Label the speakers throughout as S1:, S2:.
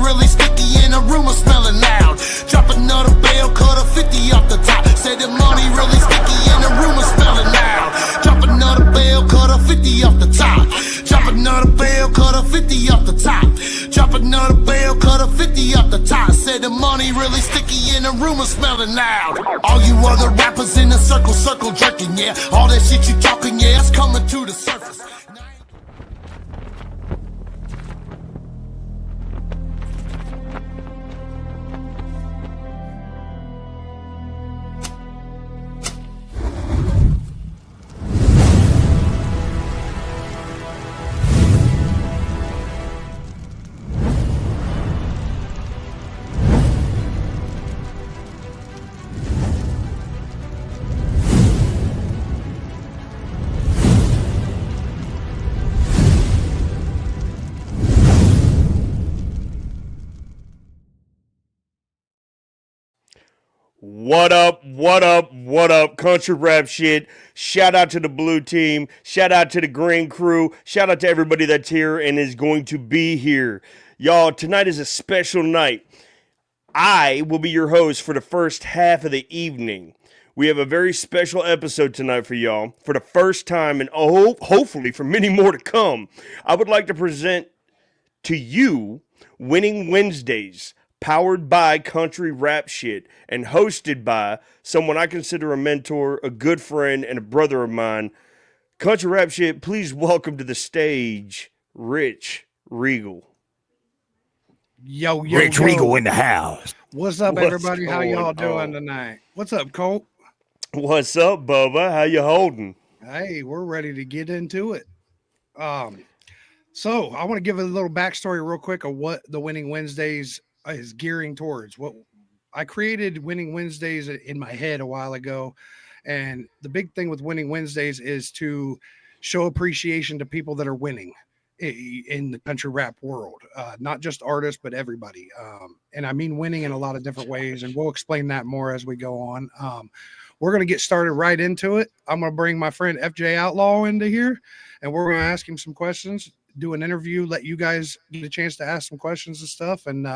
S1: really sticky and the rumor smelling loud. Drop another bell, cut a 50 off the top. Said the money really sticky and the rumor smelling loud. Drop another bell, cut a 50 off the top. Drop another bell, cut a 50 off the top. Drop another bell, cut a 50 off the top. Said the money really sticky and the rumor smelling loud. All you other rappers in the circle jerking, yeah. All that shit you talking, yeah, it's coming to the surface.
S2: What up, what up, what up, Country Rap Shit. Shout out to the blue team. Shout out to the green crew. Shout out to everybody that's here and is going to be here. Y'all, tonight is a special night. I will be your host for the first half of the evening. We have a very special episode tonight for y'all. For the first time and hopefully for many more to come, I would like to present to you Winning Wednesdays, powered by Country Rap Shit and hosted by someone I consider a mentor, a good friend, and a brother of mine. Country Rap Shit, please welcome to the stage, Rich Regal.
S3: Yo,
S4: Rich Regal in the house.
S3: What's up, everybody? How y'all doing tonight? What's up, Colt?
S2: What's up, Bubba? How you holding?
S3: Hey, we're ready to get into it. So I want to give a little backstory real quick of what the Winning Wednesdays is gearing towards. What I created Winning Wednesdays in my head a while ago, and the big thing with Winning Wednesdays is to show appreciation to people that are winning in the country rap world, not just artists but everybody, and I mean winning in a lot of different ways, and we'll explain that more as we go on. We're going to get started right into it. I'm going to bring my friend FJ Outlaw into here, and we're going to ask him some questions, do an interview, let you guys get a chance to ask some questions and stuff, and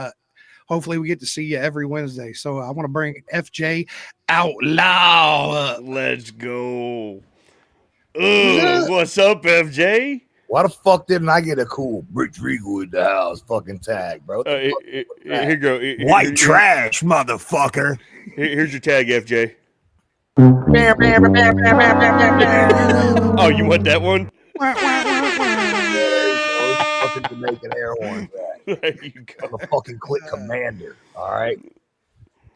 S3: hopefully we get to see you every Wednesday. So I want to bring FJ Outlaw up.
S2: Let's go. What's up, FJ?
S4: Why the fuck didn't I get a cool Rich Regal in the house fucking tag, bro?
S2: Here you go.
S4: White trash, motherfucker.
S2: Here's your tag, FJ. Oh, you want that one?
S4: Fucking Jamaican air horn.
S2: There you go.
S4: I'm a fucking click commander. All right.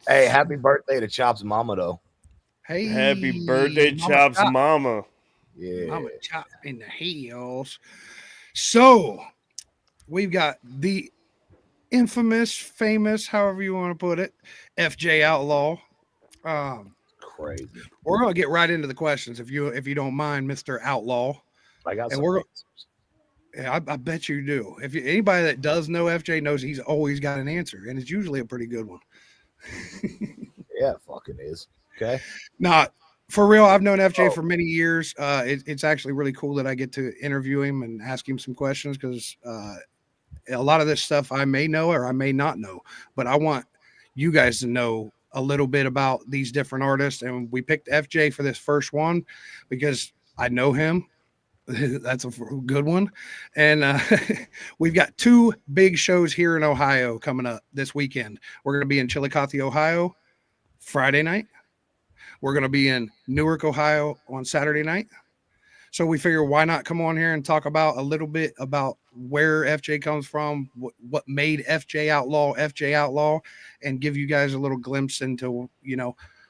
S4: Hey, happy birthday to Chop's mama, though.
S3: Hey,
S2: happy birthday, Chop's mama.
S4: Yeah,
S3: Mama Chop in the heels. So we've got the infamous, famous, however you want to put it, FJ Outlaw.
S4: Crazy.
S3: We're gonna get right into the questions if you don't mind, Mr. Outlaw.
S4: I got
S3: and
S4: some answers.
S3: I bet you do. If anybody that does know FJ knows he's always got an answer, and it's usually a pretty good one.
S4: Yeah, fucking is. Okay.
S3: Not for real. I've known FJ for many years. It's actually really cool that I get to interview him and ask him some questions, because a lot of this stuff I may know or I may not know, but I want you guys to know a little bit about these different artists. And we picked FJ for this first one because I know him. That's a good one. And we've got two big shows here in Ohio coming up this weekend. We're going to be in Chillicothe, Ohio, Friday night. We're going to be in Newark, Ohio on Saturday night. So we figure, why not come on here and talk about a little bit about where FJ comes from, what made FJ Outlaw, and give you guys a little glimpse into,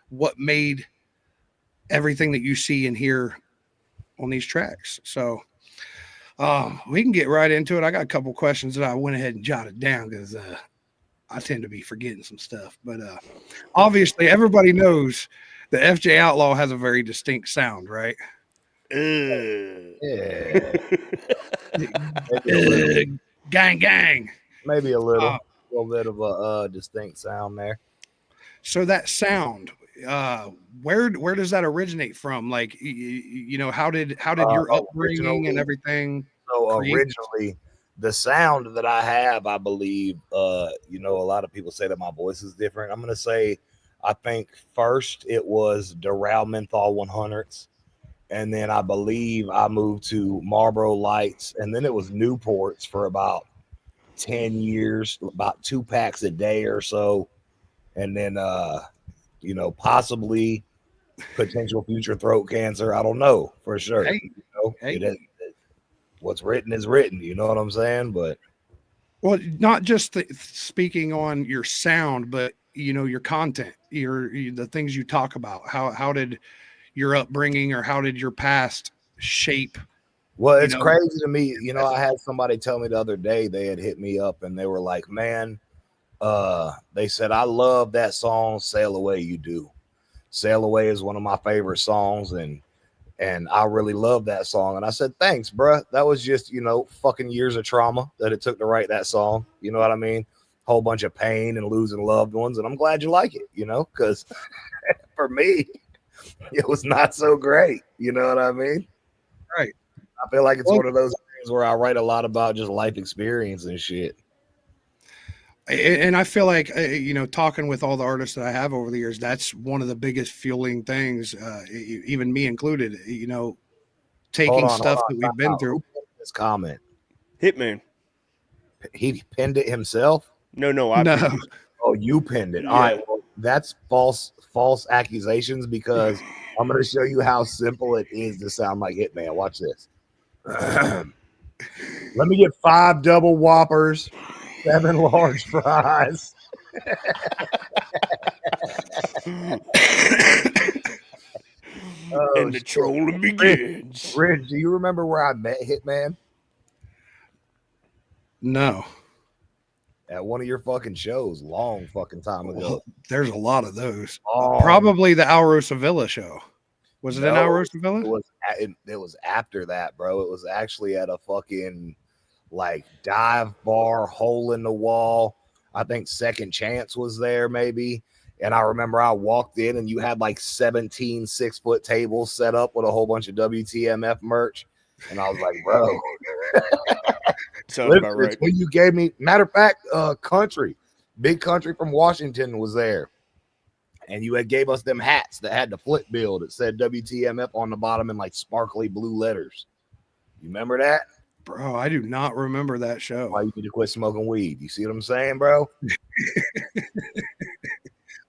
S3: what made everything that you see and hear on these tracks. So we can get right into it. I got a couple questions that I went ahead and jotted down because I tend to be forgetting some stuff. But obviously, everybody knows that FJ Outlaw has a very distinct sound, right?
S4: Yeah.
S3: Gang.
S4: Maybe a little bit of a distinct sound there.
S3: So that sound, where does that originate from? Like, how did your upbringing and everything?
S4: So originally, the sound that I have, I believe, you know, a lot of people say that my voice is different. I'm gonna say, I think first it was Doral Menthol 100s, and then I believe I moved to Marlboro Lights, and then it was Newports for about 10 years, about 2 packs a day or so, and then you know, possibly potential future throat cancer. I don't know for sure.
S3: Hey,
S4: You know,
S3: hey.
S4: what's written is written. You know what I'm saying? But
S3: Well, not just speaking on your sound, but you know your content, the things you talk about. How did your upbringing or how did your past shape?
S4: well,
S3: You
S4: it's
S3: know,
S4: crazy to me. You know, I had somebody tell me the other day, they had hit me up and they were like, man, they said, I love that song, Sail Away You Do. Sail Away is one of my favorite songs, and I really love that song. And I said, thanks, bruh. That was just, you know, fucking years of trauma that it took to write that song. You know what I mean? Whole bunch of pain and losing loved ones. And I'm glad you like it, you know, because for me, it was not so great. You know what I mean?
S3: right?
S4: I feel like it's
S3: Well,
S4: one of those things where I write a lot about just life experience and shit.
S3: and I feel like you know, talking with all the artists that I have over the years, that's one of the biggest fueling things, even me included. You know,
S4: Hold
S3: taking
S4: on, hold
S3: stuff
S4: on.
S3: that
S4: Time
S3: we've been
S4: out.
S3: through.
S4: Who pinned this comment?
S2: Hitman.
S4: He pinned it himself?
S2: No, I
S3: No,
S2: pinned it.
S4: Oh, you pinned it. All
S2: Yeah.
S4: right. Well, that's false accusations, because I'm going to show you how simple it is to sound like Hitman. Watch this. Let me get 5 double whoppers, 7 large fries. Oh,
S2: And the
S4: shit.
S2: trolling begins.
S4: Rich, do you remember where I met Hitman?
S3: no.
S4: At one of your fucking shows, long fucking time ago.
S3: Well, there's a lot of those.
S4: Oh,
S3: Probably the Alrosa Villa show. Was it in
S4: no,
S3: Alrosa Villa?
S4: it was after that, bro. It was actually at a fucking like dive bar, hole in the wall. I think Second Chance was there, maybe. And I remember I walked in and you had like 17 6-foot tables set up with a whole bunch of WTMF merch. And I was like, bro,
S2: Sounds about right.
S4: when you gave me, matter of fact, Country, Big Country from Washington was there. And you had gave us them hats that had the flip bill that said WTMF on the bottom in like sparkly blue letters. You remember that?
S3: Bro, I do not remember that show.
S4: Why you need to quit smoking weed? You see what I'm saying, bro?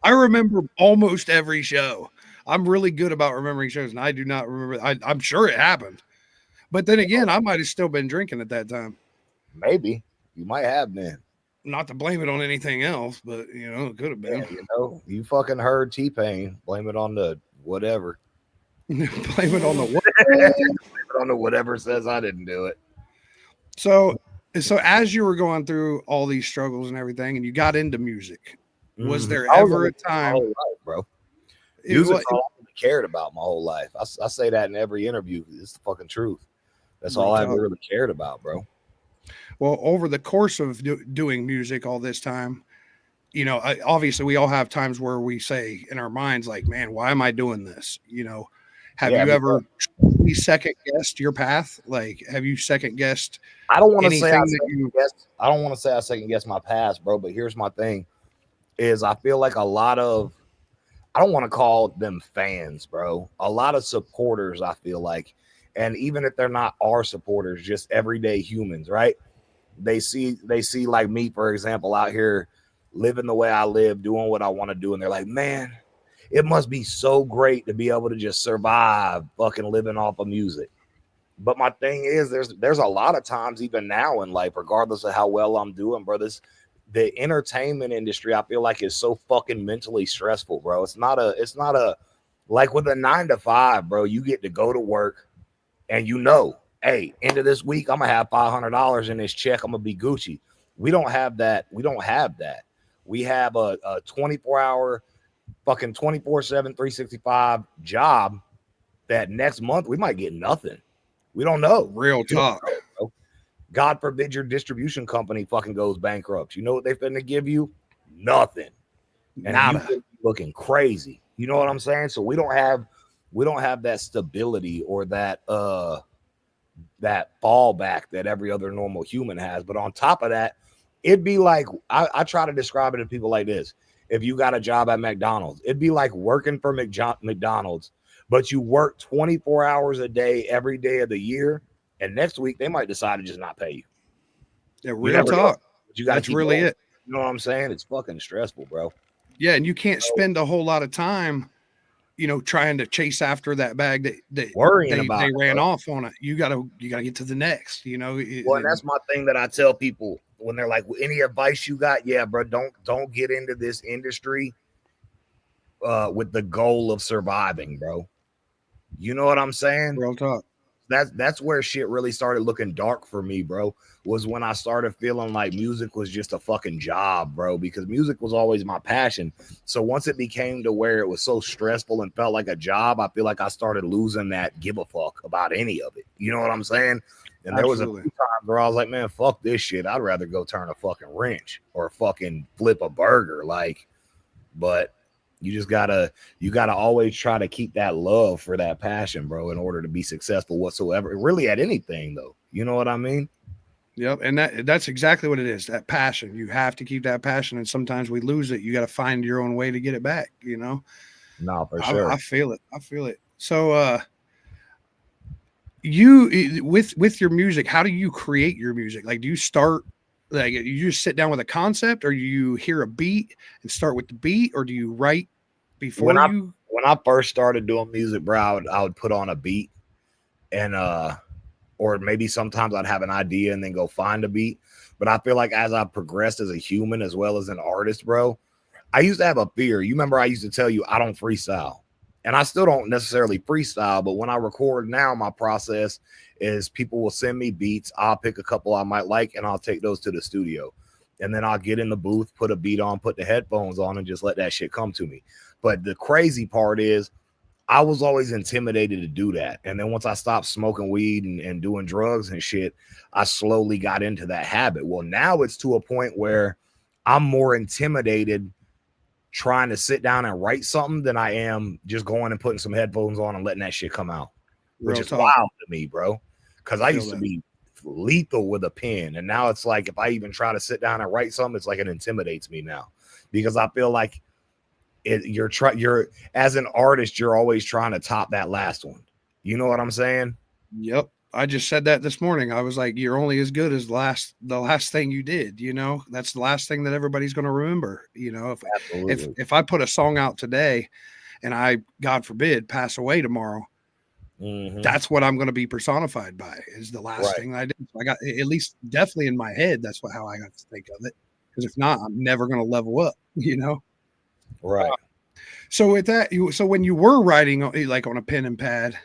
S3: I remember almost every show. I'm really good about remembering shows, and I do not remember. I'm sure it happened. But then again, I might have still been drinking at that time.
S4: Maybe. You might have been.
S3: Not to blame it on anything else, but you know, it could have been.
S4: Yeah, you know, you fucking heard T-Pain. Blame it on the whatever.
S3: Blame it on the what?
S4: Blame it on the whatever says I didn't do it.
S3: So as you were going through all these struggles and everything, and you got into music, was there ever a time,
S4: my whole life, bro? Music's all I really cared about my whole life. I say that in every interview. It's the fucking truth. That's all I ever really cared about, bro.
S3: Well, over the course of doing music all this time, you know, obviously we all have times where we say in our minds, like, man, why am I doing this? You know, have you ever second guessed your path? Like, have you second guessed?
S4: I don't want to say I don't want to say I second guess my past, bro. But here's my thing: is I feel like a lot of, I don't want to call them fans, bro. A lot of supporters, I feel like, and even if they're not our supporters, just everyday humans, right? They see like me, for example, out here living the way I live, doing what I want to do, and they're like, man, it must be so great to be able to just survive fucking living off of music. But my thing is, there's a lot of times, even now in life, regardless of how well I'm doing, bro, the entertainment industry, I feel like, is so fucking mentally stressful, bro. It's not a like with a 9-to-5, bro. You get to go to work and you know, hey, end of this week, I'm gonna have $500 in this check. I'm gonna be Gucci. We don't have that. We have a 24-hour fucking 24/7 365 job that next month we might get nothing. We don't know.
S3: Real talk.
S4: Know, God forbid your distribution company fucking goes bankrupt. You know what they're finna give you? Nothing. And you looking crazy. You know what I'm saying? So we don't have that stability or that fallback that every other normal human has. But on top of that, it'd be like, I try to describe it to people like this. If you got a job at McDonald's, it'd be like working for McDonald's, but you work 24 hours a day, every day of the year. And next week, they might decide to just not pay you.
S3: Yeah, real talk. That's really it.
S4: You know what I'm saying? It's fucking stressful, bro.
S3: Yeah, and you can't spend a whole lot of time, trying to chase after that bag that
S4: worrying about
S3: they ran off on it. You gotta get to the next.
S4: Well, and that's my thing that I tell people when they're like, any advice you got? Yeah, bro, don't get into this industry with the goal of surviving, bro. You know what I'm saying?
S3: Real talk.
S4: That's where shit really started looking dark for me, bro, was when I started feeling like music was just a fucking job, bro, because music was always my passion. So once it became to where it was so stressful and felt like a job, I feel like I started losing that give a fuck about any of it. You know what I'm saying? And there was a few times where I was like, man, fuck this shit. I'd rather go turn a fucking wrench or fucking flip a burger. But you gotta always try to keep that love for that passion, bro, in order to be successful whatsoever. Really at anything, though. You know what I mean?
S3: Yep. And that's exactly what it is. That passion. You have to keep that passion. And sometimes we lose it. You got to find your own way to get it back,
S4: No, for sure.
S3: I feel it. So you with your music, how do you create your music? Like, do you start you just sit down with a concept, or you hear a beat and start with the beat, or do you write before
S4: when I first started doing music, bro, I would put on a beat and or maybe sometimes I'd have an idea and then go find a beat. But I feel like as I progressed as a human as well as an artist, bro, I used to have a fear. You remember I used to tell you I don't freestyle, and I still don't necessarily freestyle. But when I record now, my process is people will send me beats. I'll pick a couple I might like, and I'll take those to the studio. And then I'll get in the booth, put a beat on, put the headphones on, and just let that shit come to me. But the crazy part is I was always intimidated to do that. And then once I stopped smoking weed and doing drugs and shit, I slowly got into that habit. Well, now it's to a point where I'm more intimidated trying to sit down and write something than I am just going and putting some headphones on and letting that shit come out, which is wild to me, bro. Because I used to be lethal with a pen, and now it's like if I even try to sit down and write something, it's like it intimidates me now, because I feel like you're as an artist, you're always trying to top that last one. You know what I'm saying? Yep.
S3: I just said that this morning. I was like, you're only as good as the last thing you did. That's the last thing that everybody's going to remember. If I put a song out today and I, God forbid, pass away tomorrow, that's what I'm going to be personified by, is the last thing I did. So I got, at least definitely in my head, that's how I got to think of it. Because if not, I'm never going to level up,
S4: Right.
S3: So with that, so when you were writing like on a pen and pad,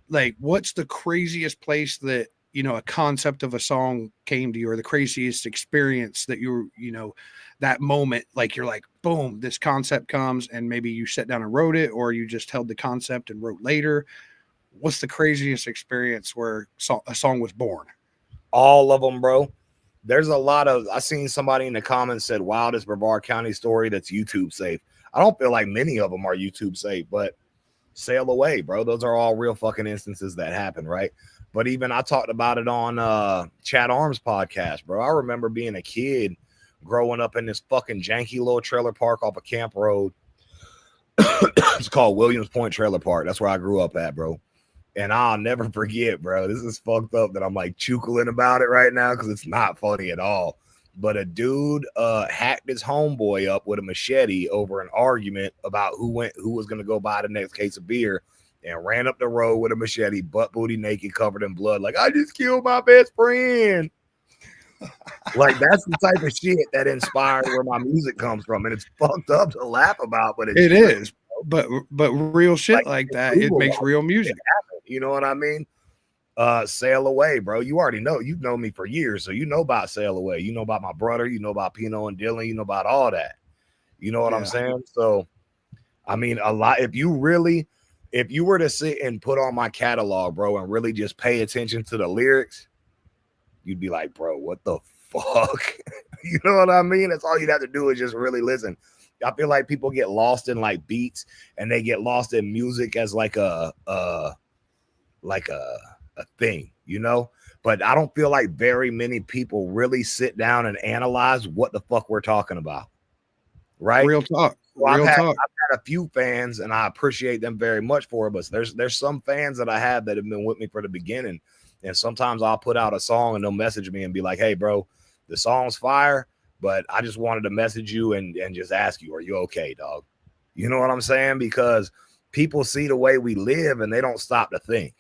S3: like what's the craziest place that, a concept of a song came to you, or the craziest experience that that moment, like you're like, boom, this concept comes, and maybe you sat down and wrote it, or you just held the concept and wrote later. What's the craziest experience where a song was born?
S4: All of them, bro. There's a lot of, I seen somebody in the comments said wildest Brevard County story that's YouTube safe. I don't feel like many of them are YouTube safe, but sail away, bro. Those are all real fucking instances that happen, right? But even I talked about it on Chad Arms podcast, bro. I remember being a kid growing up in this fucking janky little trailer park off of Camp Road. It's called Williams Point Trailer Park. That's where I grew up at, bro. And I'll never forget, bro. This is fucked up that I'm like chuckling about it right now because it's not funny at all. But a dude hacked his homeboy up with a machete over an argument about who was going to go buy the next case of beer, and ran up the road with a machete, butt booty naked, covered in blood. Like, I just killed my best friend. Like, that's the type of shit that inspired where my music comes from. And it's fucked up to laugh about, but
S3: it is. But real shit like that, it makes real music.
S4: You know what I mean? Sail Away, bro. You already know. You've known me for years, so you know about Sail Away. You know about my brother. You know about Pino and Dylan. You know about all that. You know what I'm saying? So, I mean, a lot. If you were to sit and put on my catalog, bro, and really just pay attention to the lyrics, you'd be like, bro, what the fuck? You know what I mean? That's all you'd have to do is just really listen. I feel like people get lost in like beats, and they get lost in music as like a a thing, you know. But I don't feel like very many people really sit down and analyze what the fuck we're talking about, right?
S3: Real talk.
S4: Well,
S3: Real talk.
S4: I've had a few fans, and I appreciate them very much for it. But there's some fans that I have that have been with me for the beginning, and sometimes I'll put out a song and they'll message me and be like, "Hey, bro, the song's fire, but I just wanted to message you and just ask you, are you okay, dog?" You know what I'm saying? Because people see the way we live and they don't stop to think.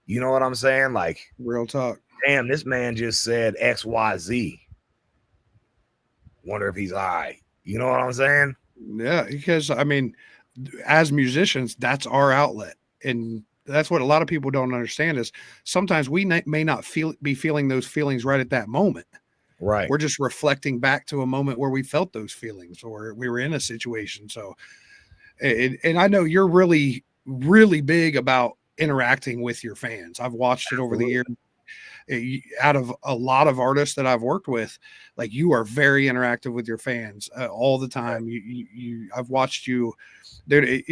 S4: You know what I'm saying? Like,
S3: real talk.
S4: Damn, this man just said XYZ. Wonder if he's all right. You know what I'm saying?
S3: Yeah, because I mean, as musicians, that's our outlet, and that's what a lot of people don't understand is sometimes we may not be feeling those feelings right at that moment.
S4: Right.
S3: We're just reflecting back to a moment where we felt those feelings or we were in a situation. So, and I know you're really, really big about interacting with your fans. I've watched it over the years. Out of a lot of artists that I've worked with, like you are very interactive with your fans all the time. I've watched you, dude.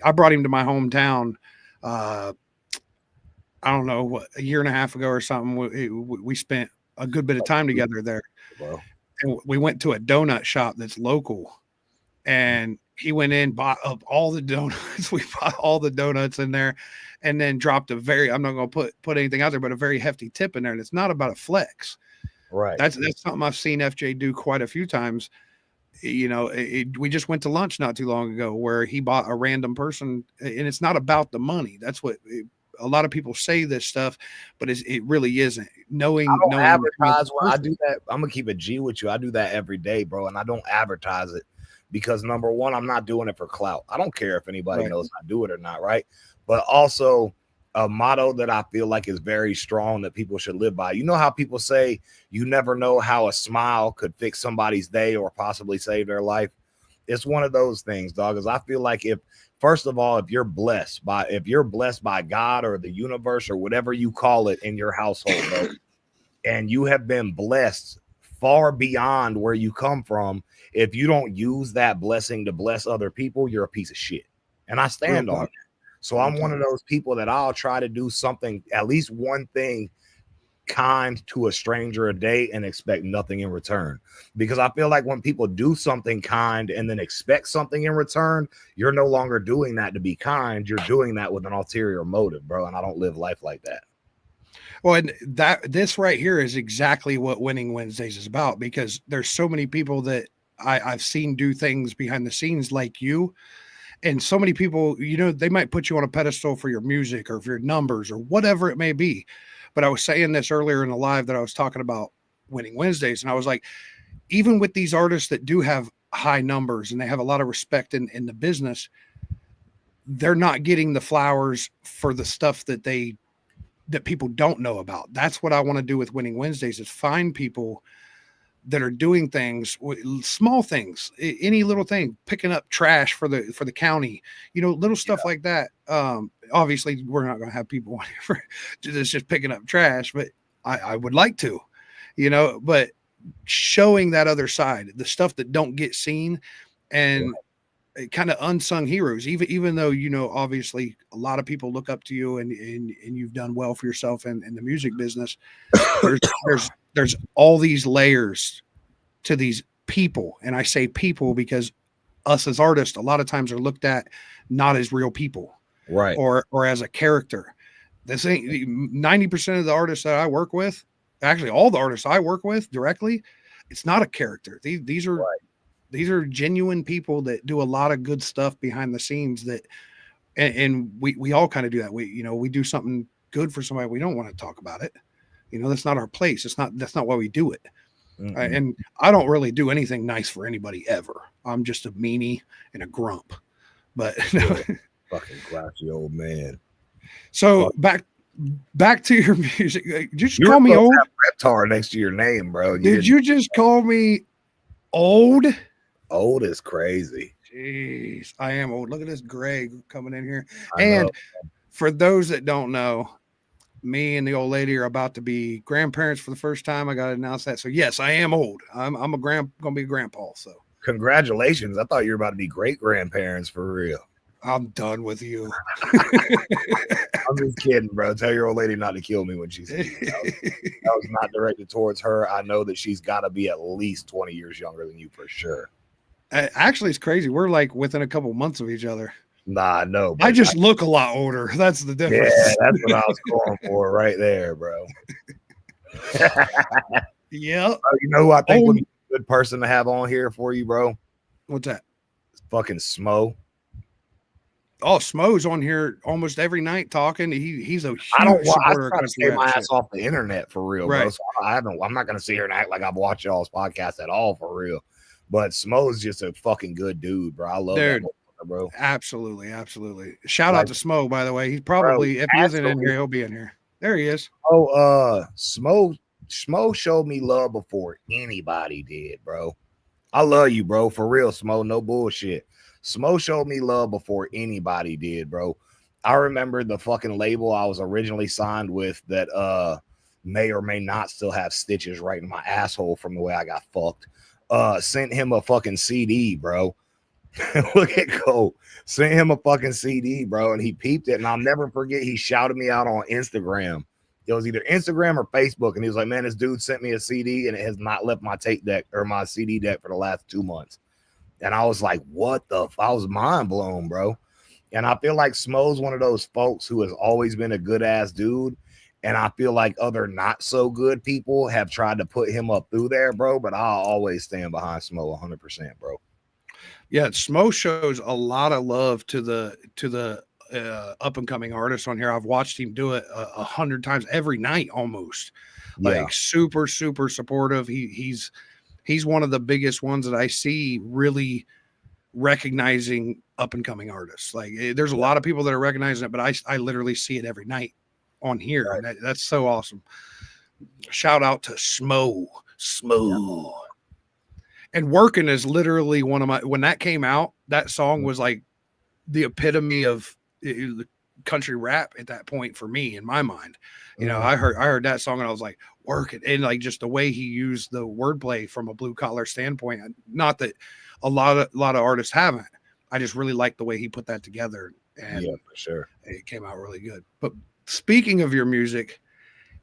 S3: I brought him to my hometown. I don't know what, a year and a half ago or something. We spent a good bit of time together there.
S4: Wow.
S3: And we went to a donut shop that's local, and he went in, bought up all the donuts. We bought all the donuts in there, and then dropped a very, I'm not going to put anything out there, but a very hefty tip in there. And it's not about a flex.
S4: Right.
S3: That's something I've seen FJ do quite a few times. You know, we just went to lunch not too long ago where he bought a random person, and it's not about the money. That's what a lot of people say this stuff, but it really isn't. Knowing
S4: advertise when I do that. I'm gonna keep it G with you. I do that every day, bro, and I don't advertise it because number one, I'm not doing it for clout. I don't care if anybody knows I do it or not, right? But also a motto that I feel like is very strong that people should live by. You know how people say you never know how a smile could fix somebody's day or possibly save their life? It's one of those things, dog. Because I feel like first of all, if you're blessed by God or the universe or whatever you call it in your household, bro, and you have been blessed far beyond where you come from, if you don't use that blessing to bless other people, you're a piece of shit. And I stand on it. So I'm one of those people that I'll try to do something, at least one thing kind to a stranger a day and expect nothing in return. Because I feel like when people do something kind and then expect something in return, you're no longer doing that to be kind. You're doing that with an ulterior motive, bro. And I don't live life like that.
S3: Well, and this right here is exactly what Winning Wednesdays is about, because there's so many people that I've seen do things behind the scenes like you. And so many people, you know, they might put you on a pedestal for your music or for your numbers or whatever it may be. But I was saying this earlier in the live that I was talking about Winning Wednesdays. And I was like, even with these artists that do have high numbers and they have a lot of respect in the business, they're not getting the flowers for the stuff that people don't know about. That's what I want to do with Winning Wednesdays, is find people that are doing things, small things, any little thing, picking up trash for the county, you know, little stuff like that. Obviously we're not going to have people on here that's just picking up trash, but I would like to, you know, but showing that other side, the stuff that don't get seen, and kind of unsung heroes, even though, you know, obviously a lot of people look up to you and you've done well for yourself in the music business. There's all these layers to these people. And I say people because us as artists, a lot of times are looked at not as real people,
S4: right? Or
S3: as a character. This ain't 90% of the artists that I work with, actually all the artists I work with directly, it's not a character. These are genuine people that do a lot of good stuff behind the scenes and we all kind of do that. We do something good for somebody. We don't want to talk about it. You know, that's not our place. That's not why we do it. And I don't really do anything nice for anybody ever. I'm just a meanie and a grump, but
S4: fucking grouchy old man.
S3: So back to your music. Did you just call me old?
S4: Reptar next to your name, bro.
S3: Did you just call me old?
S4: Old is crazy.
S3: Jeez, I am old. Look at this Greg coming in here. And for those that don't know, me and the old lady are about to be grandparents for the first time. I got to announce that. So yes, I am old. I'm gonna be a grandpa. So
S4: congratulations. I thought you were about to be great grandparents for real.
S3: I'm done with you.
S4: I'm just kidding, bro. Tell your old lady not to kill me when she sees me. That was not directed towards her. I know that she's got to be at least 20 years younger than you for sure.
S3: Actually, it's crazy. We're like within a couple months of each other.
S4: Nah, no.
S3: I just look a lot older. That's the difference.
S4: Yeah, that's what I was going for right there, bro.
S3: Yeah.
S4: You know who I think would be a good person to have on here for you, bro?
S3: What's that?
S4: It's fucking Smo.
S3: Oh, Smo's on here almost every night talking. He's a huge
S4: I
S3: supporter
S4: try
S3: of
S4: to stay my ass off the internet for real, bro.
S3: Right.
S4: So I'm not gonna sit here and act like I've watched y'all's podcast at all for real. But Smo's just a fucking good dude, bro. I love that motherfucker, bro.
S3: Absolutely. Shout out to Smo, by the way. He's probably, if he isn't in here, he'll be in here. There he is.
S4: Oh, Smo showed me love before anybody did, bro. I love you, bro. For real, Smo. No bullshit. Smo showed me love before anybody did, bro. I remember the fucking label I was originally signed with that may or may not still have stitches right in my asshole from the way I got fucked. Sent him a fucking CD, bro. Look at Cole. Sent him a fucking CD, bro, and he peeped it. And I'll never forget, he shouted me out on Instagram. It was either Instagram or Facebook, and he was like, man, this dude sent me a CD, and it has not left my tape deck or my CD deck for the last 2 months. And I was like, what the I was mind blown, bro. And I feel like Smo's one of those folks who has always been a good ass dude. And I feel like other not so good people have tried to put him up through there, bro. But I'll always stand behind Smo 100%, bro.
S3: Yeah, Smo shows a lot of love to the up and coming artists on here. I've watched him do it 100 times every night almost. Like super supportive. He's one of the biggest ones that I see really recognizing up and coming artists. Like there's a lot of people that are recognizing it, but I literally see it every night on here. Right. And that's so awesome. Shout out to Smo. Yeah. And Working is literally one of my, when that came out, that song was like the epitome of country rap at that point for me, in my mind. You know, I heard that song and I was like, Working, and like just the way he used the wordplay from a blue collar standpoint. Not that a lot of artists haven't. I just really like the way he put that together, and
S4: yeah, for sure,
S3: it came out really good. But speaking of your music,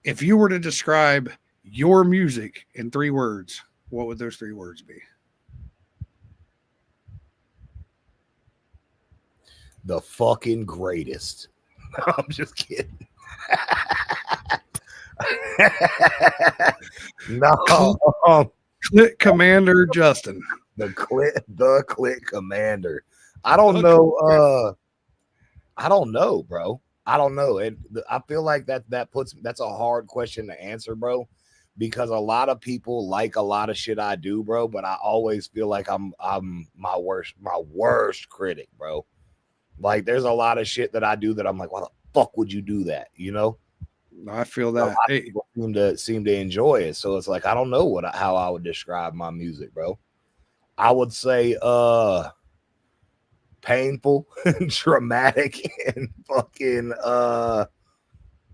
S3: if you were to describe your music in 3 words, what would those 3 words be?
S4: The fucking greatest. I'm just kidding. No,
S3: Click Commander Justin.
S4: The Click Commander. I don't know. I don't know, bro. I don't know. I feel like that's a hard question to answer, bro, because a lot of people like a lot of shit I do, bro. But I always feel like I'm my worst critic, bro. Like there's a lot of shit that I do that I'm like, why the fuck would you do that? You know?
S3: I feel that
S4: people seem to enjoy it. So it's like, I don't know how I would describe my music, bro. I would say painful, dramatic, and fucking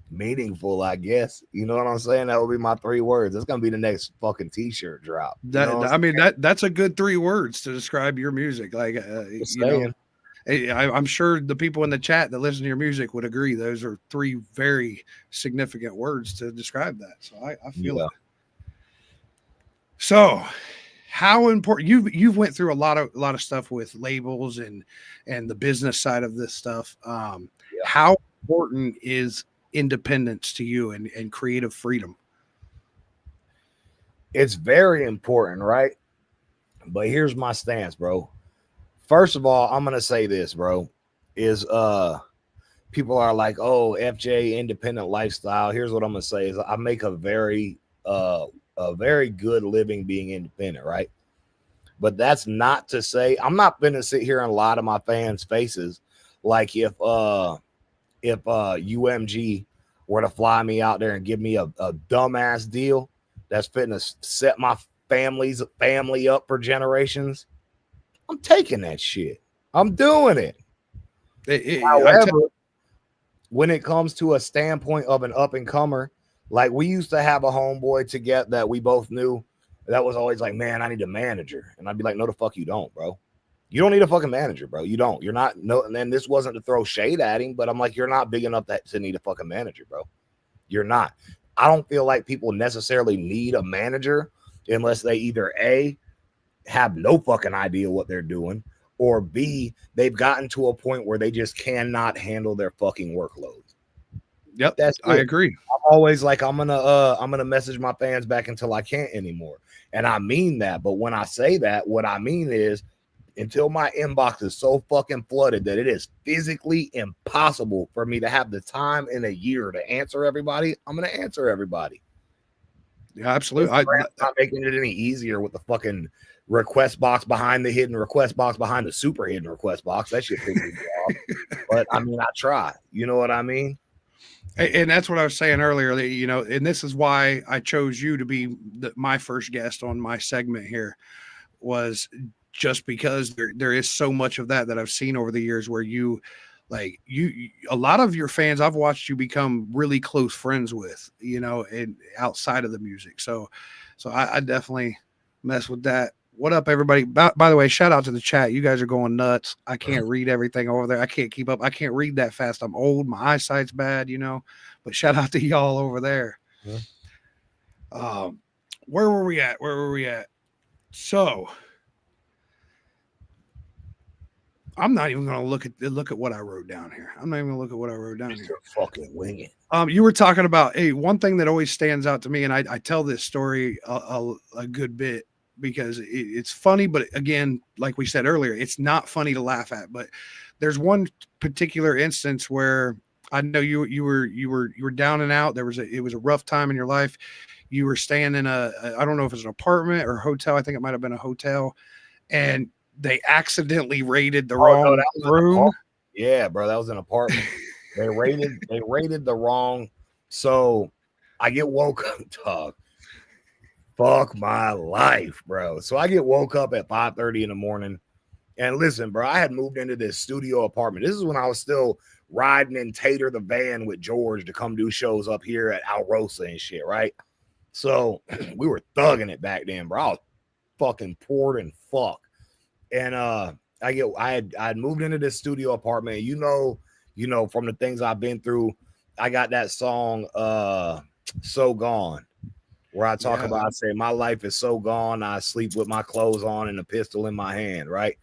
S4: meaningful, I guess. You know what I'm saying? That would be my 3 words. That's gonna be the next fucking t-shirt drop.
S3: That's a good 3 words to describe your music. Like you know, I'm sure the people in the chat that listen to your music would agree. Those are 3 very significant words to describe that. So I feel it. So how important you've went through a lot of stuff with labels and the business side of this stuff. How important is independence to you and creative freedom?
S4: It's very important, right? But here's my stance, bro. First of all, I'm gonna say this, bro, is people are like, oh, FJ independent lifestyle. Here's what I'm gonna say is I make a very good living being independent, right? But that's not to say I'm not gonna sit here and lie to my fans' faces like if UMG were to fly me out there and give me a dumbass deal that's fitting to set my family up for generations, I'm taking that shit. I'm doing it. However, when it comes to a standpoint of an up-and-comer, like we used to have a homeboy together that we both knew that was always like, man, I need a manager. And I'd be like, no, the fuck you don't, bro. You don't need a fucking manager, bro. You don't. You're not. No, and then this wasn't to throw shade at him, but I'm like, you're not big enough to need a fucking manager, bro. You're not. I don't feel like people necessarily need a manager unless they either A, have no fucking idea what they're doing, or B, they've gotten to a point where they just cannot handle their fucking workload.
S3: Yep,
S4: That's
S3: I
S4: it.
S3: agree.
S4: I'm always like, I'm gonna message my fans back until I can't anymore. And I mean that, but when I say that, what I mean is until my inbox is so fucking flooded that it is physically impossible for me to have the time in a year to answer everybody, I'm gonna answer everybody.
S3: Yeah, absolutely. I'm
S4: not making it any easier with the fucking request box behind the hidden request box behind the super hidden request box. That shit pisses me off. But I mean, I try. You know what I mean?
S3: And that's what I was saying earlier, that, you know, and this is why I chose you to be my first guest on my segment here, was just because there is so much of that I've seen over the years where you, like, you a lot of your fans I've watched you become really close friends with, you know, and outside of the music. So I definitely mess with that. What up, everybody? By the way, shout out to the chat. You guys are going nuts. I can't read everything over there. I can't keep up. I can't read that fast. I'm old. My eyesight's bad, you know, but shout out to y'all over there.
S4: Yeah.
S3: Where were we at? So I'm not even going to look at what I wrote down here. I'm not even going to look at what I wrote down here.
S4: Fucking wing it.
S3: You were talking about, one thing that always stands out to me, and I tell this story a good bit because it's funny, but again, like we said earlier, it's not funny to laugh at. But there's one particular instance where I know you were down and out. It was a rough time in your life. You were staying in I don't know if it's an apartment or a hotel. I think it might have been a hotel, and they accidentally raided the wrong room.
S4: Yeah, bro, that was an apartment. They raided the wrong. So I get woke up, dog. Fuck my life, bro. So I get woke up at 5:30 in the morning. And listen, bro, I had moved into this studio apartment. This is when I was still riding in Tater the van with George to come do shows up here at Alrosa and shit, right? So we were thugging it back then, bro. I was fucking poor and fuck. And I had moved into this studio apartment. You know, from the things I've been through, I got that song So Gone, where I talk about, I say, my life is so gone, I sleep with my clothes on and a pistol in my hand, right?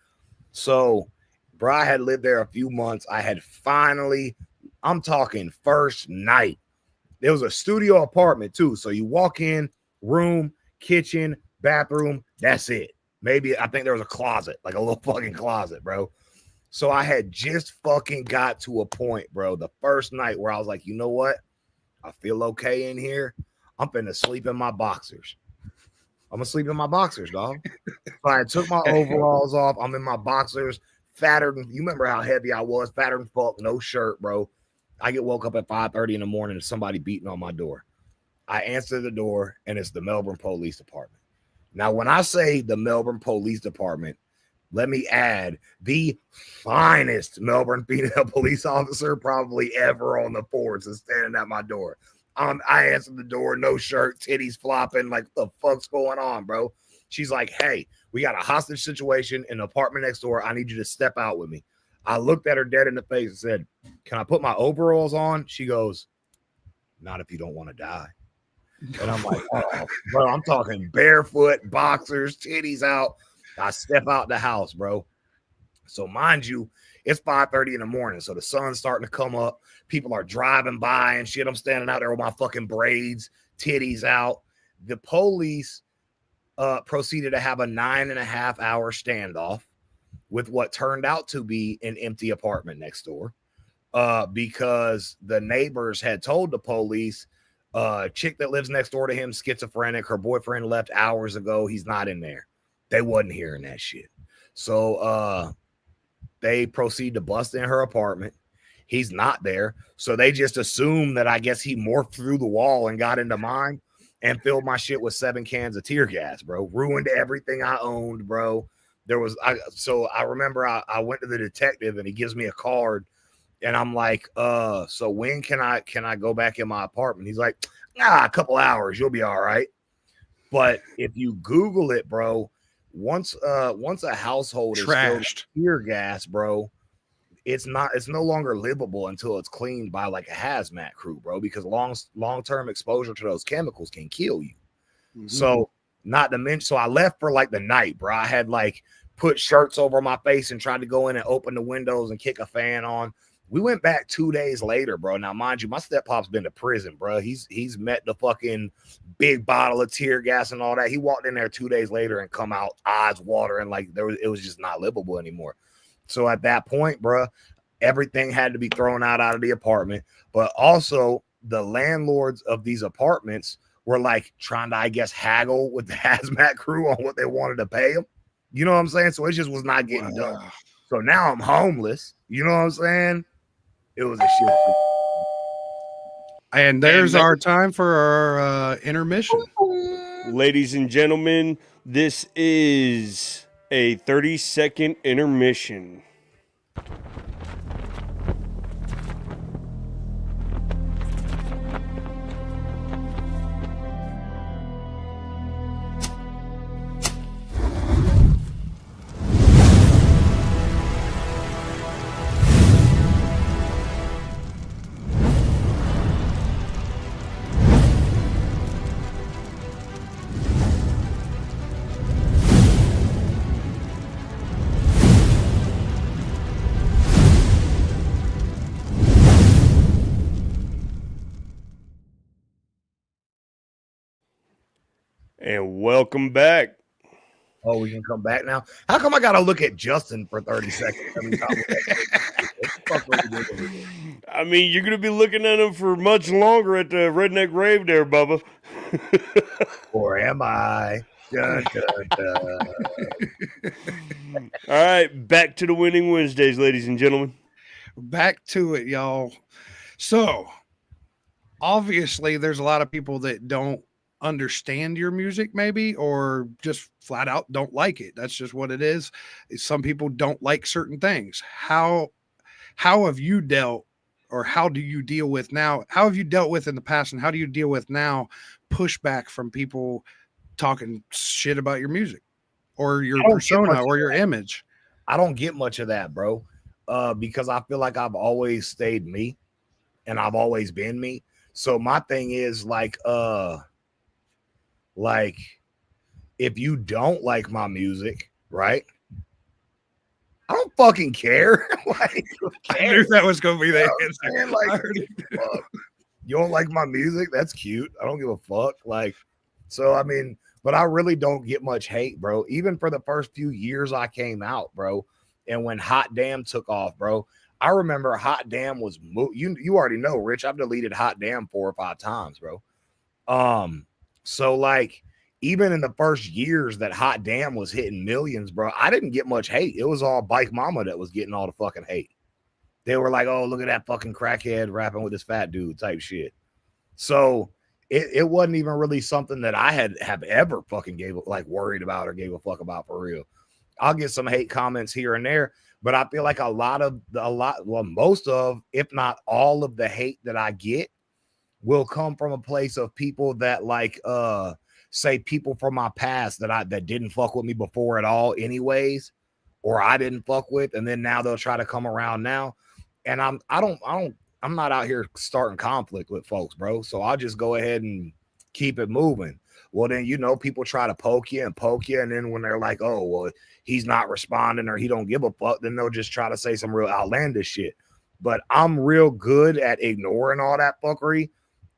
S4: So, bro, I had lived there a few months. I had finally, I'm talking first night. There was a studio apartment too. So you walk in, room, kitchen, bathroom, that's it. Maybe I think there was a closet, like a little fucking closet, bro. So I had just fucking got to a point, bro, the first night where I was like, you know what? I feel okay in here. I'm finna sleep in my boxers. I'm gonna sleep in my boxers, dog. So I took my overalls off. I'm in my boxers, fatter than, you remember how heavy I was, fatter than fuck, no shirt, bro. I get woke up at 5:30 in the morning to somebody beating on my door. I answer the door, and it's the Melbourne Police Department. Now, when I say the Melbourne Police Department, let me add the finest Melbourne female police officer probably ever on the force is standing at my door. I answered the door, no shirt, titties flopping, like, what the fuck's going on, bro? She's like, hey, we got a hostage situation in the apartment next door. I need you to step out with me. I looked at her dead in the face and said, can I put my overalls on? She goes, not if you don't want to die. And I'm like, oh, bro, I'm talking barefoot, boxers, titties out. I step out the house, bro. So mind you, it's 5:30 in the morning. So the sun's starting to come up. People are driving by and shit. I'm standing out there with my fucking braids, titties out. The police proceeded to have a 9.5-hour standoff with what turned out to be an empty apartment next door, because the neighbors had told the police, chick that lives next door to him, schizophrenic, her boyfriend left hours ago, he's not in there. They wasn't hearing that shit. So they proceed to bust in her apartment. He's not there. So they just assume that I guess he morphed through the wall and got into mine and filled my shit with 7 cans of tear gas, bro. Ruined everything I owned, bro. So I remember I went to the detective and he gives me a card and I'm like, so when can I go back in my apartment? He's like, a couple hours, you'll be all right. But if you Google it, bro, once a household is filled with
S3: Trashed.
S4: tear gas, bro, it's no longer livable until it's cleaned by like a hazmat crew, bro, because long-term exposure to those chemicals can kill you. So not to mention, so I left for like the night, bro. I had like put shirts over my face and tried to go in and open the windows and kick a fan on. We went back 2 days later, bro. Now, mind you, my step-pop's been to prison, bro. He's met the fucking big bottle of tear gas and all that. He walked in there 2 days later and come out eyes watering like it was just not livable anymore. So at that point, bro, everything had to be thrown out of the apartment. But also the landlords of these apartments were like trying to, I guess, haggle with the hazmat crew on what they wanted to pay them. You know what I'm saying? So it just was not getting done. So now I'm homeless. You know what I'm saying? It was a shit.
S3: And there's our time for our intermission.
S2: Ladies and gentlemen, this is a 30-second intermission. And welcome back.
S4: Oh, we can come back now. How come I gotta look at Justin for 30 seconds every time?
S2: I mean, you're gonna be looking at him for much longer at the redneck rave there, Bubba.
S4: Or am I? Dun, dun, dun.
S2: All right, back to the winning Wednesdays, ladies and gentlemen.
S3: Back to it, y'all. So obviously there's a lot of people that don't understand your music, maybe, or just flat out don't like it. That's just what it is. Some people don't like certain things. How have you dealt, or how do you deal with now? How have you dealt with in the past, and how do you deal with now pushback from people talking shit about your music or your persona or your image?
S4: I don't get much of that, bro. Because I feel like I've always stayed me and I've always been me. So my thing is like if you don't like my music, right? I don't fucking care. Like,
S3: I knew that was going to be the answer.
S4: Like, you don't like my music? That's cute. I don't give a fuck. Like, so I mean, but I really don't get much hate, bro. Even for the first few years I came out, bro. And when Hot Damn took off, bro, I remember Hot Damn was you already know, Rich. I've deleted Hot Damn 4 or 5 times, bro. So like even in the first years that Hot Damn was hitting millions, bro, I didn't get much hate. It was all Bike Mama that was getting all the fucking hate. They were like, oh, look at that fucking crackhead rapping with this fat dude type shit. So it wasn't even really something that I have ever fucking worried about or gave a fuck about for real. I'll get some hate comments here and there, but I feel like most of, if not all of the hate that I get will come from a place of people that like, say people from my past that didn't fuck with me before at all anyways, or I didn't fuck with, and then now they'll try to come around now. And I'm not out here starting conflict with folks, bro. So I'll just go ahead and keep it moving. Well, then, you know, people try to poke you. And then when they're like, oh, well, he's not responding or he don't give a fuck, then they'll just try to say some real outlandish shit. But I'm real good at ignoring all that fuckery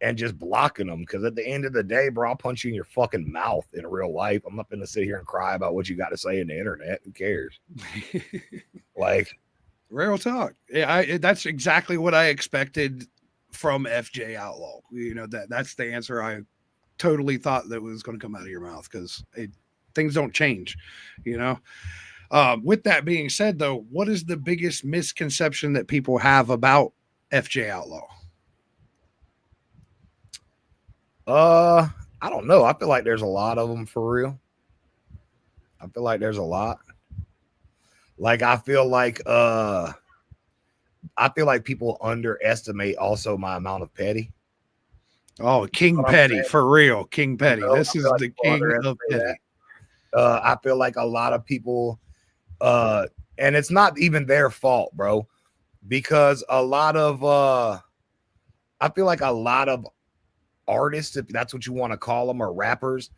S4: and just blocking them. Because at the end of the day, bro, I'll punch you in your fucking mouth in real life. I'm not going to sit here and cry about what you got to say in the internet. Who cares? Like,
S3: real talk. Yeah, that's exactly what I expected from FJ Outlaw. You know, that's the answer I totally thought that was going to come out of your mouth, because things don't change, you know. With that being said, though, what is the biggest misconception that people have about FJ Outlaw?
S4: I don't know. I feel like there's a lot of them for real. I feel like there's a lot. Like, I feel like people underestimate also my amount of petty.
S3: Oh, King Petty, for real. King Petty. You know, this is the king of petty.
S4: I feel like a lot of people, and it's not even their fault, bro, because a lot of, I feel like a lot of artists, if that's what you want to call them, or rappers,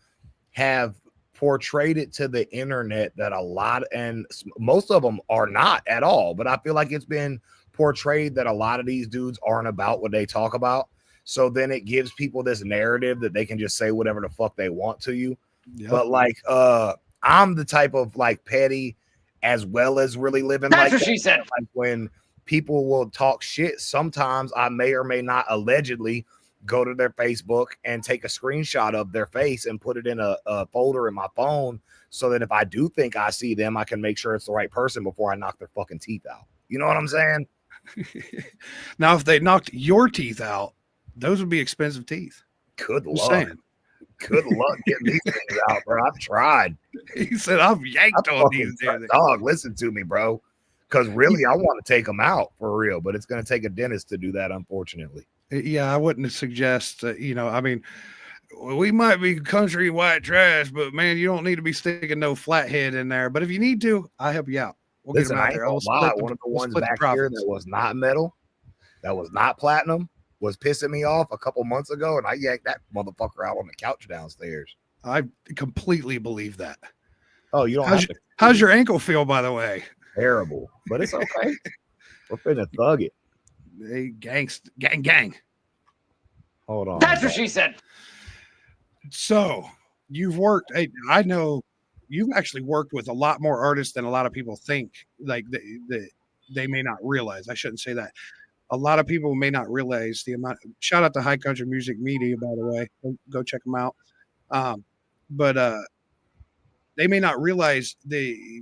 S4: have portrayed it to the internet that a lot, and most of them are not at all, but I feel like it's been portrayed that a lot of these dudes aren't about what they talk about. So then it gives people this narrative that they can just say whatever the fuck they want to you.
S3: Yep.
S4: But like, I'm the type of like petty as well as really living.
S5: That's
S4: like
S5: what
S4: that.
S5: she said.
S4: Like when people will talk shit, sometimes I may or may not allegedly go to their Facebook and take a screenshot of their face and put it in a folder in my phone, so that if I do think I see them, I can make sure it's the right person before I knock their fucking teeth out. You know what I'm saying?
S3: Now, if they knocked your teeth out, those would be expensive teeth.
S4: Good
S3: Just
S4: luck.
S3: saying.
S4: Good luck getting these things out, bro. I've tried.
S3: He said, "I've yanked on these damn things."
S4: Dog, listen to me, bro. Because really, I want to take them out for real, but it's going to take a dentist to do that, unfortunately.
S3: Yeah, I wouldn't suggest, I mean, we might be country white trash, but man, you don't need to be sticking no flathead in there. But if you need to, I'll help you out. We'll
S4: Listen,
S3: get
S4: I
S3: them
S4: ain't
S3: out
S4: gonna
S3: there.
S4: lie. One of the ones back here that was not metal, that was not platinum, was pissing me off a couple months ago, and I yanked that motherfucker out on the couch downstairs.
S3: I completely believe that.
S4: Oh, you don't
S3: how's your ankle feel, by the way?
S4: Terrible, but it's okay. We're finna thug it.
S3: Hey, gang.
S4: Hold on.
S5: That's what she said.
S3: So you've worked. I know you've actually worked with a lot more artists than a lot of people think. Like they may not realize. I shouldn't say that. A lot of people may not realize the amount. Shout out to High Country Music Media, by the way. Go check them out. But they may not realize the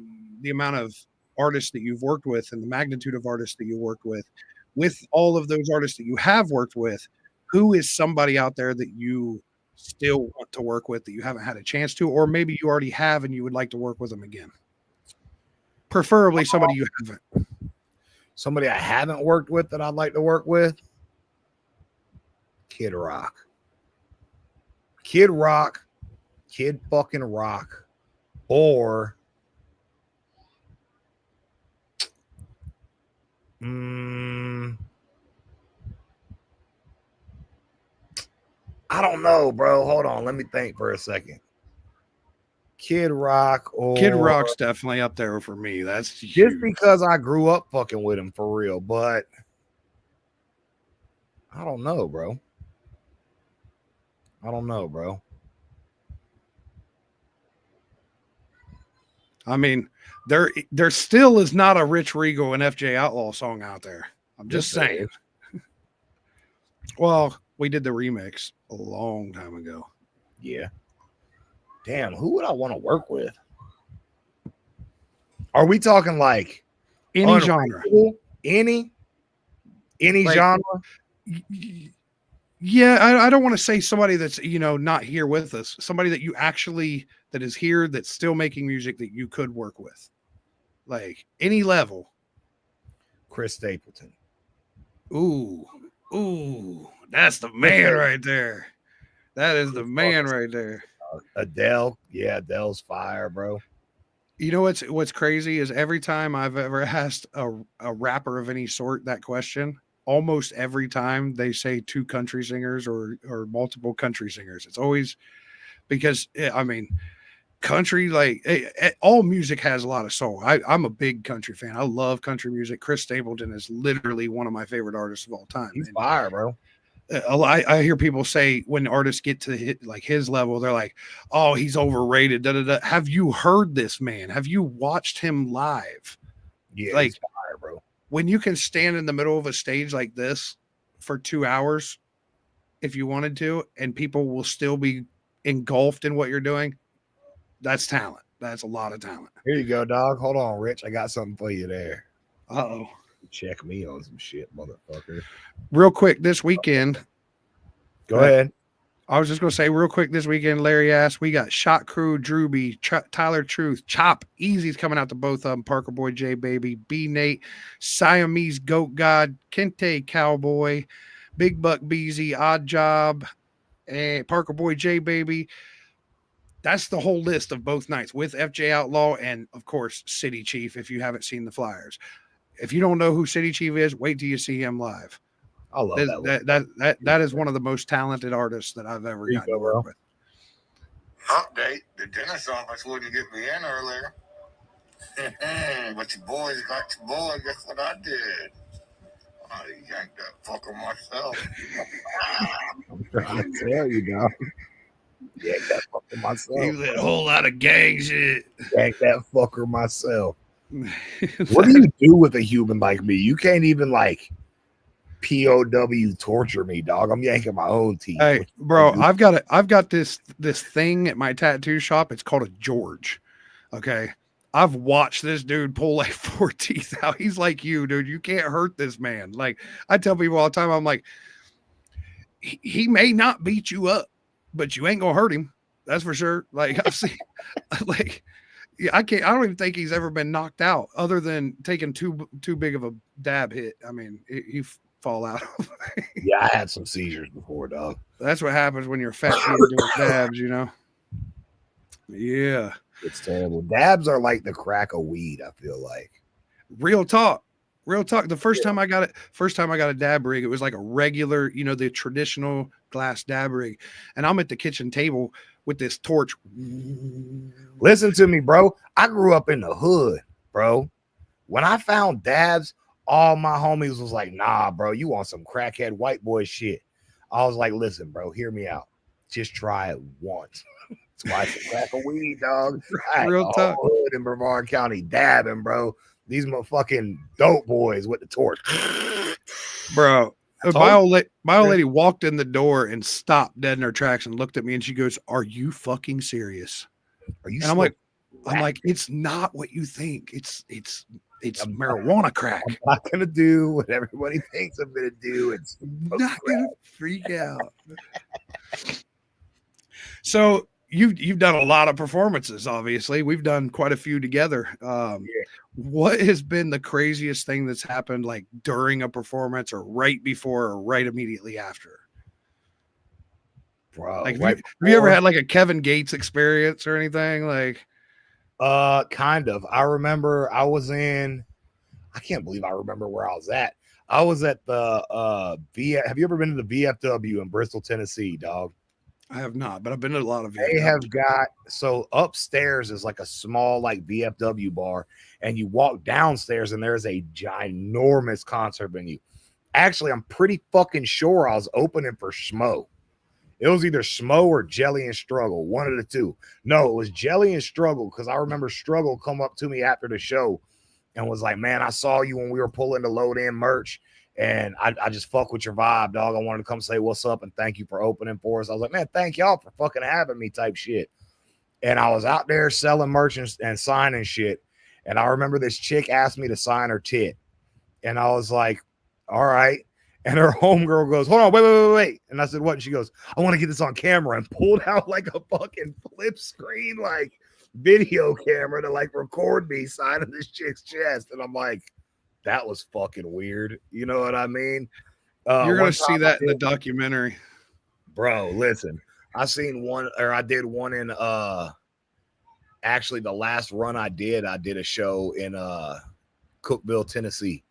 S3: amount of artists that you've worked with and the magnitude of artists that you worked with. With all of those artists that you have worked with, who is somebody out there that you still want to work with that you haven't had a chance to, or maybe you already have and you would like to work with them again? Preferably somebody you haven't.
S4: Somebody I haven't worked with that I'd like to work with. Kid Rock. Kid fucking Rock. Or I don't know, bro. Hold on. Let me think for a second. Kid Rock or
S3: Kid Rock's definitely up there for me. That's
S4: just
S3: huge.
S4: because I grew up fucking with him for real, but I don't know, bro.
S3: I mean, there still is not a Rich Regal and FJ Outlaw song out there. I'm just saying. Well, we did the remix a long time ago.
S4: Yeah. Damn, who would I want to work with? Are we talking like
S3: Any genre?
S4: Any
S3: Like,
S4: genre?
S3: Yeah, I don't want to say somebody that's not here with us. Somebody that you actually that is here that's still making music that you could work with, like any level.
S4: Chris Stapleton.
S3: Ooh, that's the man right there. That is the man right there.
S4: Adele. Yeah, Adele's fire, bro.
S3: You know what's crazy is every time I've ever asked a rapper of any sort that question, almost every time they say two country singers or multiple country singers. It's always because I mean, country, like all music has a lot of soul. I'm a big country fan. I love country music. Chris Stapleton is literally one of my favorite artists of all time.
S4: He's fire, bro.
S3: I hear people say when artists get to his level, they're like, "Oh, he's overrated." Da, da, da. Have you heard this man? Have you watched him live?
S4: Yeah,
S3: like
S4: he's fire, bro.
S3: When you can stand in the middle of a stage like this for 2 hours, if you wanted to, and people will still be engulfed in what you're doing, that's talent. That's a lot of talent.
S4: Here you go, dog. Hold on, Rich. I got something for you there.
S3: Uh-oh.
S4: Check me on some shit, motherfucker.
S3: Real quick this weekend.
S4: Go ahead.
S3: I was just going to say real quick this weekend, Larry asked, we got Shot Crew, Drewby, Tyler Truth, Chop, Easy's coming out to both of them, Parker Boy, J Baby, B Nate, Siamese Goat God, Kente Cowboy, Big Buck Beezy, Odd Job, and Parker Boy, J Baby. That's the whole list of both nights with FJ Outlaw and, of course, City Chief. If you haven't seen the flyers, if you don't know who City Chief is, wait till you see him live.
S4: I love
S3: That is one of the most talented artists that I've ever gotten to work with.
S1: Update: the dentist office wouldn't get me in earlier. But your boys got your boy. Guess what I did? I yanked that fucker myself.
S4: I'm trying to tell you, dog. Yanked that fucker myself.
S3: He was a whole lot of gang shit.
S4: Yanked that fucker myself. What do you do with a human like me? You can't even like POW torture me, dog. I'm yanking my own teeth.
S3: Hey, bro, I've got this thing at my tattoo shop. It's called a George. Okay. I've watched this dude pull like 4 teeth out. He's like you, dude. You can't hurt this man. Like I tell people all the time, I'm like, he may not beat you up, but you ain't gonna hurt him. That's for sure. Like I've seen, like, yeah, I don't even think he's ever been knocked out other than taking too big of a dab hit. I mean, you fall out.
S4: Yeah, I had some seizures before, dog.
S3: That's what happens when you're fat kid doing dabs, you know? Yeah.
S4: It's terrible. Dabs are like the crack of weed, I feel like.
S3: Real talk. The first time I got a dab rig, it was like a regular, the traditional glass dab rig. And I'm at the kitchen table with this torch.
S4: Listen to me, bro. I grew up in the hood, bro. When I found dabs, all my homies was like, nah, bro, you want some crackhead white boy shit. I was like, listen, bro, hear me out. Just try it once. That's why it's a crack of weed, dog.
S3: Real talk.
S4: Hood in Brevard County dabbing, bro. These motherfucking dope boys with the torch.
S3: Bro, my old lady walked in the door and stopped dead in her tracks and looked at me and she goes, "Are you fucking serious?"
S4: Are you?
S3: And I'm like, it's not what you think. It's marijuana crack.
S4: I'm not gonna do what everybody thinks I'm gonna do. It's
S3: not gonna freak out. So you've done a lot of performances. Obviously, we've done quite a few together. What has been the craziest thing that's happened, like during a performance, or right before, or right immediately after?
S4: Bro,
S3: like, have you ever had like a Kevin Gates experience or anything? Like,
S4: kind of. I remember I can't believe I remember where I was at. I was at the have you ever been to the VFW in Bristol, Tennessee, dog?
S3: I have not, but I've been to a lot of VFW.
S4: They have got, so upstairs is like a small like VFW bar, and you walk downstairs and there's a ginormous concert venue. Actually, I'm pretty fucking sure I was opening for Schmo. It was either Schmo or Jelly and Struggle, one of the two. No, it was Jelly and Struggle, because I remember Struggle come up to me after the show and was like, "Man, I saw you when we were pulling the load in merch, and I just fuck with your vibe, dog. I wanted to come say what's up and thank you for opening for us." I was like, "Man, thank y'all for fucking having me," type shit. And I was out there selling merch and signing shit. And I remember this chick asked me to sign her tit. And I was like, all right. And her homegirl goes, "Hold on, wait. And I said, what? And she goes, "I want to get this on camera," and pulled out like a fucking flip screen, like video camera to like record me signing this chick's chest. And I'm like, that was fucking weird. You know what I mean?
S3: You're going to see that in the documentary.
S4: Bro, listen, I did one in, actually the last run I did a show in Cookeville, Tennessee.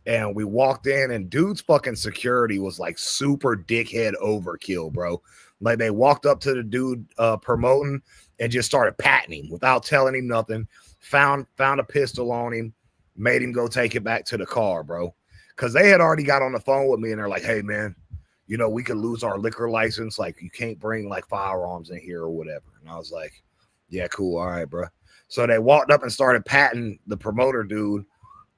S4: And we walked in and dude's fucking security was like super dickhead overkill, bro. Like they walked up to the dude promoting and just started patting him without telling him nothing. Found a pistol on him, made him go take it back to the car, bro. Because they had already got on the phone with me and they're like, "Hey, man, we could lose our liquor license. Like, you can't bring like firearms in here or whatever." And I was like, "Yeah, cool. All right, bro." So they walked up and started patting the promoter dude,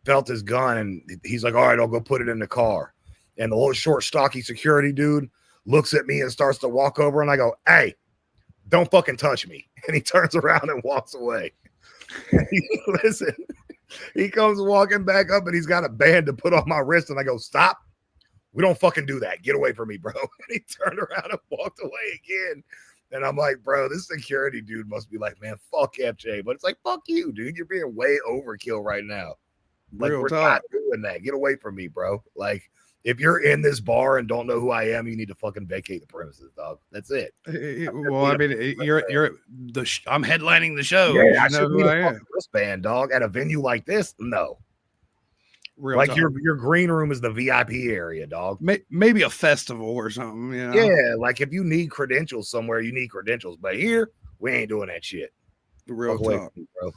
S4: felt his gun, and he's like, "All right, I'll go put it in the car." And the little short, stocky security dude looks at me and starts to walk over, and I go, "Hey, don't fucking touch me." And he turns around and walks away. Listen, he comes walking back up and he's got a band to put on my wrist, and I go, "Stop. We don't fucking do that. Get away from me, bro." And he turned around and walked away again. And I'm like, bro, this security dude must be like, "Man, fuck FJ." But it's like, fuck you, dude. You're being way overkill right now. Like, we're not doing that. Get away from me, bro. Like, If you're in this bar and don't know who I am, you need to fucking vacate the premises, dog. That's it.
S3: Well, I mean, I'm headlining the show.
S4: Yeah, I
S3: You know
S4: should
S3: who
S4: need
S3: I
S4: a
S3: am.
S4: fucking wristband, dog. At a venue like this, no.
S3: Real
S4: Like
S3: talk.
S4: your green room is the VIP area, dog.
S3: Maybe a festival or something. You know?
S4: Yeah, like if you need credentials somewhere, you need credentials. But here, we ain't doing that shit.
S3: Real
S4: Fuck away
S3: talk.
S4: from me, bro.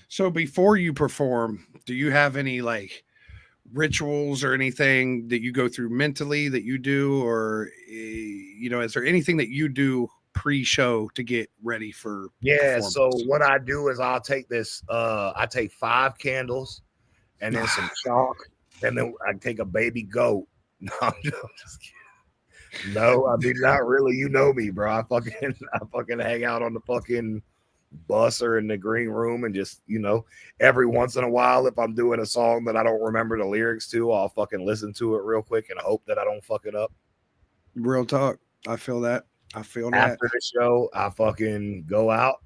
S3: So before you perform, do you have any like rituals or anything that you go through mentally that you do, or is there anything that you do pre-show to get ready for?
S4: Yeah, so what I do is I'll take this. I take 5 candles and then some chalk, and then I take a baby goat. No, I'm just kidding. No, I mean not really. You know me, bro. I fucking hang out on the fucking bus or in the green room and just, every once in a while, if I'm doing a song that I don't remember the lyrics to, I'll fucking listen to it real quick and hope that I don't fuck it up.
S3: Real talk. I feel that. After
S4: the show, I fucking go out,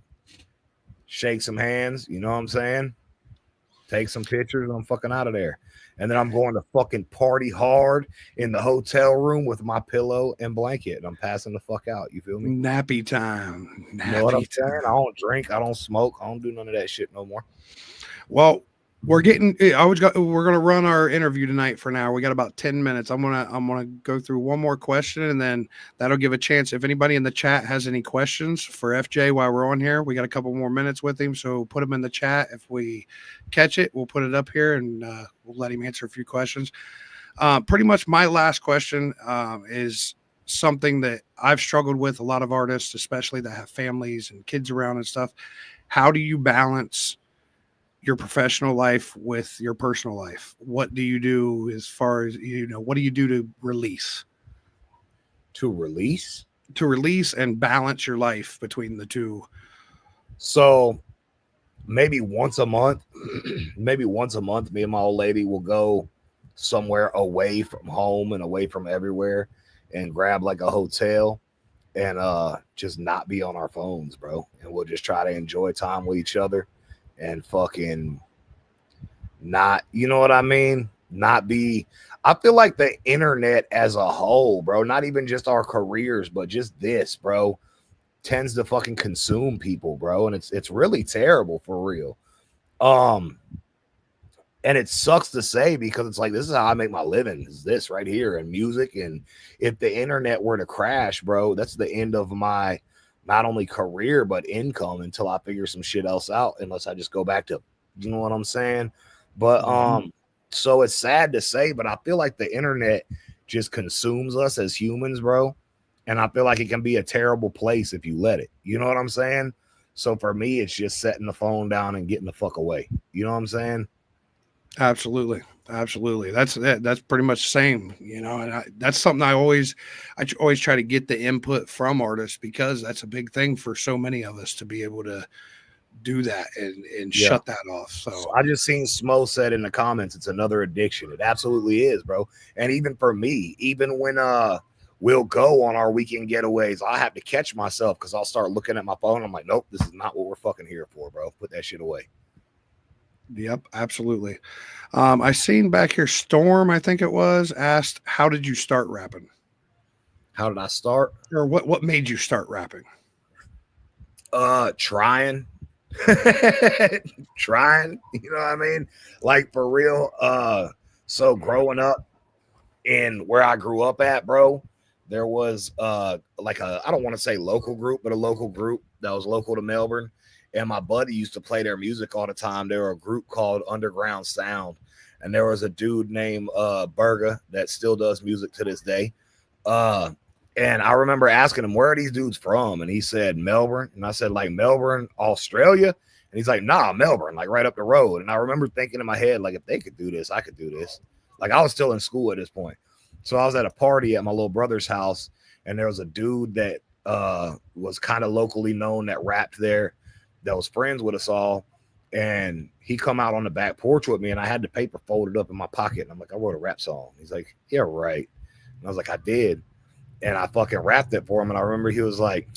S4: shake some hands, you know what I'm saying? Take some pictures, and I'm fucking out of there. And then I'm going to fucking party hard in the hotel room with my pillow and blanket. And I'm passing the fuck out. You feel me?
S3: Nappy time.
S4: You know what I'm saying? I don't drink. I don't smoke. I don't do none of that shit no more.
S3: Well, we're gonna run our interview tonight for now. We got about 10 minutes. I'm gonna go through one more question, and then that'll give a chance. If anybody in the chat has any questions for FJ while we're on here, we got a couple more minutes with him, so put them in the chat. If we catch it, we'll put it up here, and we'll let him answer a few questions. Pretty much my last question is something that I've struggled with. A lot of artists, especially that have families and kids around and stuff. How do you balance your professional life with your personal life? What do you do as far as, what do you do to release?
S4: To release?
S3: To release and balance your life between the two.
S4: So maybe once a month, me and my old lady will go somewhere away from home and away from everywhere and grab like a hotel and just not be on our phones, bro. And we'll just try to enjoy time with each other. And fucking not, you know what I mean? I feel like the internet as a whole, bro, not even just our careers, but just this, bro, tends to fucking consume people, bro. And it's really terrible for real. And it sucks to say because it's like, this is how I make my living, is this right here and music. And if the internet were to crash, bro, that's the end of my not only career, but income until I figure some shit else out, unless I just go back to, you know what I'm saying? But, so it's sad to say, but I feel like the internet just consumes us as humans, bro. And I feel like it can be a terrible place if you let it, you know what I'm saying? So for me, it's just setting the phone down and getting the fuck away. You know what I'm saying?
S3: Absolutely. That's pretty much the same, and that's something I always try to get the input from artists, because that's a big thing for so many of us to be able to do that and shut that off. So
S4: I just seen Smo said in the comments, it's another addiction. It absolutely is, bro. And even for me, even when we'll go on our weekend getaways, I have to catch myself because I'll start looking at my phone. I'm like, nope, this is not what we're fucking here for, bro. Put that shit away.
S3: Yep, absolutely. I seen back here, Storm, I think it was, asked, how did you start rapping?
S4: How did I start?
S3: Or what made you start rapping?
S4: Trying, you know what I mean? Like for real. So growing up in where I grew up at, bro, there was like I don't want to say local group, but a local group that was local to Melbourne. And my buddy used to play their music all the time. They were a group called Underground Sound. And there was a dude named Berga that still does music to this day. And I remember asking him, where are these dudes from? And he said, Melbourne. And I said, like, Melbourne, Australia? And he's like, nah, Melbourne, like right up the road. And I remember thinking in my head, like, if they could do this, I could do this. Like, I was still in school at this point. So I was at a party at my little brother's house. And there was a dude that was kind of locally known that rapped there, that was friends with us all. And he come out on the back porch with me, and I had the paper folded up in my pocket. And I'm like, I wrote a rap song. He's like, yeah, right. And I was like, I did. And I fucking rapped it for him. And I remember he was like,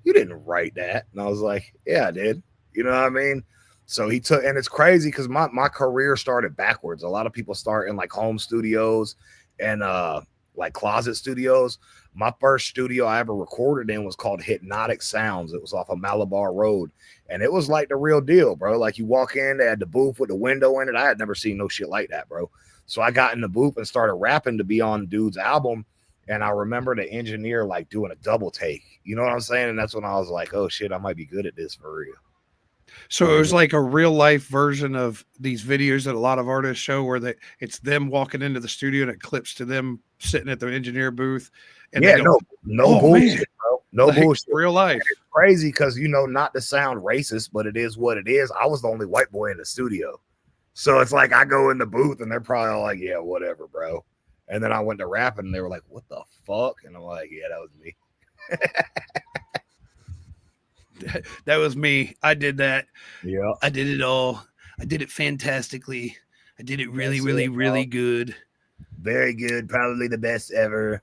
S4: you didn't write that. And I was like, yeah, I did. You know what I mean? So he took, and it's crazy because my career started backwards. A lot of people start in like home studios and like closet studios. My first studio I ever recorded in was called Hypnotic Sounds. It was off of Malabar Road, and it was like the real deal, bro. Like you walk in, they had the booth with the window in it. I had never seen no shit like that, bro. So I got in the booth and started rapping to be on dude's album. And I remember the engineer like doing a double take. You know what I'm saying? And that's when I was like, oh shit, I might be good at this for real.
S3: So it was like a real life version of these videos that a lot of artists show where it's them walking into the studio and it clips to them sitting at the engineer booth. And
S4: yeah,
S3: go,
S4: no bullshit, man, bro. No
S3: like,
S4: bullshit.
S3: Real life.
S4: It's crazy because, you know, not to sound racist, but it is what it is. I was the only white boy in the studio. So it's like I go in the booth and they're probably all like, yeah, whatever, bro. And then I went to rapping and they were like, what the fuck? And I'm like, yeah, that was me.
S3: That was me. I did that.
S4: Yeah.
S3: I did it all. I did it fantastically. I did it really good.
S4: Very good. Probably the best ever.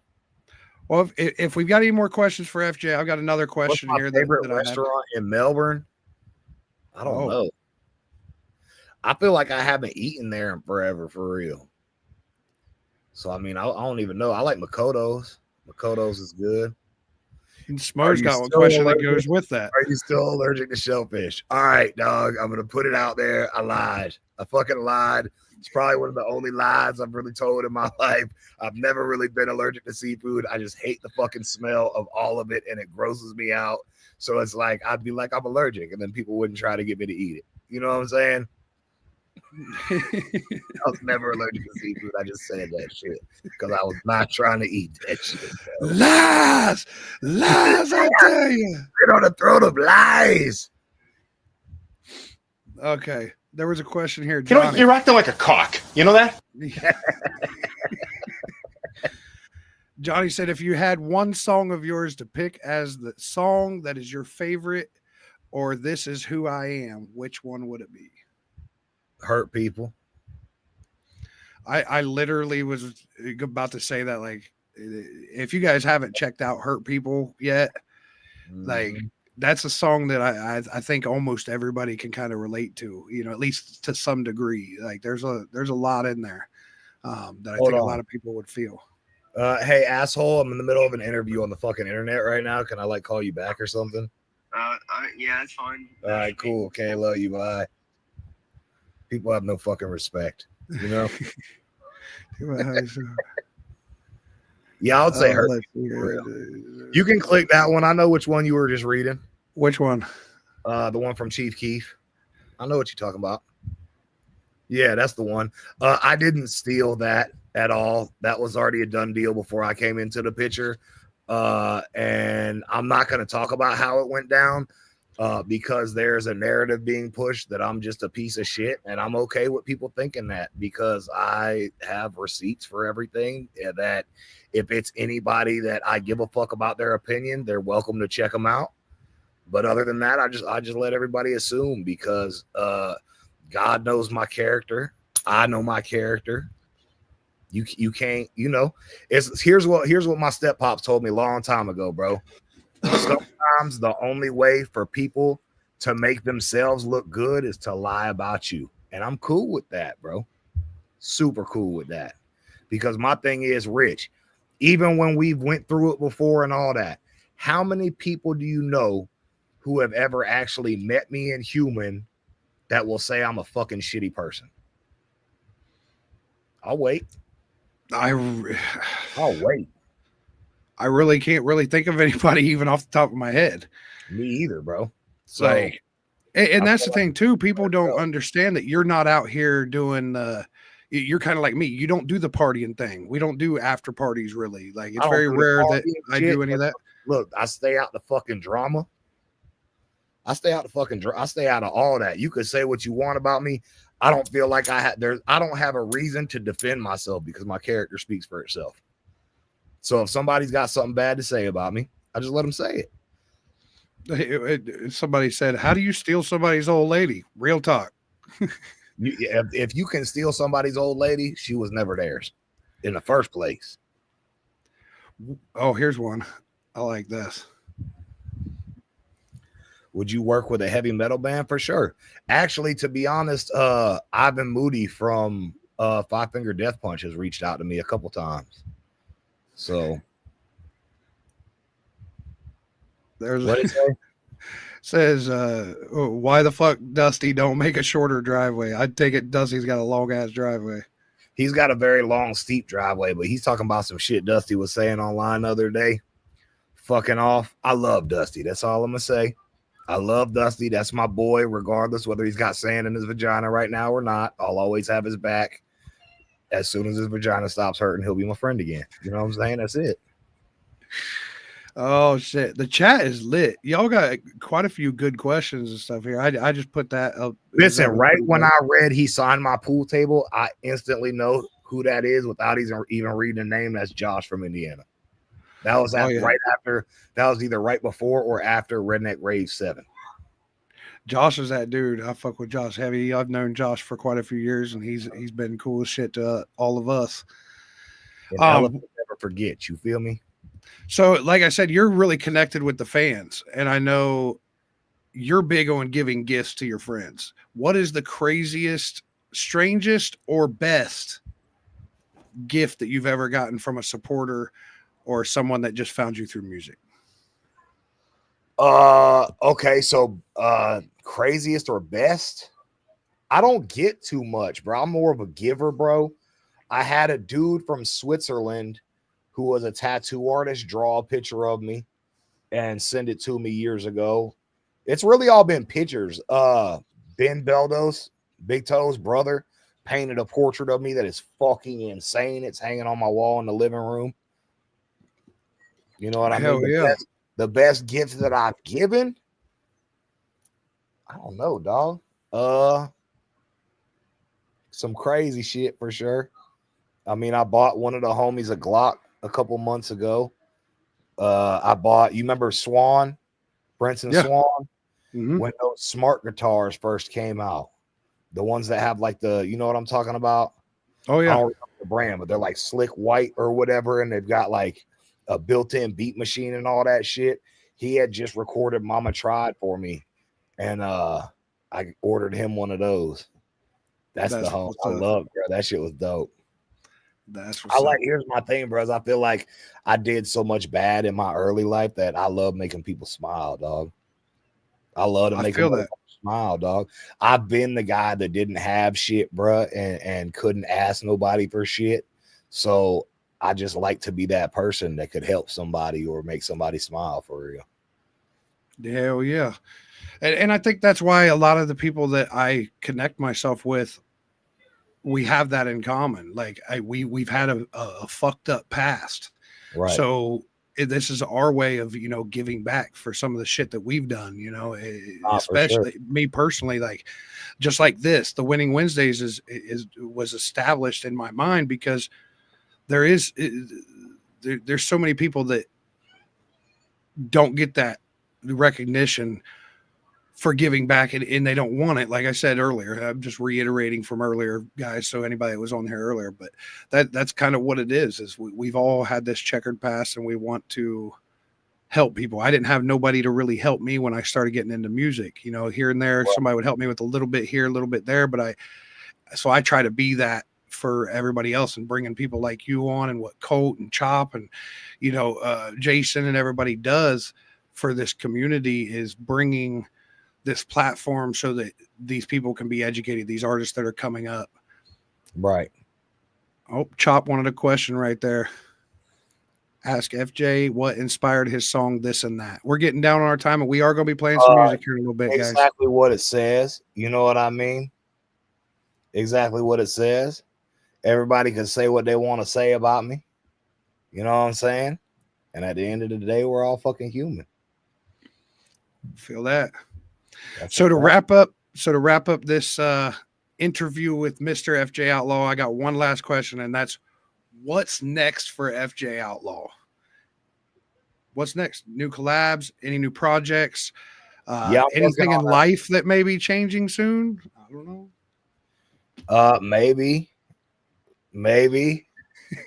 S3: Well, if we've got any more questions for FJ, I've got another question
S4: What's my
S3: here.
S4: Favorite restaurant in Melbourne? I don't know. I feel like I haven't eaten there in forever, for real. So, I mean, I don't even know. I like Makoto's. Makoto's is good.
S3: And Smo's got one question that goes with that.
S4: Are you still allergic to shellfish? All right, dog. I'm going to put it out there. I lied. I fucking lied. It's probably one of the only lies I've really told in my life. I've never really been allergic to seafood. I just hate the fucking smell of all of it, and it grosses me out. So it's like, I'd be like, I'm allergic, and then people wouldn't try to get me to eat it. You know what I'm saying? I was never allergic to seafood. I just said that shit because I was not trying to eat that shit. Bro.
S3: Lies, I tell you.
S4: Get on the throat of lies.
S3: Okay, there was a question here, Johnny.
S5: You know, you're acting like a cock. You know that?
S3: Johnny said, if you had one song of yours to pick as the song that is your favorite, or This Is Who I Am, which one would it be?
S4: Hurt People.
S3: I literally was about to say that, like, if you guys haven't checked out Hurt People yet, like, that's a song that I think almost everybody can kind of relate to, you know, at least to some degree. Like there's a lot in there that I think a lot of people would feel.
S4: Hey, asshole, I'm in the middle of an interview on the fucking internet right now. Can I like call you back or something?
S6: Yeah, that's fine.
S4: All right, cool. Okay, love you. Bye. People have no fucking respect, you know? Yeah, I would say Hurt. You can click that one. I know which one you were just reading.
S3: Which one?
S4: The one from Chief Keef. I know what you're talking about. Yeah, that's the one. I didn't steal that at all. That was already a done deal before I came into the picture. And I'm not going to talk about how it went down because there's a narrative being pushed that I'm just a piece of shit. And I'm okay with people thinking that because I have receipts for everything. That if it's anybody that I give a fuck about their opinion, they're welcome to check them out. But other than that, I just let everybody assume because God knows my character. I know my character. You can't, you know, here's what my step pops told me a long time ago, bro. Sometimes the only way for people to make themselves look good is to lie about you. And I'm cool with that, bro. Super cool with that. Because my thing is, Rich, even when we've went through it before and all that, how many people do you know who have ever actually met me in human that will say I'm a fucking shitty person? I'll wait. I'll wait.
S3: I really can't really think of anybody even off the top of my head.
S4: Me either, bro. So,
S3: like, and that's the thing too. People don't understand that you're not out here doing. You're kind of like me. You don't do the partying thing. We don't do after parties really. Like it's very rare that I do any of that.
S4: Look, I stay out the fucking drama. I stay out of all that. You could say what you want about me. I don't feel like I don't have a reason to defend myself because my character speaks for itself. So if somebody's got something bad to say about me, I just let them say
S3: it. Somebody said, "How do you steal somebody's old lady?" Real talk.
S4: If you can steal somebody's old lady, she was never theirs in the first place.
S3: Oh, here's one. I like this.
S4: Would you work with a heavy metal band? For sure. Actually, to be honest, Ivan Moody from Five Finger Death Punch has reached out to me a couple times. So
S3: There's
S4: what it say?
S3: says, why the fuck Dusty don't make a shorter driveway? I'd take it Dusty's got a long ass driveway.
S4: He's got a very long, steep driveway, but he's talking about some shit Dusty was saying online the other day. Fucking off. I love Dusty. That's all I'm gonna say. I love Dusty. That's my boy, regardless whether he's got sand in his vagina right now or not. I'll always have his back. As soon as his vagina stops hurting, he'll be my friend again. You know what I'm saying? That's it.
S3: Oh shit, the chat is lit. Y'all got quite a few good questions and stuff here. I just put that up.
S4: Listen, right when I read he signed my pool table, I instantly know who that is without even reading the name. That's Josh from Indiana. That was right after. That was either right before or after Redneck Rave 7. Josh
S3: is that dude. I fuck with Josh heavy. I've known Josh for quite a few years, and he's been cool as shit to all of us.
S4: Never forget. You feel me?
S3: So, like I said, you're really connected with the fans, and I know you're big on giving gifts to your friends. What is the craziest, strangest, or best gift that you've ever gotten from a supporter or someone that just found you through music?
S4: Okay, so craziest or best? I don't get too much, bro. I'm more of a giver, bro. I had a dude from Switzerland who was a tattoo artist draw a picture of me and send it to me years ago. It's really all been pictures. Ben Beldos, Big Toe's brother, painted a portrait of me that is fucking insane. It's hanging on my wall in the living room. You know what I mean? The best gift that I've given? I don't know, dog. Some crazy shit for sure. I mean, I bought one of the homies a Glock a couple months ago. I bought, you remember Swan, Brenton Swan?
S3: Mm-hmm.
S4: When those smart guitars first came out, the ones that have like the, you know what I'm talking about?
S3: Oh yeah.
S4: I don't remember the brand, but they're like slick white or whatever, and they've got like a built-in beat machine and all that shit. He had just recorded Mama Tried for me, and I ordered him one of those. That's the home I love, bro. That shit was dope. Here's my thing, bros. I feel like I did so much bad in my early life that I love making people smile, dog. I love to make them smile, dog. I've been the guy that didn't have shit, bro, and couldn't ask nobody for shit. So I just like to be that person that could help somebody or make somebody smile for real.
S3: Hell yeah. And I think that's why a lot of the people that I connect myself with, we have that in common. Like we've had a fucked up past.
S4: Right.
S3: So this is our way of, giving back for some of the shit that we've done, especially me personally, like just like this, the Winning Wednesdays was established in my mind because there's so many people that don't get that recognition for giving back and they don't want it. Like I said earlier, I'm just reiterating from earlier, guys. So anybody that was on here earlier, but that's kind of what it is we've all had this checkered past and we want to help people. I didn't have nobody to really help me when I started getting into music, here and there, somebody would help me with a little bit here, a little bit there. But I try to be that for everybody else and bringing people like you on and what Colt and Chop and, Jason and everybody does for this community is bringing this platform so that these people can be educated, these artists that are coming up.
S4: Right.
S3: Oh, Chop wanted a question right there. Ask FJ what inspired his song This and That. We're getting down on our time and we are going to be playing some music here in a little bit, guys.
S4: Exactly what it says. You know what I mean? Exactly what it says. Everybody can say what they want to say about me. You know what I'm saying? And at the end of the day, we're all fucking human.
S3: Feel that. So to wrap up this interview with Mr. FJ Outlaw, I got one last question, and that's what's next for FJ Outlaw? What's next? New collabs? Any new projects? Anything in life that may be changing soon? I don't
S4: know. Maybe.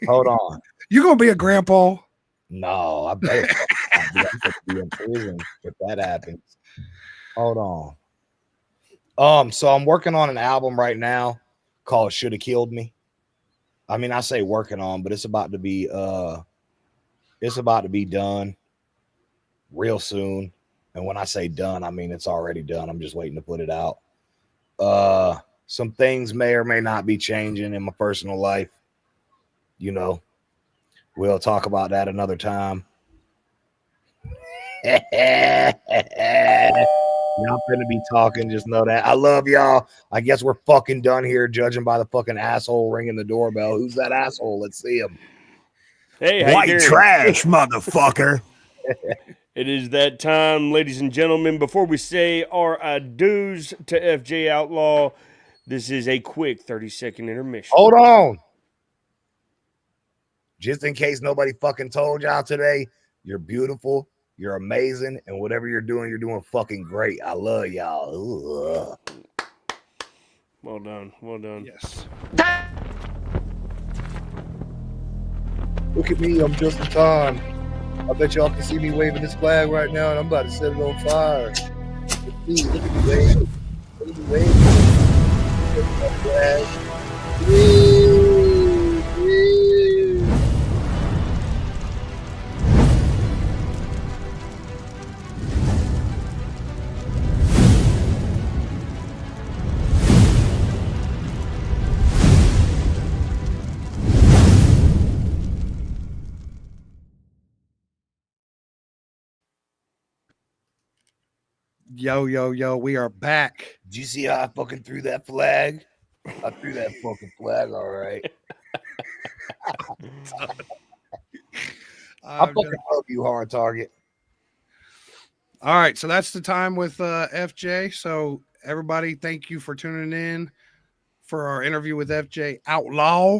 S4: Hold on.
S3: You gonna be a grandpa?
S4: No, I better be in prison if that happens. Hold on. So I'm working on an album right now called Shoulda Killed Me. I mean, I say working on, but it's about to be done real soon. And when I say done, I mean it's already done. I'm just waiting to put it out. Some things may or may not be changing in my personal life. You know, we'll talk about that another time. Y'all finna be talking, just know that. I love y'all. I guess we're fucking done here, judging by the fucking asshole ringing the doorbell. Who's that asshole? Let's see him.
S2: Hey, how
S7: White
S2: you doing?
S7: trash, motherfucker.
S2: It is that time, ladies and gentlemen. Before we say our adieus to FJ Outlaw, this is a quick 30-second intermission.
S4: Hold on. Just in case nobody fucking told y'all today, you're beautiful, you're amazing, and whatever you're doing fucking great. I love y'all. Ugh.
S2: Well done. Well done.
S3: Yes.
S4: Look at me, I'm just in time. I bet y'all can see me waving this flag right now, and I'm about to set it on fire. Look at me waving. Look at me waving. Look at that flag. Woo, woo.
S3: Yo, we are back.
S4: Did you see how I fucking threw that flag? I threw that fucking flag, all right. I fucking love you, Hard Target.
S3: All right, so that's the time with FJ. So everybody, thank you for tuning in for our interview with FJ Outlaw.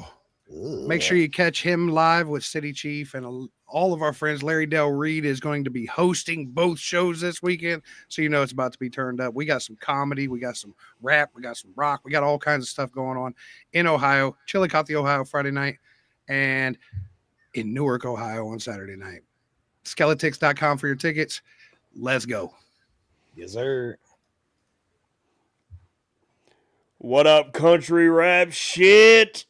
S4: Ugh.
S3: Make sure you catch him live with City Chief and all of our friends. Larry Del Reed is going to be hosting both shows this weekend, so you know it's about to be turned up. We got some comedy, we got some rap, we got some rock, we got all kinds of stuff going on in Ohio, Chillicothe, Ohio, Friday night, and in Newark, Ohio on Saturday night. Skeletix.com for your tickets. Let's go.
S4: Yes, sir.
S2: What up, country rap shit?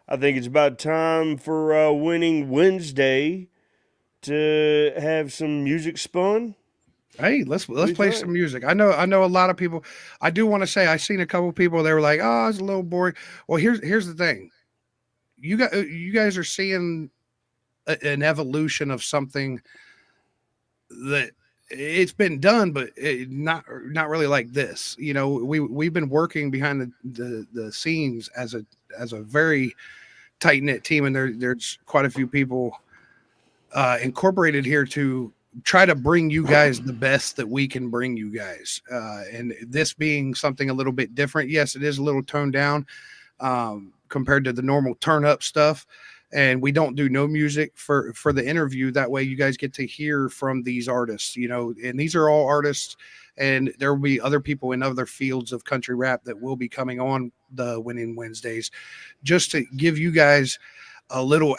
S2: I think it's about time for Winning Wednesday to have some music spun.
S3: Hey, let's play some music. I know a lot of people. I do want to say I seen a couple people. They were like, "Oh, it's a little boring." Well, here's the thing. You guys are seeing an evolution of something that it's been done, but not really like this. You know, we've been working behind the scenes as a very tight-knit team, and there's quite a few people incorporated here to try to bring you guys the best that we can bring you guys, and this being something a little bit different. Yes, it is a little toned down compared to the normal turn up stuff, and we don't do no music for the interview. That way you guys get to hear from these artists, you know, and these are all artists, and there will be other people in other fields of country rap that will be coming on the Winning Wednesdays, just to give you guys a little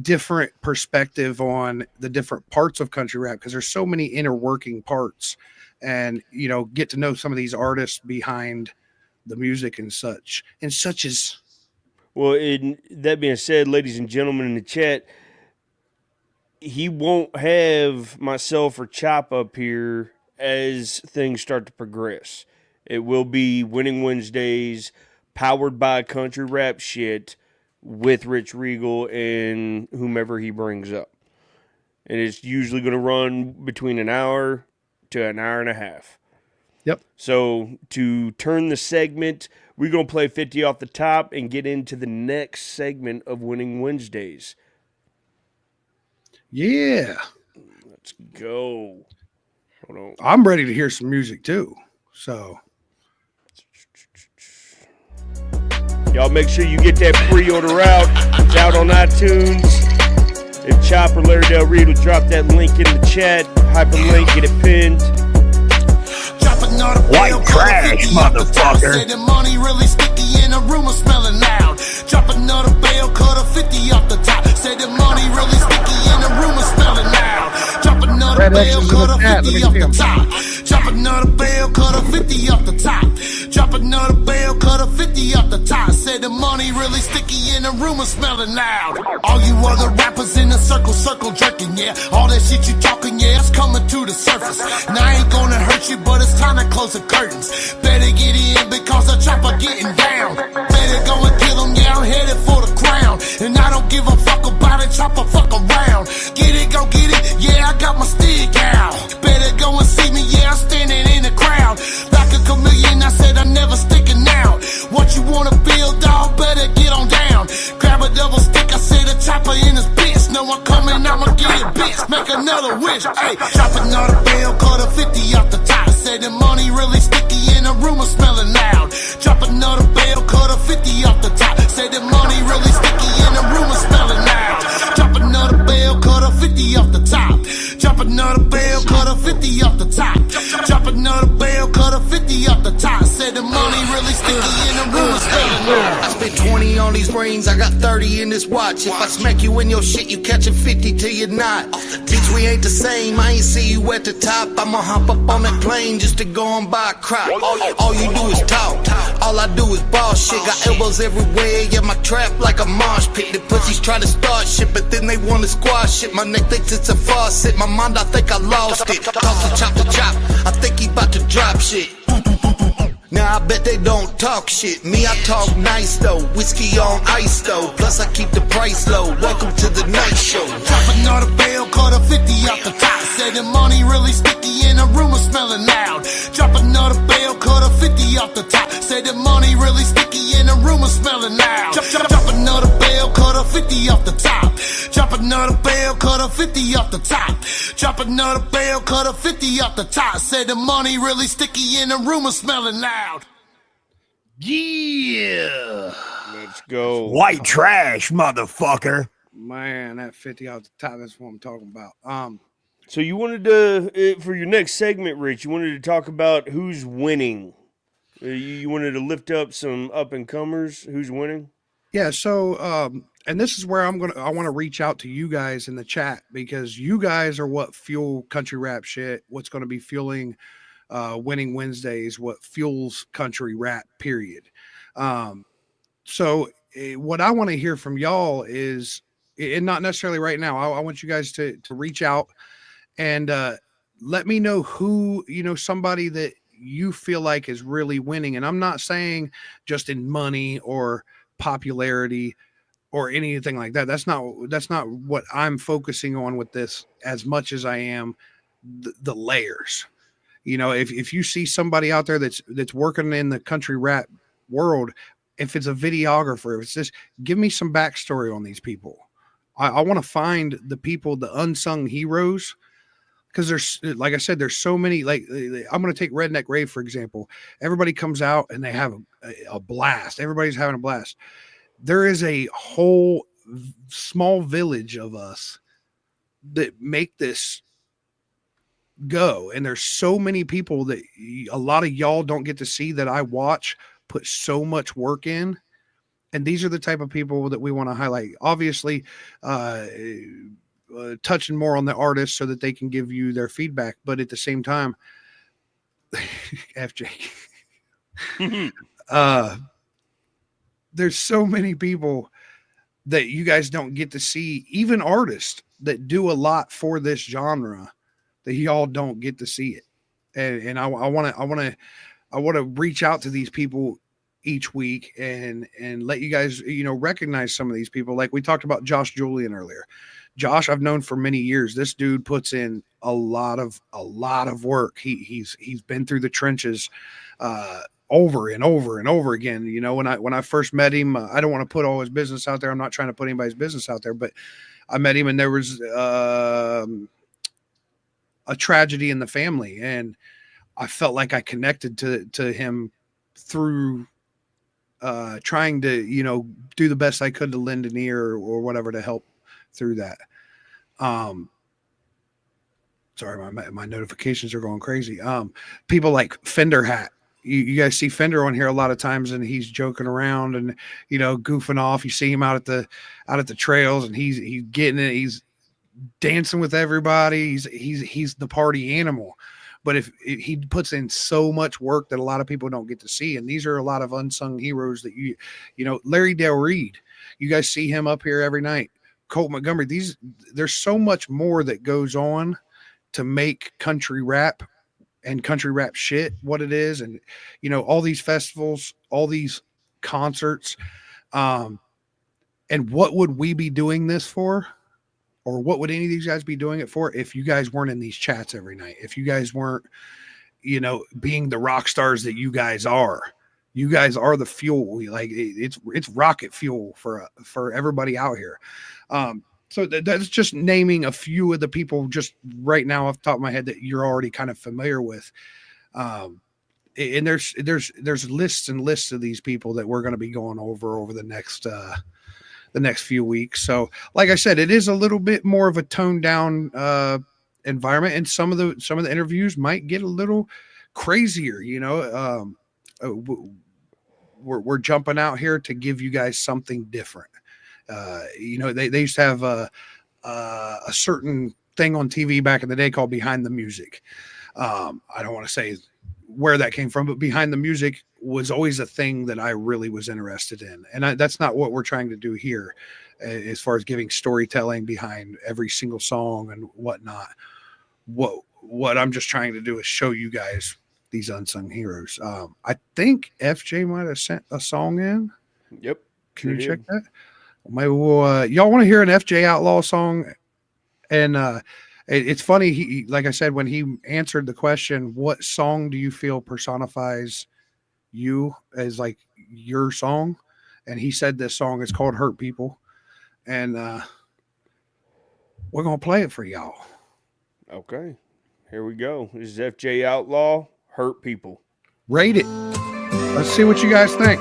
S3: different perspective on the different parts of country rap, because there's so many inner working parts, and, you know, get to know some of these artists behind the music and such as.
S2: Well, that being said, ladies and gentlemen in the chat, he won't have myself or Chop up here as things start to progress. It will be Winning Wednesdays, powered by Country Rap Shit, with Rich Regal and whomever he brings up. And it's usually going to run between an hour to an hour and a half.
S3: Yep.
S2: So to turn the segment, we're going to play 50 off the top and get into the next segment of Winning Wednesdays.
S3: Yeah.
S2: Let's go. Hold on.
S3: I'm ready to hear some music too. So
S2: y'all make sure you get that pre-order out. It's out on iTunes. If Chop or Larry Del Reed will drop that link in the chat, hyperlink, get it pinned.
S7: White trash, motherfucker.
S1: Say the money really sticky and the rumor smelling loud. Drop another bail, cut a 50 off the top. Say the money really sticky and the rumor smelling loud. Drop another bail, cut a 50 off the top. Drop Drop another bell, cut a 50 off the top. Drop another bell, cut a 50 off the top. Said the money really sticky and the rumor smelling loud. All you other rappers in the circle jerking, yeah. All that shit you talking, yeah, it's coming to the surface. Now I ain't gonna hurt you, but it's time to close the curtains. Better get in because the chopper getting down. Better go and kill him, yeah, I'm headed for the crown. And I don't give a fuck about it, chopper fuck around. Get it, go get it, yeah, I got my stick out. Better go and see me, yeah, I'm standing in the crowd. Like a chameleon, I said I'm never sticking out. What you wanna build, dog, better get on down. Grab a double stick, I said a chopper in his bitch. No, I'm coming, I'ma get it, bitch. Make another wish, hey. Drop another bell, cut a 50 off the top. Said the money really sticky and the rumor smelling loud. Drop another bell, cut a 50 off the top. Said the money really sticky and the rumor smelling loud. Drop another bell, cut a 50 off the top. Drop another bell, cut a 50 off the top. Drop another bell, cut a 50 off the top. Said the money really sticky and the rumor smelling loud.
S8: I spent 20 on these rings, I got 30 in this watch. If I smack you in your shit, you catching 50 till you're not. Bitch, we ain't the same, I ain't see you at the top. I'ma hop up on that plane just to go and buy a crop. All you do is talk, all I do is boss shit. Got elbows everywhere, yeah, my trap like a mosh pit. The pussies try to start shit, but then they wanna squash it. My neck thinks it's a faucet, my mind I think I lost it. Toss a chop to chop, I think he about to drop shit. Now I bet they don't talk shit. Me, I talk nice though. Whiskey on ice though. Plus I keep the price low. Welcome to the night show.
S1: Drop another bell, cut a 50 off the top. Said the money really sticky and the rumor smelling loud. Drop another bell, cut a 50 off the top. Said the money really sticky and the rumor smelling loud. Drop another bell, cut a 50 off the top. Drop another bell, cut a 50 off the top. Drop another bell, cut a 50 off the top. Said the money really sticky and the rumor smelling loud.
S3: Yeah.
S2: Let's go.
S7: White trash, motherfucker.
S3: Man, that 50 off the top, that's what I'm talking about.
S2: So you wanted to, for your next segment, Rich, you wanted to talk about who's winning. You wanted to lift up some up-and-comers. Who's winning?
S3: Yeah, so and this is where I want to reach out to you guys in the chat, because you guys are what fuel country rap shit, what's going to be fueling Winning Wednesdays, what fuels country rap, period. So what I want to hear from y'all is, and not necessarily right now, I want you guys to reach out and let me know who, somebody that you feel like is really winning. And I'm not saying just in money or popularity or anything like that. That's not what I'm focusing on with this as much as I am the layers. If you see somebody out there that's working in the country rap world, if it's a videographer, if it's just, give me some backstory on these people. I want to find the people, the unsung heroes, because there's, like I said, there's so many. Like, I'm going to take Redneck Rave, for example. Everybody comes out and they have a blast. Everybody's having a blast. There is a whole small village of us that make this go, and there's so many people that a lot of y'all don't get to see, that I watch put so much work in. And these are the type of people that we want to highlight. Obviously, touching more on the artists so that they can give you their feedback. But at the same time, FJ, there's so many people that you guys don't get to see, even artists that do a lot for this genre, that y'all don't get to see it. And I want to reach out to these people each week and let you guys, recognize some of these people. Like we talked about Josh Julian earlier. Josh, I've known for many years. This dude puts in a lot of work. He's been through the trenches over and over and over again. When I first met him, I don't want to put all his business out there. I'm not trying to put anybody's business out there, but I met him and there was a tragedy in the family, and I felt like I connected to him through trying to, do the best I could to lend an ear or whatever to help through that. Sorry, my notifications are going crazy. People like Fender Hat. You guys see Fender on here a lot of times, and he's joking around and, goofing off. You see him out at the trails, and he's getting it. He's dancing with everybody. He's the party animal. but if he puts in so much work that a lot of people don't get to see. And these are a lot of unsung heroes that you know, Larry Del Reed, you guys see him up here every night. Colt Montgomery, there's so much more that goes on to make country rap and country rap shit what it is. And, you know, all these festivals, all these concerts, and what would we be doing this for? Or what would any of these guys be doing it for if you guys weren't in these chats every night? If you guys weren't, you know, being the rock stars that you guys are? You guys are the fuel. Like it's rocket fuel for everybody out here. So that's just naming a few of the people just right now off the top of my head that you're already kind of familiar with. And there's lists and lists of these people that we're going to be going over the next few weeks. So like I said, it is a little bit more of a toned down environment, and some of the interviews might get a little crazier, you know. We're jumping out here to give you guys something different. You know, they used to have a certain thing on TV back in the day called Behind the Music. I don't want to say where that came from, but Behind the Music was always a thing that I really was interested in. And that's not what we're trying to do here as far as giving storytelling behind every single song and whatnot. What I'm just trying to do is show you guys these unsung heroes. I think FJ might have sent a song in.
S2: Yep.
S3: Can you check that? Maybe we'll, y'all want to hear an FJ Outlaw song? And it's funny. He, like I said, when he answered the question, what song do you feel personifies you as like your song? And he said this song is called Hurt People. And we're going to play it for y'all.
S2: Okay. Here we go. This is FJ Outlaw, Hurt People.
S3: Rate it. Let's see what you guys think.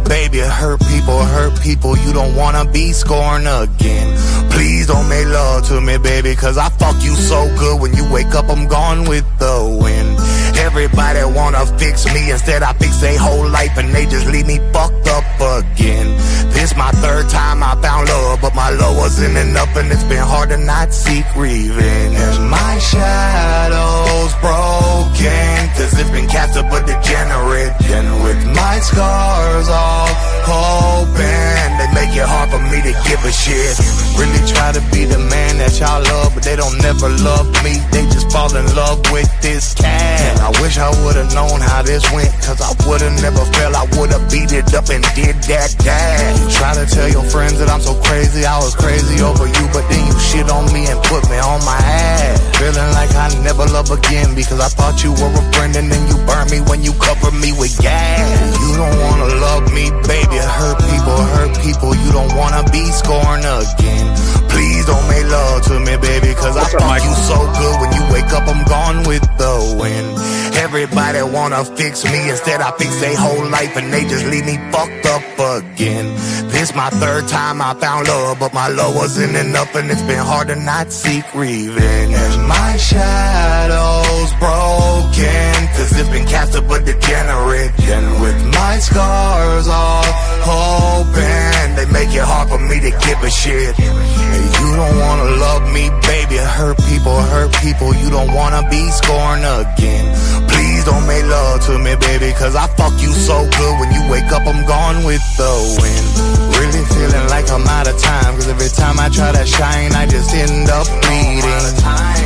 S8: Baby, hurt people, you don't wanna be scorned again. Please don't make love to me, baby, cause I fuck you so good. When you wake up, I'm gone with the wind. Everybody wanna fix me, instead I fix their whole life and they just leave me fucked up again. This my third time I found love, but my love wasn't enough and it's been hard to not seek revenge. And my shadow's broken, cause it's been captured but degenerate. And with my scars all open, they make it hard for me to give a shit. Really try to be the man that y'all love, but they don't never love me. They just fall in love with this cat. I wish I would've known how this went, cause I would've never felt. I would've beat it up and did that. You try to tell your friends that I'm so crazy, I was crazy over you, but then you shit on me and put me on my ass. Feeling like I never love again, because I thought you were a friend and then you burned me when you covered me with gas. You don't wanna love me, baby, hurt people, you don't wanna be scorned again. Please don't make love to me, baby, cause I fuck you so good. When you wake up, I'm gone with the wind. Everybody wanna fix me, instead I fix their whole life and they just leave me fucked up again. This my third time I found love, but my love wasn't enough and it's been hard to not seek revenge. And my shadow's broken, cause it's been captured but degenerate. And with my scars all open, they make it hard for me to give a shit. And you don't wanna love me, baby, hurt people, you don't wanna be scorned again. Please don't make love to me, baby, cause I fuck you so good. When you wake up, I'm gone with the wind. Really feeling like I'm out of time, cause every time I try to shine, I just end up bleeding.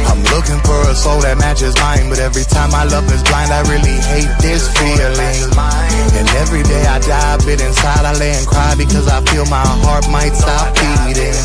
S8: I'm looking for a soul that matches mine, but every time my love is blind, I really hate this feeling. And every day I die a bit inside, I lay and cry because I feel my heart might stop beating.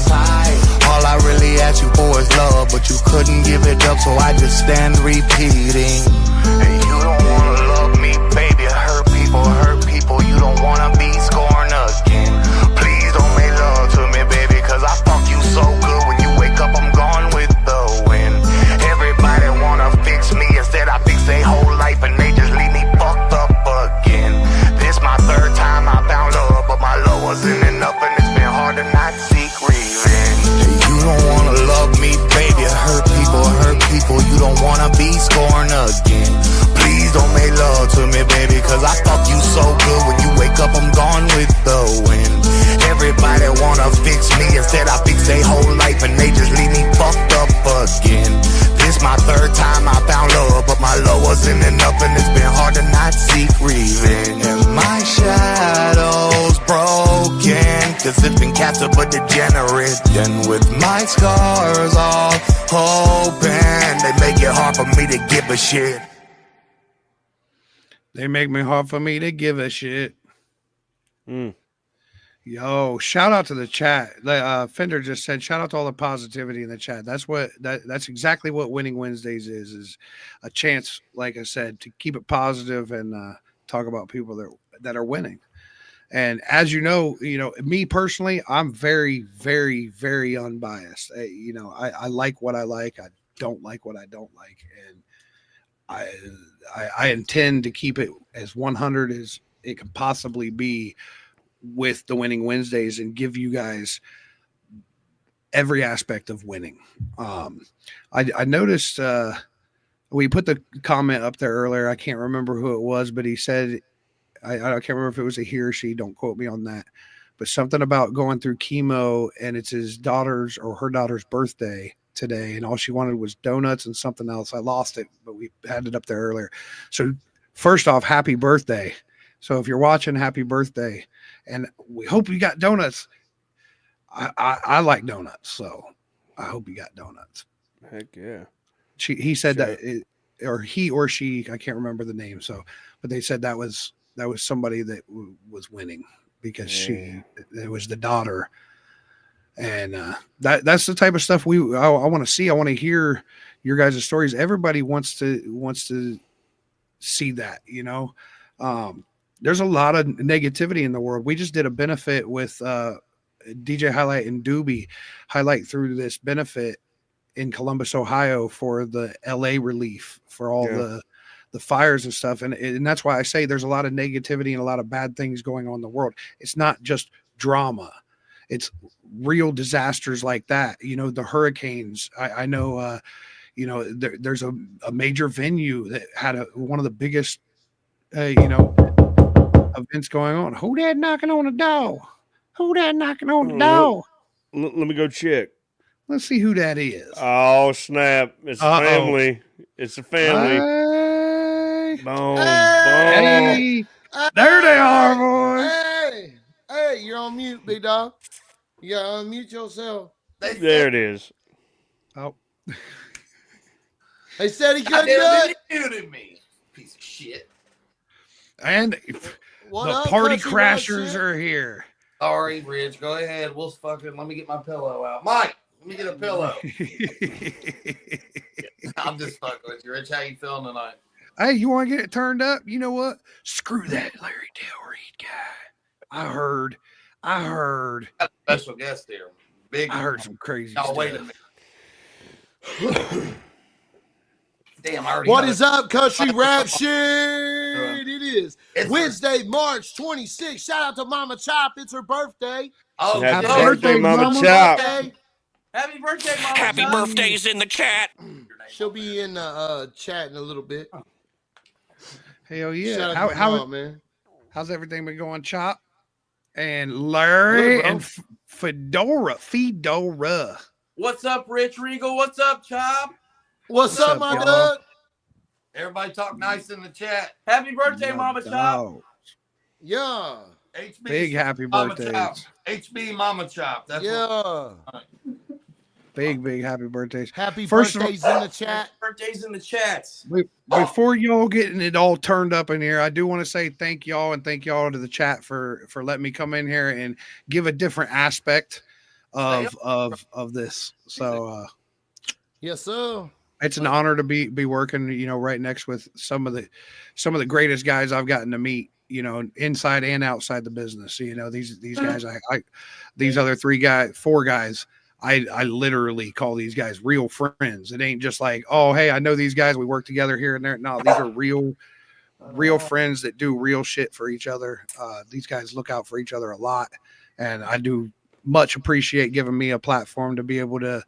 S8: All I really asked you for is love, but you couldn't give it up, so I just stand repeating. And you don't wanna love me, baby, hurt people, you don't wanna be scorned again. Please don't make love to me, baby, cause I fuck you so good. When you wake up, I'm gone with the wind. Everybody wanna fix me, instead I fix their whole life and they just leave me fucked up again. This my third time I found love, but my love wasn't enough said I fixed their whole life and they just leave me fucked up again. This my third time I found love, but my love wasn't enough and it's been hard to not seek revenge. And my shadow's broken, cause it's been captured but degenerate. And with my scars all open, they make it hard for me to give a shit.
S3: They make me hard for me to give a shit. Yo, shout out to the chat. Fender just said, shout out to all the positivity in the chat. That's exactly what Winning Wednesdays is a chance, like I said, to keep it positive and talk about people that are winning. And as you know, me personally, I'm very, very, very unbiased. I like what I like. I don't like what I don't like. And I intend to keep it as 100 as it can possibly be with the Winning Wednesdays and give you guys every aspect of winning. I noticed we put the comment up there earlier. I can't remember who it was, but he said, I can't remember if it was a he or she, don't quote me on that, but something about going through chemo and it's his daughter's or her daughter's birthday today. And all she wanted was donuts and something else. I lost it, but we had it up there earlier. So first off, happy birthday. So if you're watching, happy birthday. And we hope you got donuts. I like donuts, so I hope you got donuts.
S2: Heck yeah.
S3: He said that, or he or she, I can't remember the name. So, but they said that was somebody that was winning because it was the daughter. And that's the type of stuff I want to see. I want to hear your guys' stories. Everybody wants to see that, there's a lot of negativity in the world. We just did a benefit with DJ Highlight and Doobie Highlight through this benefit in Columbus, Ohio for the LA relief for all the fires and stuff. And that's why I say there's a lot of negativity and a lot of bad things going on in the world. It's not just drama. It's real disasters like that. The hurricanes. I know, there's a major venue that had one of the biggest, events going on. Who that knocking on the door? Who that knocking on the door?
S2: Let me go check.
S3: Let's see who that is.
S2: Oh, snap. It's a family. It's a family. Boom.
S3: Hey. There they are, boys.
S1: Hey, you're on mute, big dog. You gotta unmute yourself.
S2: There it is.
S3: Oh.
S1: They said he couldn't do it.
S9: Muted me, piece of shit.
S3: And the party crashers are here.
S9: Sorry, Rich. Go ahead. Let me get my pillow out. Mike, let me get a pillow. I'm just fucking with you, Rich. How you feeling tonight?
S3: Hey, you want to get it turned up? You know what? Screw that Larry Del Reed guy. I heard.
S9: Got a special guest here.
S3: I heard some crazy
S9: stuff. Wait a minute. Damn, I already
S1: What is up, Country Rap Shit? It is Wednesday, March 26th. Shout out to Mama Chop. It's her birthday.
S9: Oh,
S2: happy birthday, Mama Chop.
S9: Happy birthday, Mama
S7: Happy
S9: Chop.
S7: birthday's in the chat.
S1: She'll be in the chat in a little bit.
S3: Hell yeah.
S1: Shout out to Mom, man.
S3: How's everything been going, Chop? And Larry and Fedora.
S9: What's up, Rich Regal? What's up, Chop?
S1: What's up, my dog?
S9: Everybody talk nice in the chat. Happy birthday, Mama Chop.
S1: Yeah.
S9: HB,
S3: big happy birthdays.
S9: HB Mama Chop. That's
S3: big happy birthdays.
S1: Happy birthdays in the chat.
S9: Birthdays in the chats.
S3: Before y'all getting it all turned up in here, I do want to say thank y'all and thank y'all to the chat for letting me come in here and give a different aspect of this. So
S1: yes, sir.
S3: It's an honor to be working, right next with some of the greatest guys I've gotten to meet, inside and outside the business. These guys, these other four guys, I literally call these guys real friends. It ain't just like, oh, hey, I know these guys, we work together here and there. No, these are real friends that do real shit for each other. These guys look out for each other a lot. And I do much appreciate giving me a platform to be able to,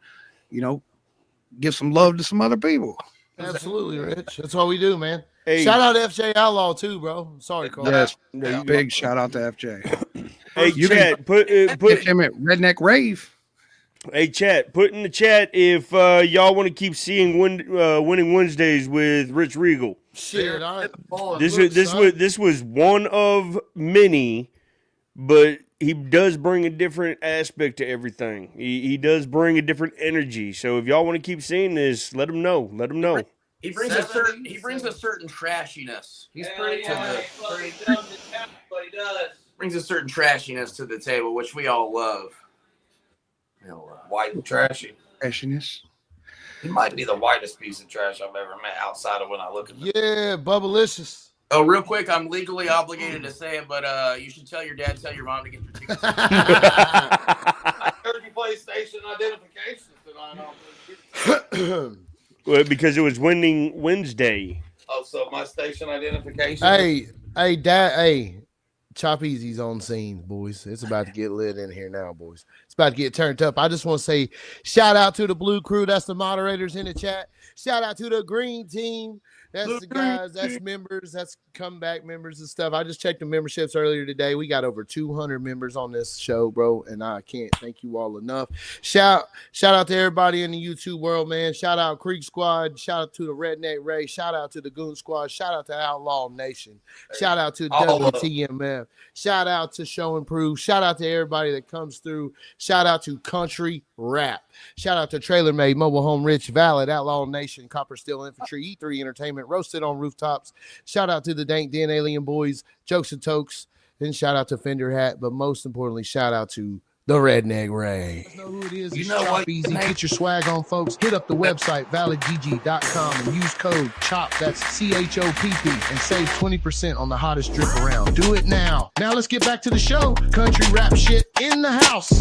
S3: give some love to some other people.
S1: Absolutely, Rich. That's what we do, man.
S2: Hey.
S1: Shout out to FJ Outlaw too, bro. Sorry, Carl.
S3: Yes, big shout out to FJ.
S2: Hey,
S3: You
S2: Chad, put
S3: him at Redneck Rave.
S2: Hey, chat, put in the chat if y'all want to keep seeing Winning Wednesdays with Rich Regal.
S10: Shit,
S2: This was one of many, but he does bring a different aspect to everything. He does bring a different energy. So if y'all want to keep seeing this, let him know. Let him know.
S9: He brings a certain trashiness. He's pretty brings a certain trashiness to the table, which we all love. White and trashy.
S3: Trashiness.
S9: He might be the whitest piece of trash I've ever met outside of when I look at him.
S10: Yeah, Bubblicious.
S9: Oh, real quick, I'm legally obligated to say it, but you should tell your dad, tell your mom to get your tickets.
S11: I heard you play station identifications tonight.
S2: Well, because it was Winning Wednesday.
S11: Oh, so my station identification.
S10: Hey, Dad. Hey, Chop Easy's on scene, boys. It's about to get lit in here now, boys. It's about to get turned up. I just want to say shout out to the Blue Crew. That's the moderators in the chat. Shout out to the Green Team. That's the guys, that's members, that's comeback members and stuff. I just checked the memberships earlier today. We got over 200 members on this show, bro, and I can't thank you all enough. Shout out to everybody in the YouTube world, man. Shout out Creek Squad. Shout out to the Redneck Ray. Shout out to the Goon Squad. Shout out to Outlaw Nation. Shout out to WTMF. Shout out to Show and Prove. Shout out to everybody that comes through. Shout out to Country Rap. Shout out to Trailer Made, Mobile Home Rich, Valid, Outlaw Nation, Copper Steel Infantry, E3 Entertainment, Roasted on Rooftops. Shout out to the Dank Den Alien Boys, Jokes and Tokes. Then shout out to Fender Hat, but most importantly, shout out to the Redneck Ray. You know who it is. You know what? Easy. Get your swag on, folks. Hit up the website, validgg.com, and use code CHOP, that's CHOPP, and save 20% on the hottest drip around. Do it now. Now let's get back to the show. Country rap shit in the house.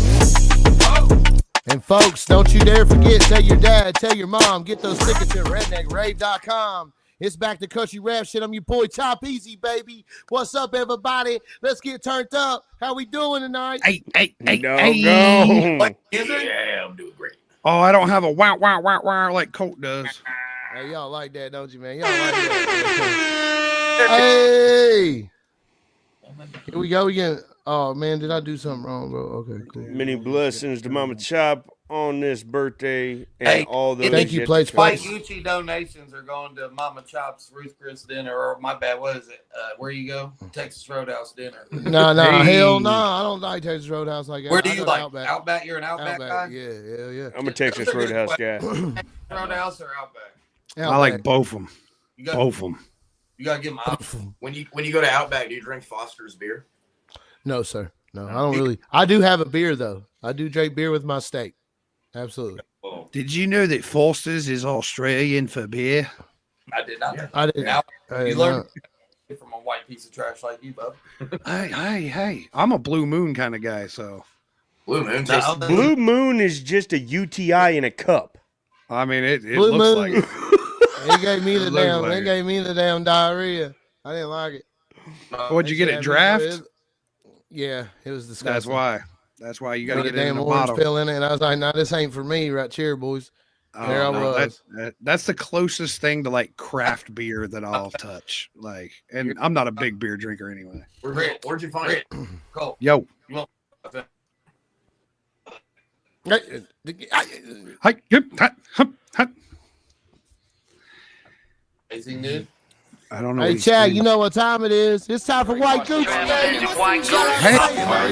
S10: And folks, don't you dare forget, tell your dad, tell your mom, get those tickets at redneckrave.com. It's back to Country Rap Shit. I'm your boy, Chop Easy, baby. What's up, everybody? Let's get turned up. How we doing tonight?
S3: Hey.
S2: Go.
S9: Yeah, I'm doing great.
S3: Oh, I don't have a wow like Colt does.
S10: Hey, y'all like that, don't you, man? Y'all like that. Hey. Here we go again. Oh, man, did I do something wrong, bro? Okay, cool.
S2: Many blessings to Mama Chop on this birthday and all those.
S10: Thank you, Plates.
S9: Spike Gucci donations are going to Mama Chop's Ruth Chris dinner, or my bad, what is it? Where you go? Texas Roadhouse dinner.
S10: No, hell no. I don't like Texas Roadhouse like that.
S9: Where do you like? Outback? You're an Outback guy?
S10: Yeah.
S2: I'm a Texas Roadhouse guy.
S9: Roadhouse or Outback?
S3: I like both of them. Both of them.
S9: You gotta get them. When you go to Outback, do you drink Foster's beer?
S10: No, sir. No, I don't really. I do have a beer though. I do drink beer with my steak. Absolutely.
S3: Did you know that Foster's is Australian for beer?
S9: I did not.
S10: I did.
S9: You learned from a white piece of trash like you, bub.
S3: Hey. I'm a Blue Moon kind of guy, so.
S9: Blue Moon.
S2: Blue Moon is just a UTI in a cup.
S3: I mean, it
S10: Blue
S3: looks
S10: Moon.
S3: like it.
S10: It gave me the damn. It gave me the damn diarrhea. I didn't like it.
S3: What'd you get it draft?
S10: Yeah, it was disgusting.
S3: That's why you got to get it in
S10: damn
S3: a
S10: orange
S3: bottle.
S10: pill in it. And I was like, "Nah, this ain't for me." Right here, boys. There I was.
S3: That's the closest thing to like craft beer that I'll touch. Like, and I'm not a big beer drinker anyway.
S9: Where'd you find it? Cole.
S3: Yo.
S9: Anything new?
S3: I don't know.
S10: Hey, Chad, you know what time it is? It's time for White Gucci.
S12: Larry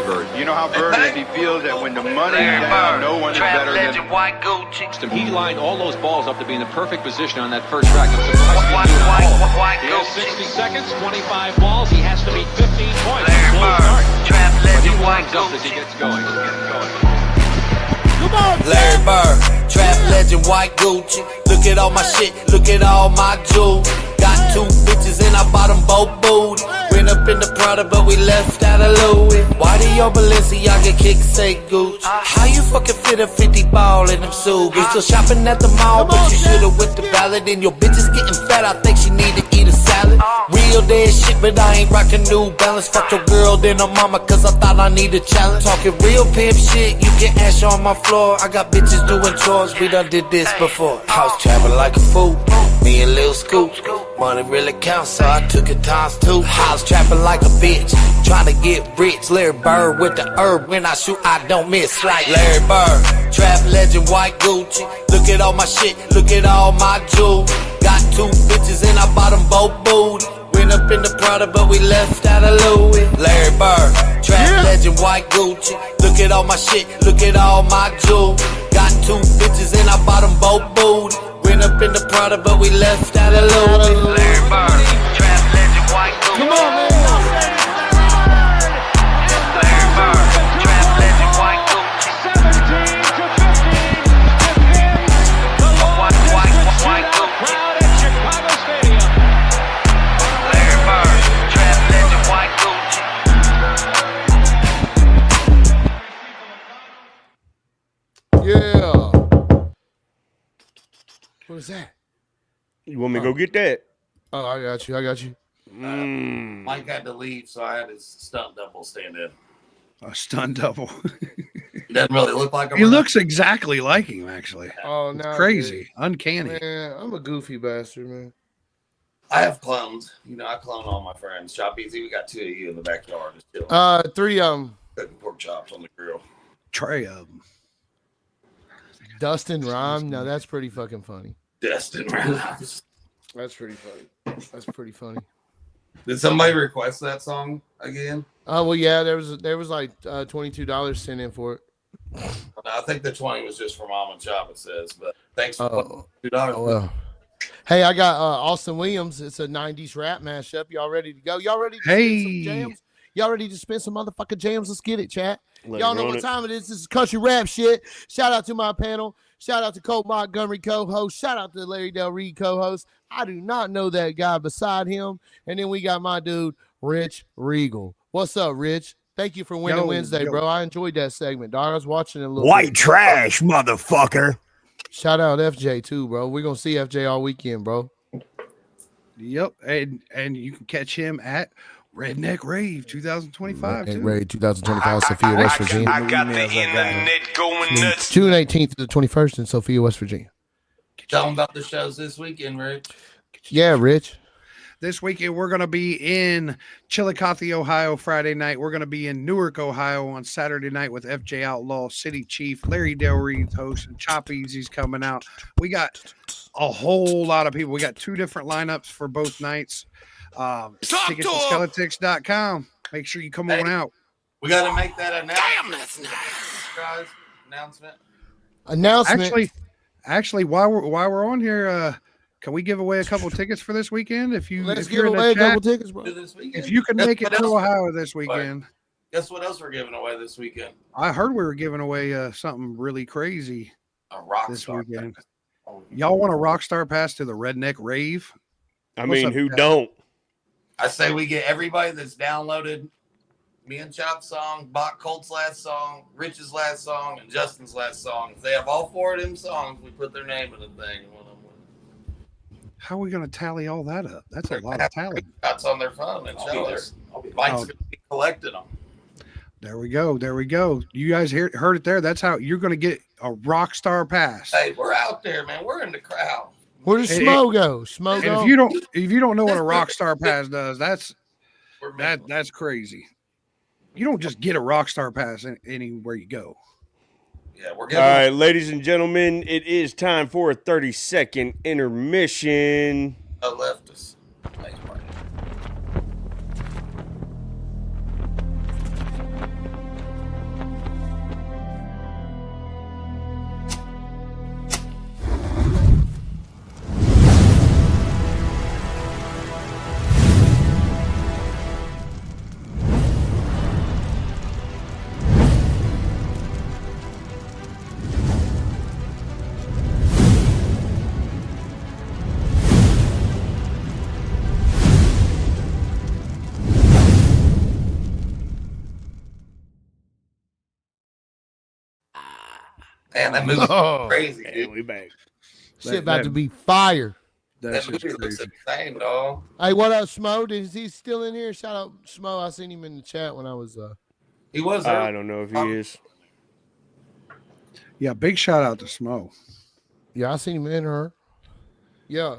S12: Bird. You know how Bird is? He feels that when the money is down, no one is better than
S13: White Gucci. He lined all those balls up to be in the perfect position on that first track. I'm surprised he has 60 seconds, 25 balls. He has to meet 15 points. Larry Bird, trap legend, White Gucci. As he gets going.
S10: Come on,
S8: Larry Bird, trap legend, White Gucci. Look at all my shit, look at all my jewels. Got 2 bitches and I bought them both booty. Went up in the Prada, but we left out of Louis. Why do your Balenciaga kick say Gucci? How you fucking fit a 50 ball in them suits? Still shopping at the mall, but you should've went to Ballad. And your bitch is getting fat, I think she need to eat a salad. Real dead shit, but I ain't rocking New Balance. Fuck your girl, then her mama, cause I thought I need a challenge. Talking real pimp shit, you can ash on my floor. I got bitches doing chores, we done did this before. House traveling like a fool, me and Lil Scoop. Money really counts, so I took it times two. I was trapping like a bitch, trying to get rich. Larry Bird with the herb. When I shoot, I don't miss. Like Larry Bird, trap legend, white Gucci. Look at all my shit, look at all my jewels. Got 2 bitches and I bought them both booty. Went up in the Prada, but we left out of Louis. Larry Bird, trap legend, white Gucci. Look at all my shit, look at all my jewels. Got 2 bitches and I bought them both booty. Went up in the Prada, but we left out of Louis. Larry Bird, trap legend, white Gucci. Come on, man. Larry Bird, trap legend, white Gucci. 17 to 15. White Gucci. Crowd at Chicago Stadium. Larry Bird, trap legend, white Gucci.
S10: Yeah. What is that?
S2: You want me to go get that?
S10: Oh, I got you.
S11: Mike had to leave, so I had his stunt double stand in.
S3: A stunt double.
S11: He doesn't really look like him.
S3: He looks exactly like him, actually.
S10: Oh,
S3: it's
S10: no,
S3: crazy,
S10: dude.
S3: uncanny.
S10: Man, I'm a goofy bastard, man.
S11: I have clones. I clone all my friends. Chop Easy, we got 2 of you in the backyard. Just chilling.
S10: 3 of them.
S11: Cooking pork chops on the grill.
S3: Tray of them.
S10: Dustin Rhyme. Now that's pretty fucking funny.
S11: Dustin Rhymes.
S10: That's pretty funny.
S11: Did somebody request that song again?
S10: Oh well, yeah. There was like $22 sent in for it.
S11: I think the 20 was just for Mom and Chop. It says, but thanks for $2.
S10: Oh well. Hey, I got Austin Williams. It's a '90s rap mashup. Y'all ready to go? Y'all ready to spin some jams? Y'all ready to spin some motherfucking jams? Let's get it, chat. Y'all know what time it is. This is Country Rap Shit. Shout out to my panel. Shout out to Colt Montgomery, co-host. Shout out to Larry Del Reed, co-host. I do not know that guy beside him. And then we got my dude, Rich Regal. What's up, Rich? Thank you for winning Wednesday, bro. I enjoyed that segment, dog. I was watching it a little
S7: White trash, motherfucker.
S10: Shout out FJ too, bro. We're gonna see FJ all weekend, bro.
S3: Yep, and you can catch him at Redneck Rave 2025 too.
S10: Rave 2025, Sophia, West Virginia.
S1: I got the internet going nuts.
S10: June 18th to the 21st in Sophia, West Virginia.
S11: Tell them about the shows this weekend, Rich.
S10: Yeah, Rich.
S3: This weekend, we're going to be in Chillicothe, Ohio, Friday night. We're going to be in Newark, Ohio on Saturday night with FJ Outlaw, City Chief, Larry Del Reed host, and Chop Easy's coming out. We got a whole lot of people. We got 2 different lineups for both nights. Tickets at skeletix.com. Make sure you come on out.
S11: We got to make that announcement. Guys,
S3: announcement. Actually, while we're on here, can we give away a couple tickets for this weekend? Let's
S10: give away a couple tickets, bro.
S3: If you can make it to Ohio this weekend.
S11: Guess what else we're giving away this weekend?
S3: I heard we were giving away something really crazy this weekend.
S11: Pass.
S3: Y'all want a Rockstar Pass to the Redneck Rave?
S2: I mean, who don't?
S11: I say we get everybody that's downloaded me and Chop's song, Bach Colt's last song, Rich's last song, and Justin's last song. If they have all 4 of them songs, we put their name in the thing.
S3: How are we going to tally all that up? That's a lot of tally.
S11: That's on their phone and show us. Mike's going to be collecting them.
S3: There we go. You guys heard it there. That's how you're going to get a Rockstar Pass.
S11: Hey, we're out there, man. We're in the crowd.
S10: Where does Smo go? Smo go?
S3: If you don't know what a Rockstar Pass does, that's crazy. You don't just get a Rockstar Pass anywhere you go.
S11: Yeah, we're
S2: all right, ladies and gentlemen, it is time for a 30-second intermission.
S11: Left us. Thanks, Mark. Man, that movie's crazy, dude.
S2: We back.
S10: Shit about to be fire.
S11: That movie looks insane, dog.
S10: Hey, what up, Smo? Is he still in here? Shout out Smo. I seen him in the chat when I was
S11: He was
S2: I don't know if he is.
S3: Yeah, big shout out to Smo.
S10: Yeah, I seen him in her. Yeah.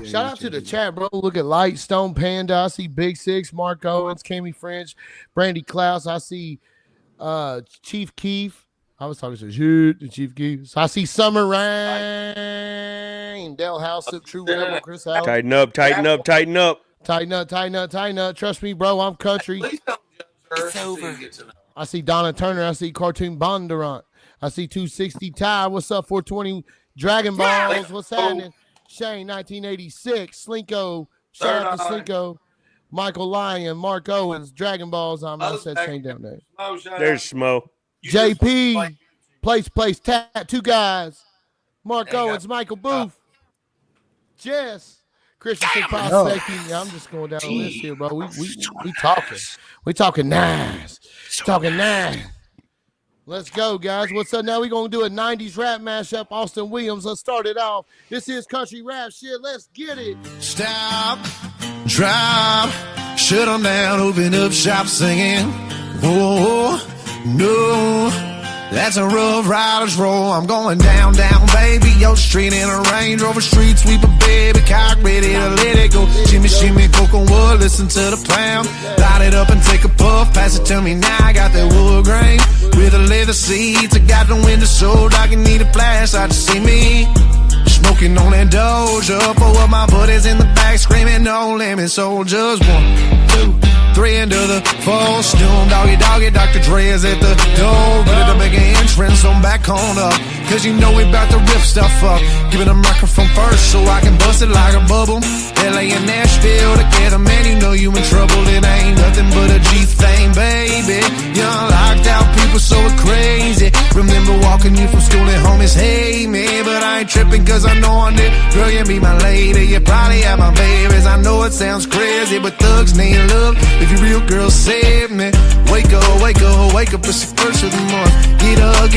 S10: Shout out to the chat, bro. Look at Light, Stone Panda. I see Big Six, Mark Owens, Cammy French, Brandy Klaus. I see Chief Keef. I was talking to Chief Keef. So I see Summer Rain, Dale House, True Rebel, Chris Allen.
S2: Tighten up, tighten up, tighten up.
S10: Tighten up, tighten up, tighten up. Trust me, bro. I'm country.
S9: It's over.
S10: I see Donna Turner. I see Cartoon Bondurant. I see 260 Ty. What's up? 420 Dragon Balls. What's happening? Shane 1986. Slinko. Shout out to Slinko. Michael Lyon. Mark Owens. Dragon Balls. I said Shane down there.
S2: There's Smo.
S10: JP. Place. Two guys. Mark Owens. Michael Booth. Jess. Christian Prospecting. Yeah, I'm just going down the list here, bro. We talking. We talking nice. Talking nice. Let's go, guys. What's up? Now we're going to do a 90s rap mashup. Austin Williams. Let's start it off. This is Country Rap Shit. Let's get it.
S1: Stop, drop, shut them down, open up shop singing. Whoa, no, that's a rough rider's roll. I'm going down, baby. Yo, street in a Range Rover, street sweeper, baby. Cock ready to let it go. Shimmy, cocoa wood, listen to the plan. Light it up and take a puff. Pass it to me now. I got that wood grain with the leather seats. I got the window so dark, you need a flashlight to see me. Smoking on that Doja, four of my buddies in the back screaming, no limit soldiers. 1, 2, 3 into the full Snoom Doggy, Dr. Dre is at the door. Ready to make an entrance on back on up, cause you know we bout to rip stuff up. Give it a microphone first so I can bust it like a bubble. LA and Nashville together, man, you know you in trouble. It ain't nothing but a G thing, baby. Young locked out people so crazy. Remember walking you from school and homies hate me, but I ain't tripping cause I know I'm there. Girl, you be my lady, you probably have my babies. I know it sounds crazy, but thugs need love. If you real girl, save me. Wake up, it's the first of the month. Get up,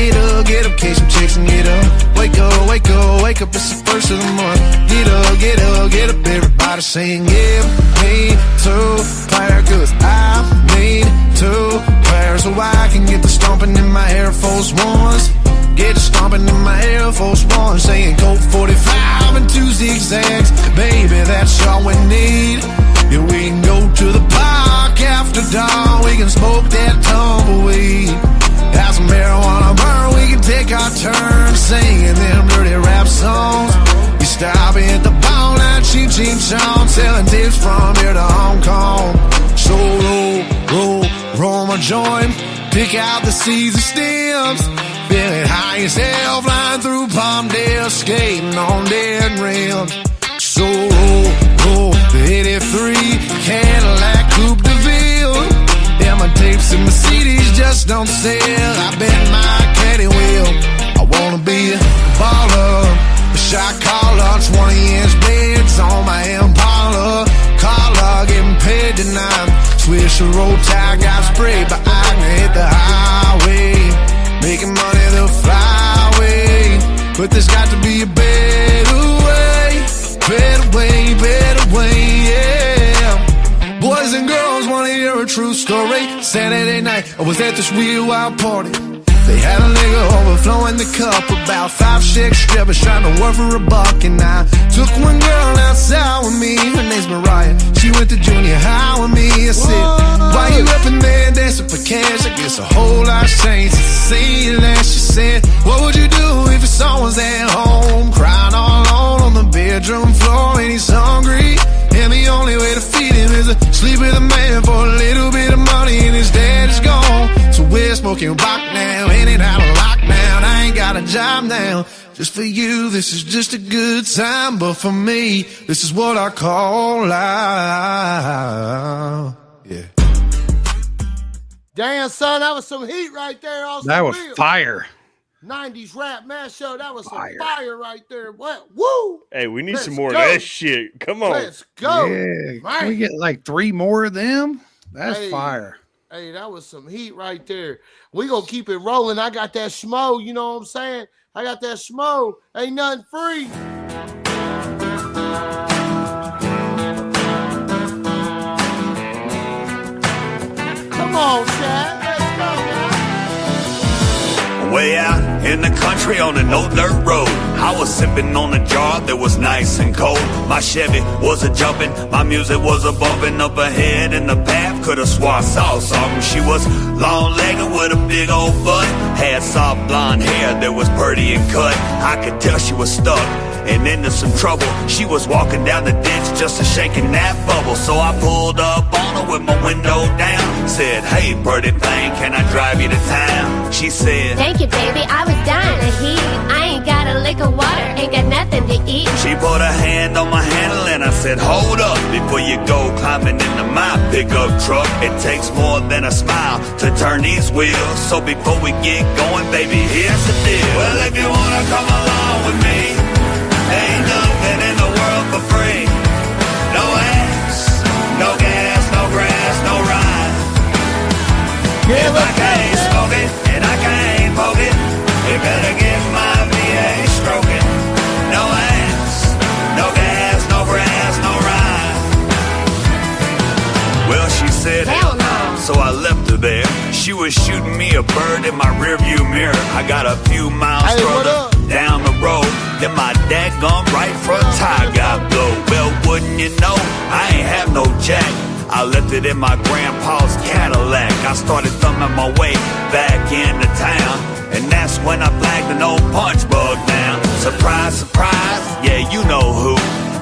S1: catch some chicks and get up. Wake up, it's the first of the month. Get up, everybody sing, give me 2 players, cause I need 2 players, so I can get the stomping in my Air Force Ones. Get the stomping in my Air Force One, saying Colt 45 and 2 zigzags. Baby, that's all we need. Yeah, we can go to the park after dawn. We can smoke that tumbleweed. Have some marijuana burn. We can take our turn singing them dirty rap songs. You stop at the bar, now cheap chong, selling tips from here to Hong Kong. So roll my joint, pick out the seeds and stems. Feeling high as hell, flying through Palmdale, skating on dead rims. So roll the 83 Cadillac Coupe de Ville. Yeah, my tapes and my CDs just don't sell. I bet my caddy will. I wanna be a baller, a shot caller, 20-inch blades on my Impala. Collar getting paid tonight. Swish a roll tire, got sprayed, but I can hit the highway. Making money the flyway, but there's got to be a better way, yeah. Boys and girls wanna hear a true story. Saturday night, I was at this real wild party. They had a nigga overflowing the cup, about 5, 6 strippers trying to work for $1. And I took one girl outside with me, her name's Mariah. She went to junior high with me. I said, why you up in there dancing for cash? I guess a whole lot's changed since I seen you last. She said, what would you do if your son was at home, crying all alone on the bedroom floor and he's hungry? And the only way to feed him is to sleep with a man for a little bit of money, and his dad is gone. So we're smoking rock now, in and out of lockdown. I ain't got a job now. Just for you, this is just a good time, but for me, this is what I call life. Yeah.
S10: Damn, son, that was some heat right there.
S3: That was fire.
S10: 90s rap mashup. That was some fire right there. What? Woo!
S2: Hey, we need some more of that shit. Come on.
S10: Let's go.
S3: Yeah. Can we get like 3 more of them? That's fire.
S10: Hey, that was some heat right there. We gonna keep it rolling. I got that schmo, you know what I'm saying? I got that schmo. Ain't nothing free. Come on, Chad. Let's go, man.
S7: Way out in the country on an old dirt road. I was sipping on a jar that was nice and cold. My Chevy was a jumping, my music was a bumping. Up ahead in the path, could've swore I saw something. She was long-legged with a big old butt, had soft blonde hair that was pretty and cut. I could tell she was stuck and into some trouble. She was walking down the ditch just a shaking that bubble. So I pulled up on her with my window down, said, hey pretty thing, can I drive you to town? She said,
S14: thank you baby, I was dying to heat. I ain't got a lick of water, ain't got nothing to eat.
S7: She put her hand on my handle and I said, hold up, before you go climbing into my pickup truck. It takes more than a smile to turn these wheels. So before we get going, baby, here's the deal. Well, if you wanna come along with me, ain't nothing in the world for free. No ass, no gas, no grass, no ride. If I can't smoke it and I can't poke it, you better get my VA stroking. No ass, no gas, no grass, no ride. Well, she said, hell no. So I left her there. She was shooting me a bird in my rearview mirror. I got a few miles further down the road, then my daggone right front tire got blow. Well, wouldn't you know, I ain't have no jack. I left it in my grandpa's Cadillac. I started thumbing my way back into town, and that's when I flagged an old punch bug down. Surprise, surprise, yeah, you know who.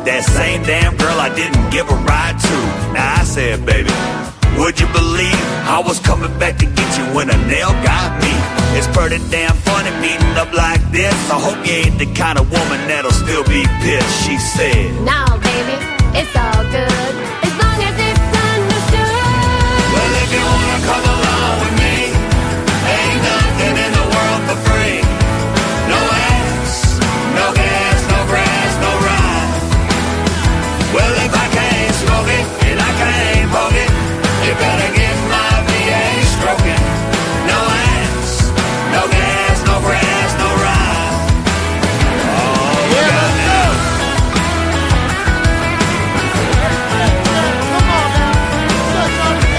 S7: That same damn girl I didn't give a ride to. Now I said, baby, would you believe I was coming back to get you when a nail got me? It's pretty damn funny meeting up like this. I hope you ain't the kind of woman that'll still be pissed. She said,
S14: no baby, it's all good, as long as it's understood.
S7: well, if you wanna come along with me, ain't nothing in the world for free. No ass, no gas, no grass, no ride. Well, if I can't smoke it and I can't poke it, you better get my VA stroking. No ass, no gas, no grass, no ride. Oh, yeah, let's go.
S10: Come on now. Touch on it.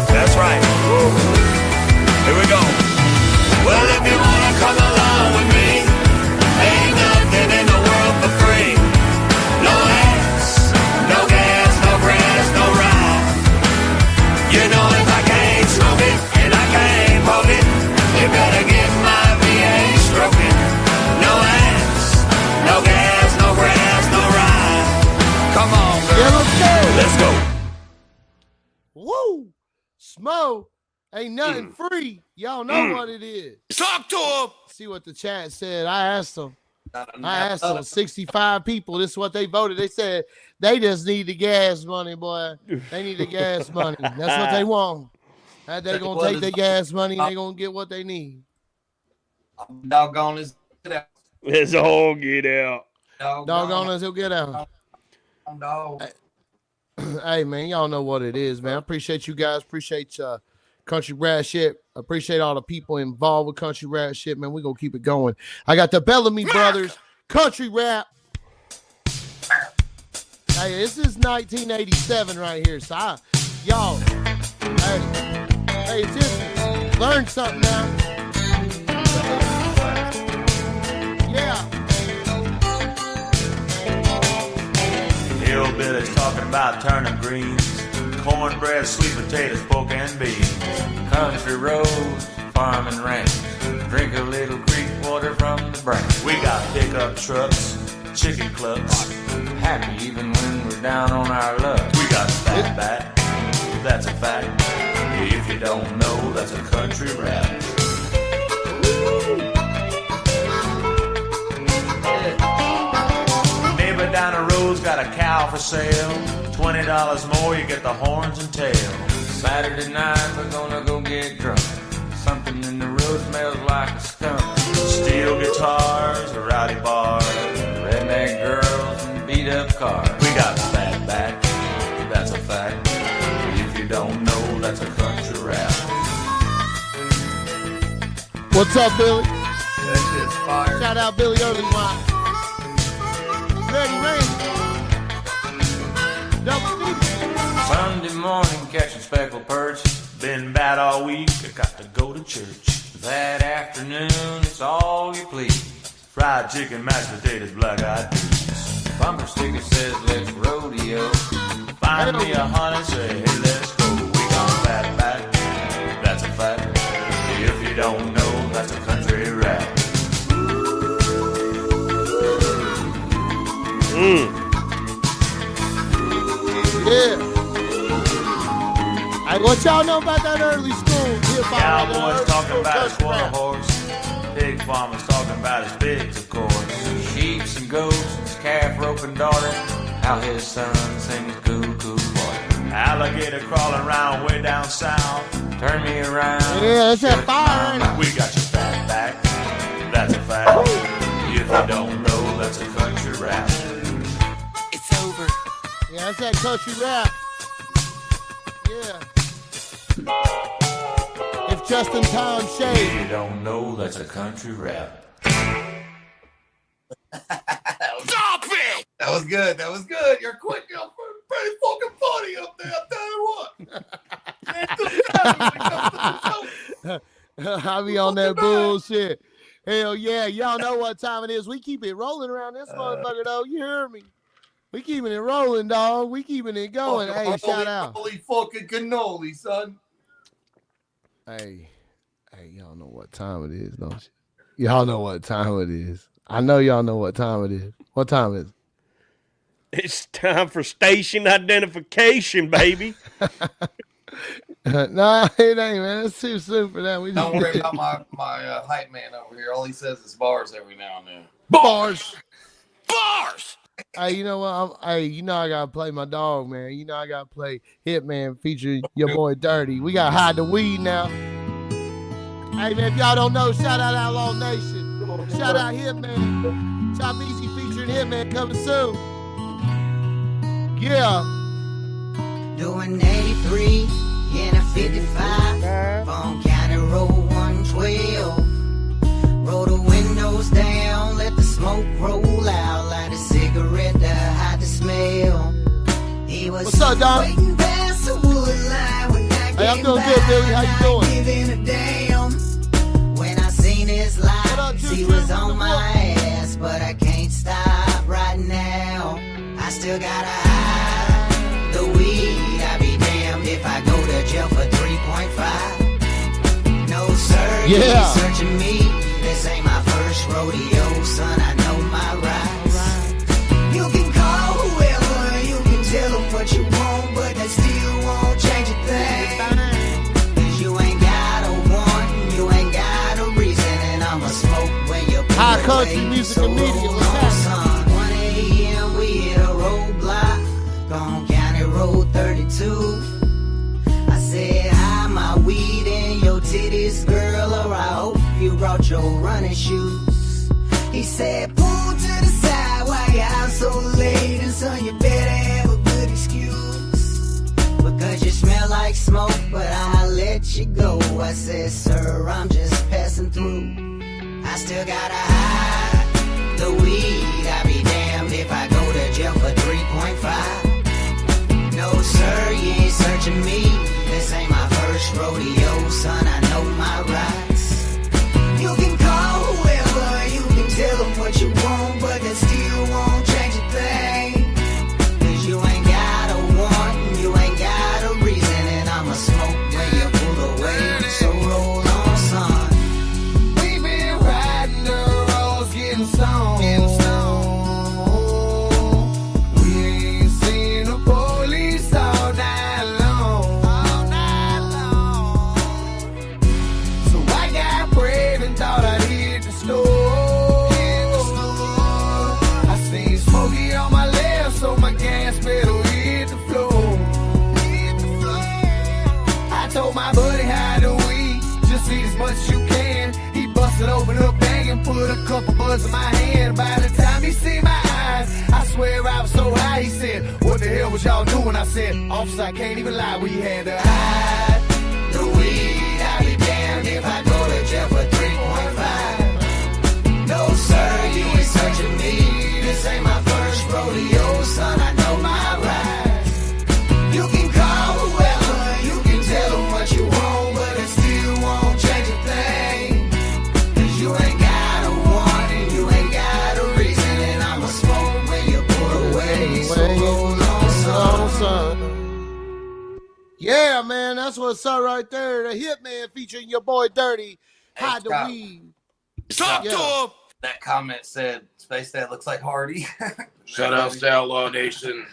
S7: That's right. Here we go. Well, if you wanna come along with me, ain't nothing in the world for free. No ass, no gas, no grass, no ride. You know if I can't smoke it and I can't poke it, you better get my VA stroking. No ass, no gas, no grass, no ride. Come on, girl. Let's go.
S10: Woo! Smoke ain't nothing free. Y'all know what it is.
S7: Talk to him.
S10: See what the chat said. I asked them 65 people. This is what they voted. They said they just need the gas money, boy. They need the gas money. That's what they want. That they gonna take their gas money and they gonna get what they need.
S9: Doggone is
S2: Let's all get out.
S10: Doggone us, he'll get out.
S9: Dog.
S10: Hey man, y'all know what it is, man. I appreciate you guys. Appreciate Country Rap Shit. Appreciate all the people involved with Country Rap Shit, man. We're gonna keep it going. I got the Bellamy Brothers, Country Rap. Hey, this is 1987 right here. So y'all, hey, attention. Learn something now. Yeah.
S15: Hillbillies talking about turnip greens, cornbread, sweet potatoes, pork and beans. Country roads, farm and ranch, drink a little creek water from the branch. We got pickup trucks, chicken clucks, happy even when we're down on our luck. We got fat back, that's a fact. If you don't know, that's a country rap. Neighbor down the road's got a cow for sale. $20 more, you get the horns and tail. Saturday night, we're gonna go get drunk. Something in the road smells like a skunk. Steel guitars, rowdy bars, redneck girls, and beat up cars. We got fat back, that's a fact. If you don't know, that's a country rap.
S10: What's up, Billy?
S9: That shit's fire.
S10: Shout out Billy Early Wine. Ready, Randy.
S15: Sunday morning catching speckled perch. Been bad all week, I got to go to church. That afternoon, it's all you please. Fried chicken, mashed potatoes, black-eyed peas. Bumper sticker says, let's rodeo. Find me a honey, say, hey, let's go. We gon' fat back, that's a fact. If you don't know, that's a country rap.
S10: Yeah. Hey, what y'all know about that early school?
S15: Cowboys talking about his quarter horse. Pig farmers talking about his pigs, of course. Sheeps and goats, his calf roping daughter. How his son sings cuckoo boy. Alligator crawling around way down south. Turn me around.
S10: Yeah, it's that fire.
S15: We got your fat back. That's a fact. If you don't know, that's a country rap.
S10: It's over. Yeah, that's that country rap. Yeah. If just in time shade.
S15: If you don't know, that's a country rap.
S11: Stop it! That was good. That was good. You're quick. You're pretty fucking funny up there. I'll tell you what.
S10: I be on that bullshit. Hell yeah. Y'all know what time it is. We keep it rolling around this motherfucker, though. You heard me. We keeping it rolling, dog. We keeping it going. Hey, shout out.
S11: Holy fucking cannoli, son.
S10: Hey, y'all know what time it is, don't you? Y'all know what time it is. I know y'all know what time it is. What time is it?
S2: It's time for station identification, baby.
S10: Nah, it ain't, man. It's too soon for that. We
S11: Don't worry about my hype man over here. All he says is bars every now and then.
S10: Bars. Hey, you know what? You know I gotta play my dog, man. You know I gotta play Hitman featuring your boy Dirty. We gotta hide the weed now. Hey man, if y'all don't know, shout out Outlaw Nation. Shout out Hitman. Chop Easy featuring Hitman coming soon. Yeah.
S16: Doing 83 in a 55 from County Road 112. Roll the windows down, let the smoke roll out, light a cigarette to hide the smell. He was
S10: What's up, Don?
S16: waiting past the wood line when I
S10: Hey, I'm doing good, Billy. How you doing?
S16: giving a damn. When I seen his lights, he was on my ass, but I can't stop right now. I still gotta hide the weed. I be damned if I go to jail for 3.5. No sir, you ain't searching me. This ain't my first rodeo, son. I know my rights. You can call whoever, you can tell them what you want, but that still won't change a thing. 'Cause you ain't got a want, you ain't got a reason, and I'ma smoke when you put
S10: High country music
S16: so
S10: and media.
S16: roll on, son. 1 a.m. we hit a roadblock, gone County Road 32. I said, hi, my weed and your titties, girl, or I hope you brought your running shoes. He said, pull to the side, why you out so late? And son, you better have a good excuse, because you smell like smoke, but I'll let you go. I said, sir, I'm just passing through. I still gotta hide the weed. I be damned if I go to jail for 3.5. No sir, you ain't searching me. This ain't my first rodeo, son. I know my rights. You can call whoever, you can tell them what you want, but that still won't change a thing. 'Cause you ain't got a want, you ain't got a reason, and I'ma smoke when you pull away. So roll on, son. We been riding the roads, getting stoned. We ain't seen the police all night long. So I got brave and thought I'd hit the store. I seen Smokey on my left, so my gas pedal hit the floor. I told my buddy how to weed, just eat as much as you can. He busted open a bag and put a couple buds in my hand. By the time he seen my eyes, I swear I was so high. He said, what the hell was y'all doing? I said, officer, I can't even lie, we had to hide the weed. I be damned if I go to jail for 3.5. No sir, you ain't searching me. This ain't my first rodeo, son. I know my rights.
S10: Yeah, man, that's what's up right there. The Hitman featuring your boy Dirty. Hide the weed.
S11: Talk to him. That comment said Space Dad looks like Hardy.
S17: Shout out to Outlaw Nation.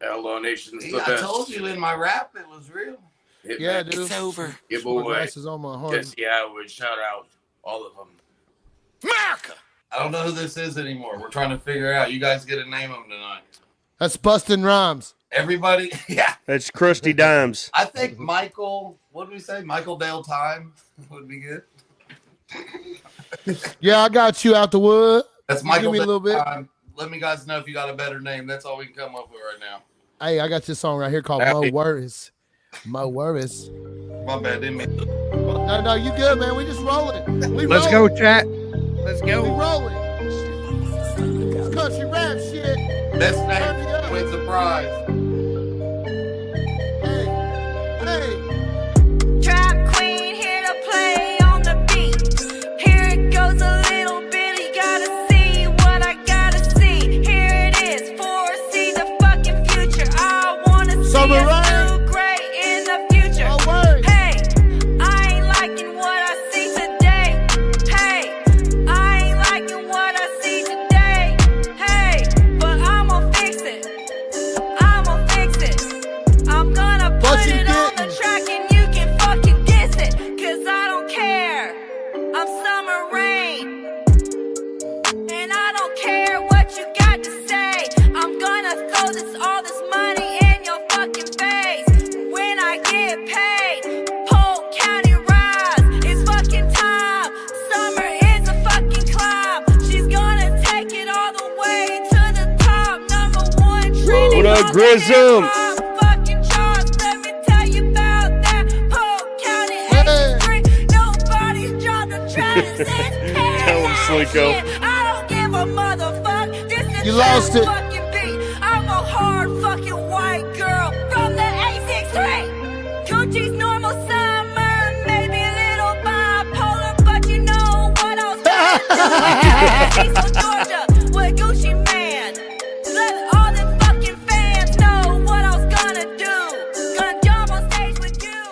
S17: Outlaw Nation's the
S11: I
S17: best.
S11: told you in my rap it was real.
S10: Yeah, dude.
S17: It's over. Your
S10: My
S17: boy
S10: glasses on my heart.
S17: Jesse Howard. Shout out all of them.
S11: America. I don't know who this is anymore. We're trying to figure out. You guys get to name them tonight.
S10: That's Bustin' Rhymes.
S11: Everybody, yeah.
S2: That's Krusty Dimes.
S11: I think Michael, what did we say? Michael Dale Time would be good.
S10: Yeah, I got you out the wood.
S11: That's Michael
S10: Give me a little bit.
S11: Time. Let me guys know if you got a better name. That's all we can come up with right now.
S10: Hey, I got this song right here called Mo Worries. Mo Worries.
S11: My bad, didn't mean to.
S10: No, you good, man. We just rolling.
S3: Let's go, chat. Let's go.
S10: We rolling. It's country rap shit.
S11: Best name wins the prize.
S14: Trap queen here to play on the beat. Here it goes a little bit. You gotta see what I gotta see. Here it is. Foresee the fucking future. I wanna see us do great in the future. Hey, I ain't liking what I see today. Hey, I ain't liking what I see today. Hey, but I'ma fix it. I'ma fix it. I'm gonna put it on the track and you can fucking diss it. Cause I don't care. I'm Summer Rain. And I don't care what you got to say. I'm gonna throw all this money in your fucking face. When I get paid, Polk County rise. It's fucking time. Summer is a fucking climb. She's gonna take it all the way to the top. Number one trending.
S2: What up, Grism?
S14: Fucking charts, let me tell you about that. Polk County 83. Nobody's dropped a track since
S2: Tell him, Slinko.
S14: I don't give a motherfuck. This is
S10: You lost it.
S14: fucking beat. I'm a hard fucking white girl from the 863. Gucci's normal summer, maybe a little bipolar, but you know what else? She's from Georgia with Gucci Man. Let all them fucking fans know what I was gonna do. Gonna jump on stage with you.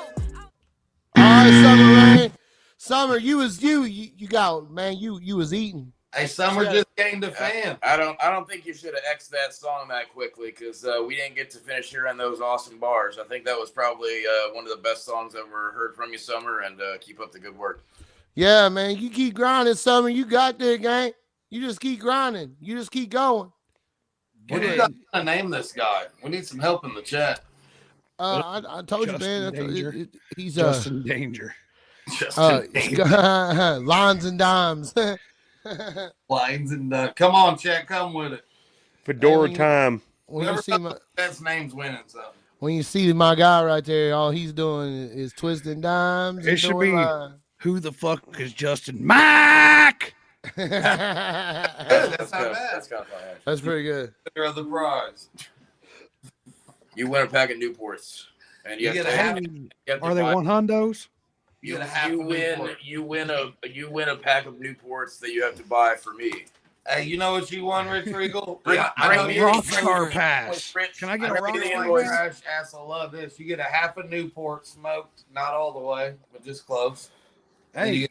S10: All right, Summer Rain. Summer, you got, man, you was eating.
S11: Hey, Summer just gained a fan.
S17: I don't think you should have X'd that song that quickly because we didn't get to finish hearing those awesome bars. I think that was probably one of the best songs I've ever heard from you, Summer, and keep up the good work.
S10: Yeah, man, you keep grinding, Summer. You got there, gang. You just keep grinding. You just keep going.
S11: What do you got to name this guy? We need some help in the chat.
S10: I told you, man. He's
S3: Justin Danger.
S10: Lines and dimes.
S11: Lines and come on, chat, come with it.
S2: Fedora time.
S10: When you see my
S11: best names winning something.
S10: When you see my guy right there, all he's doing is twisting dimes.
S3: It should be who the fuck is Justin Mike?
S11: That's not bad.
S10: That's pretty good.
S11: You're the prize.
S17: You win a pack of Newports, and you
S11: get
S17: have
S11: a
S17: to
S11: half.
S3: Are they one hundos?
S17: You win a pack of Newports that you have to buy for me.
S11: Hey, you know what you won, Rich Regal?
S17: Bring me
S3: rock car pass. Can I get a rock car pass?
S11: Ass, I love this. You get a half a Newport smoked, not all the way, but just close.
S3: Hey,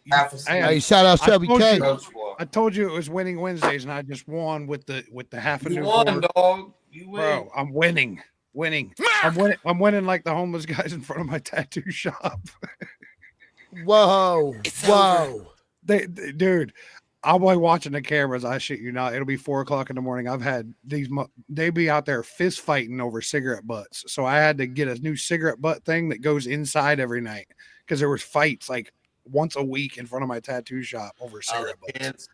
S10: shout out Shelby K.
S3: I told you it was winning Wednesdays, and I just won with the half a
S11: You
S3: Newport.
S11: won, dog. You win.
S3: Bro, I'm winning. I'm winning like the homeless guys in front of my tattoo shop.
S10: Whoa.
S3: Dude, I'll be watching the cameras. I shit you not. It'll be 4:00 in the morning. I've had they be out there fist fighting over cigarette butts. So I had to get a new cigarette butt thing that goes inside every night because there was fights like once a week in front of my tattoo shop over cigarette butts.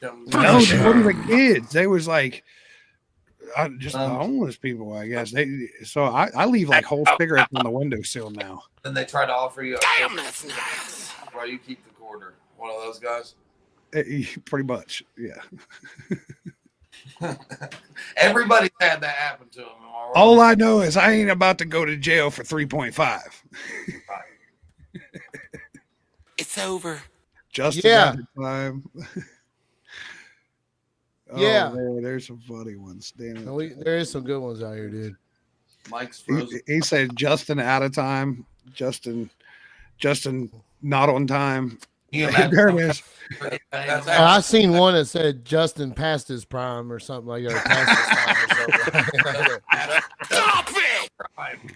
S3: No, they weren't even kids. They was like just the homeless people, I guess. So I leave like whole cigarettes on the windowsill now.
S11: Then they try to offer you.
S14: Damn, that's nice.
S11: Bro, you keep the quarter. One of those guys.
S3: Pretty much, yeah.
S11: Everybody's had that happen to them.
S3: All I know is I ain't about to go to jail for 3.5.
S14: It's over.
S3: Just time.
S10: Yeah.
S3: There's some funny ones. Damn it.
S10: There is some good ones out here, dude.
S9: Mike's frozen.
S3: He said Justin out of time. Justin not on time. There it is.
S10: I seen one that said Justin passed his prime or something like that.
S9: Stop it!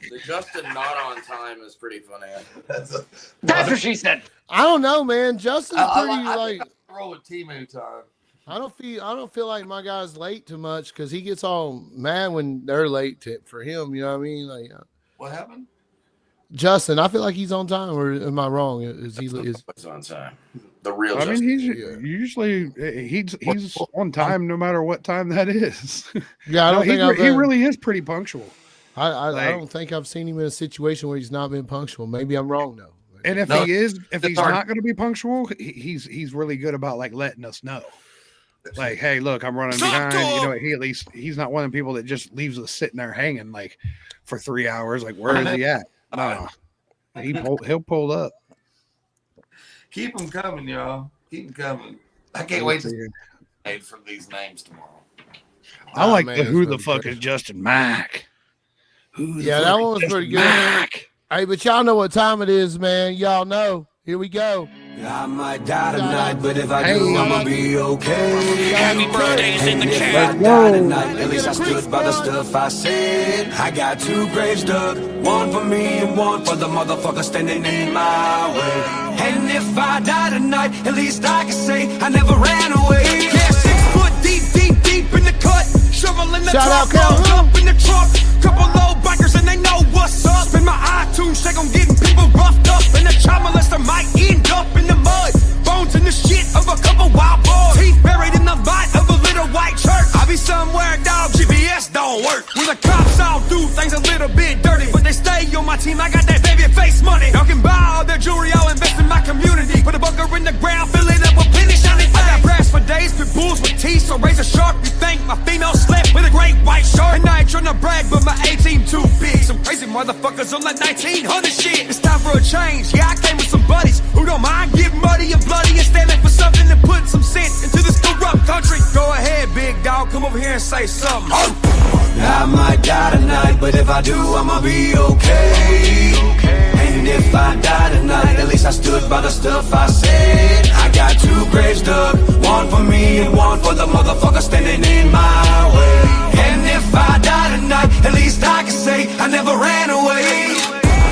S9: The Justin not on time is pretty funny.
S11: That's what she said.
S10: I don't know, man. Justin's pretty
S9: I roll with Timu time.
S10: I don't feel like my guy's late too much because he gets all mad when they're late for him. You know what I mean? Like,
S9: what happened?
S10: Justin, I feel like he's on time, or am I wrong? Is he
S9: on time? The real.
S3: I mean, he's usually he's on time no matter what time that is.
S10: Yeah, I don't think
S3: he really is pretty punctual.
S10: I don't think I've seen him in a situation where he's not been punctual. Maybe I'm wrong though.
S3: And if he's not going to be punctual, he's really good about like letting us know. Like, hey, look, I'm running behind. You know, he's not one of the people that just leaves us sitting there hanging like for 3 hours. Like, where is he at? No, he'll pull up.
S9: Keep them coming, y'all. Keep them coming. I can't wait to see from these names tomorrow.
S3: I like who the fuck is Justin Mack?
S10: That one was pretty good. Hey, but y'all know what time it is, man. Y'all know. Here we go.
S18: I might die tonight, but if I do, I'ma be okay.
S14: Happy birthdays in the
S18: If
S14: chat.
S18: I die tonight, at least I stood by the stuff I said. I got 2 graves dug, one for me and one for the motherfucker standing in my way. And if I die tonight, at least I can say I never ran away. Yeah, 6 foot deep in the cut, shoveling the truck, up in the truck. Couple low bikers and they know what's up. Spin my iTunes check on getting people roughed up, and the child molester might end up in the mud. Bones in the shit of a couple wild boys. Teeth buried in the light of a little white church. I be somewhere, dog, GPS don't work. When the cops all do things a little bit dirty, but they stay on my team, I got that baby face money. Y'all can buy all their jewelry, I'll invest in my community. Put a bunker in the ground, fill it up with plenty shiny things. I got brass for days, pit bulls with teeth, so razor sharp. You think my female slept with a great white shark? And I ain't tryna brag, but my 18 too big. Some crazy motherfuckers on that 1900 shit. It's time for a change, yeah, I came with some buddies who don't mind getting muddy and bloody and standing for something and putting some sense into this corrupt country. Go ahead, big dog, come over here and say something. I might die tonight, but if I do, I'ma be okay. And if I die tonight, at least I stood by the stuff I said. I got 2 graves dug, one for me and one for the motherfucker standing in my way. And if I die tonight, at least I can say I never ran away.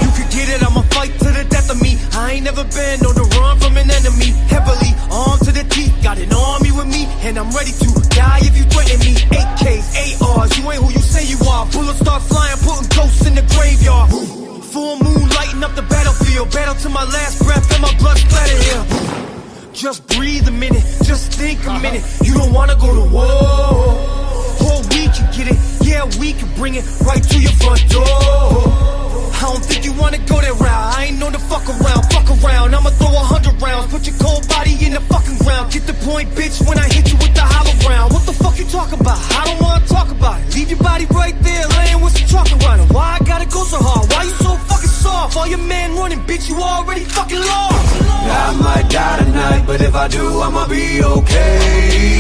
S18: You could get it, I'ma fight to the death of me. I ain't never been on the run from an enemy. Heavily armed to the teeth, got an army with me, and I'm ready to die if you threaten me. AKs, ARs, you ain't who you say you are. Bullets start flying, putting ghosts in the graveyard. Full moon lighting up the battlefield. Battle to my last breath and my blood splatter here. Just breathe a minute, just think a minute. You don't wanna go to war. Or we can get it, yeah, we can bring it right to your front door. I don't think you wanna go that route. I ain't known to fuck around, I'ma throw 100 rounds, put your cold body in the fucking ground. Get the point, bitch, when I hit you with the hollow round. What the fuck you talk about? I don't wanna talk about it. Leave your body right there, laying with some truck around it. Why I gotta go so hard? Why you so fucking soft? All your men running, bitch, you already fucking lost. I might die tonight, but if I do, I'ma be okay.